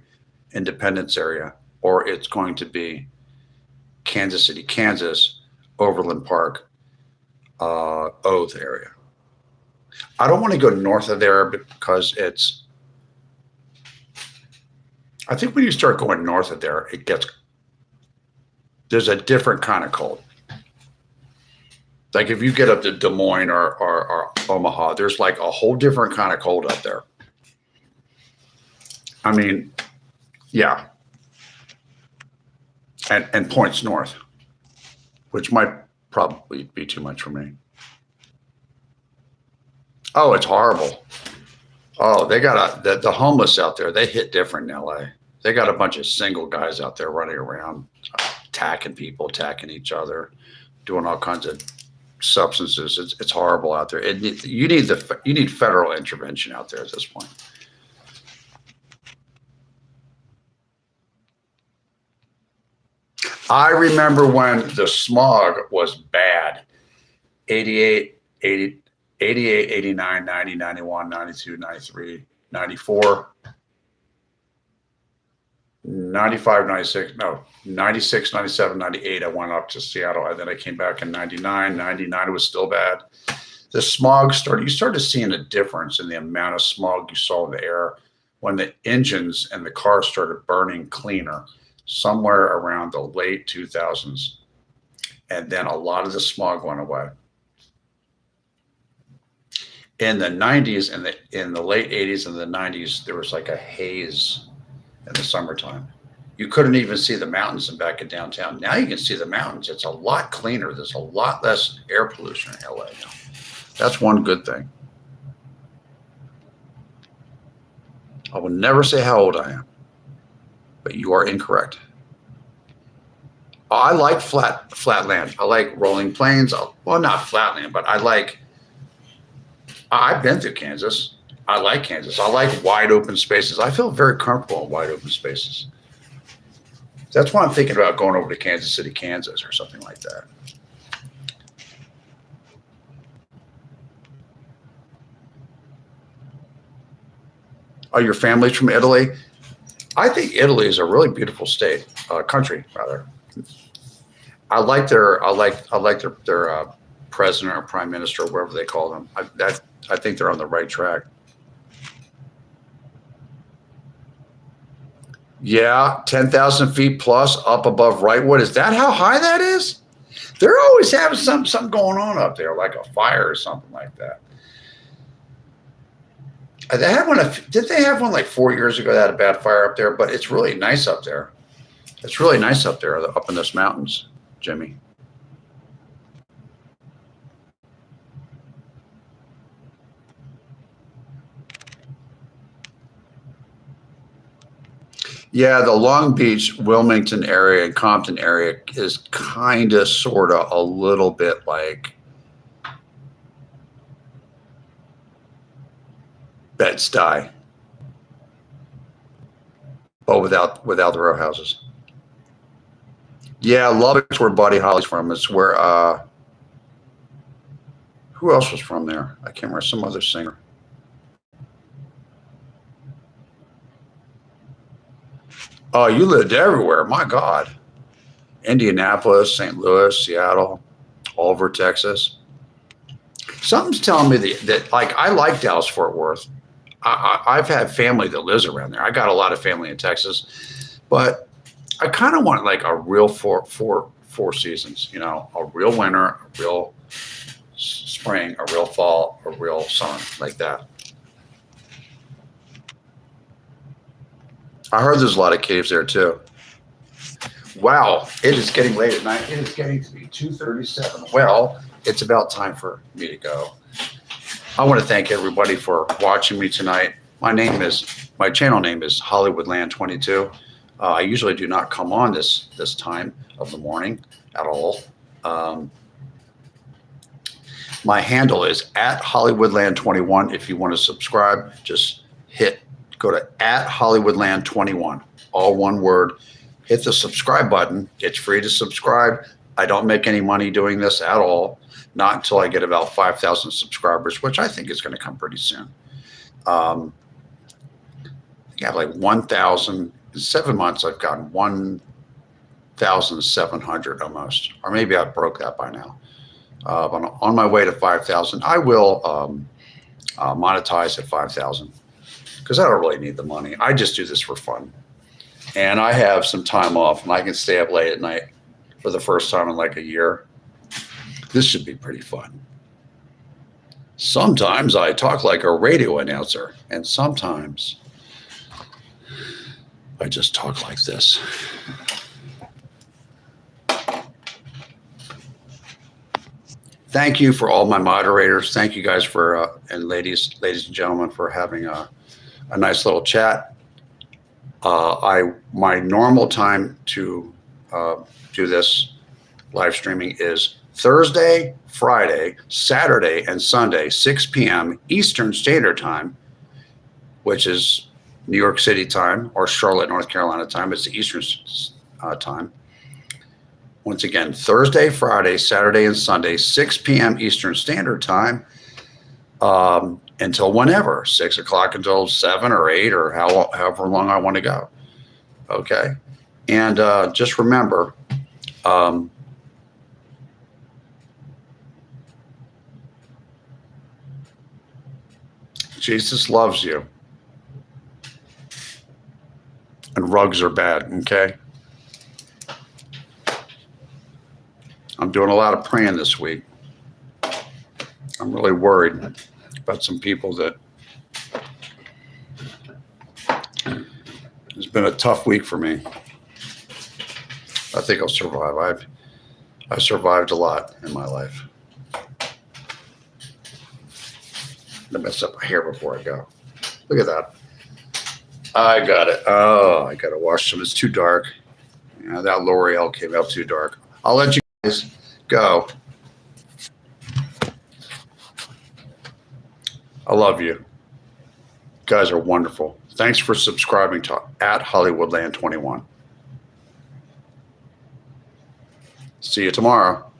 Independence area, or it's going to be Kansas City, Kansas, Overland Park, Oath area. I don't want to go north of there because I think when you start going north of there, there's a different kind of cold. Like if you get up to Des Moines or Omaha, there's like a whole different kind of cold up there. I mean, yeah. And points north, which might probably be too much for me. Oh, it's horrible. Oh, they got the homeless out there. They hit different in LA. They got a bunch of single guys out there running around, attacking people, attacking each other, doing all kinds of substances. It's horrible out there. You need federal intervention out there at this point. I remember when the smog was bad. 88, 89, 90, 91, 92, 93, 94, 95, 96, no, 96, 97, 98. I went up to Seattle, and then I came back in 99, 99. It was still bad. The smog you started seeing a difference in the amount of smog you saw in the air when the engines and the cars started burning cleaner somewhere around the late 2000s. And then a lot of the smog went away. In the 90s and in the late 80s and the 90s, there was like a haze in the summertime. You couldn't even see the mountains in back of downtown. Now you can see the mountains. It's a lot cleaner. There's a lot less air pollution in LA now. That's one good thing. I will never say how old I am, but you are incorrect. I like flat land. I like rolling plains. Well, not flat land, but I've been through Kansas. I like Kansas. I like wide open spaces. I feel very comfortable in wide open spaces. That's why I'm thinking about going over to Kansas City, Kansas, or something like that. Are your families from Italy? I think Italy is a really beautiful country rather. I like their president or prime minister, or whatever they call them. I think they're on the right track. Yeah, 10,000 feet plus up above Wrightwood. Is that how high that is? They're always having something going on up there, like a fire or something like that. They had one. Did they have one like 4 years ago that had a bad fire up there? But it's really nice up there. It's really nice up there, up in those mountains, Jimmy. Yeah, the Long Beach, Wilmington area and Compton area is kind of, sort of, a little bit like Bed-Stuy, but without the row houses. Yeah, Lubbock's where Buddy Holly's from. It's where who else was from there? I can't remember. Some other singer. Oh, you lived everywhere. My God. Indianapolis, St. Louis, Seattle, Oliver, Texas. Something's telling me that like, I like Dallas-Fort Worth. I've had family that lives around there. I got a lot of family in Texas, but I kind of want like a real four seasons, you know, a real winter, a real spring, a real fall, a real summer, like that. I heard there's a lot of caves there too. Wow, it is getting late at night. It is getting to be 2:37. Well, it's about time for me to go. I want to thank everybody for watching me tonight. My channel name is Hollywoodland22. I usually do not come on this time of the morning at all. My handle is @Hollywoodland21. If you want to subscribe, just go to @Hollywoodland21, all one word. Hit the subscribe button. It's free to subscribe. I don't make any money doing this at all, not until I get about 5,000 subscribers, which I think is going to come pretty soon. Yeah, like 1,000. In 7 months, I've gotten 1,700 almost, or maybe I broke that by now. But on my way to 5,000. I will monetize at 5,000 because I don't really need the money. I just do this for fun. And I have some time off and I can stay up late at night for the first time in like a year. This should be pretty fun. Sometimes I talk like a radio announcer, and sometimes I just talk like this. Thank you for all my moderators. Thank you guys for and ladies and gentlemen for having a nice little chat. My normal time to do this live streaming is Thursday, Friday, Saturday, and Sunday, 6 p.m. Eastern Standard Time, which is New York City time or Charlotte, North Carolina time. It's the Eastern time. Once again, Thursday, Friday, Saturday, and Sunday, 6 p.m. Eastern Standard Time, until whenever, 6 o'clock until 7 or 8 or however long I want to go. Okay? And just remember, Jesus loves you. And rugs are bad, okay? I'm doing a lot of praying this week. I'm really worried about some people that it's been a tough week for me. I think I'll survive. I've survived a lot in my life. I'm gonna mess up my hair before I go. Look at that. I got it. Oh, I gotta wash some. It's too dark. Yeah, that L'Oreal came out too dark. I'll let you guys go. I love you. You guys are wonderful. Thanks for subscribing to @Hollywoodland21. See you tomorrow.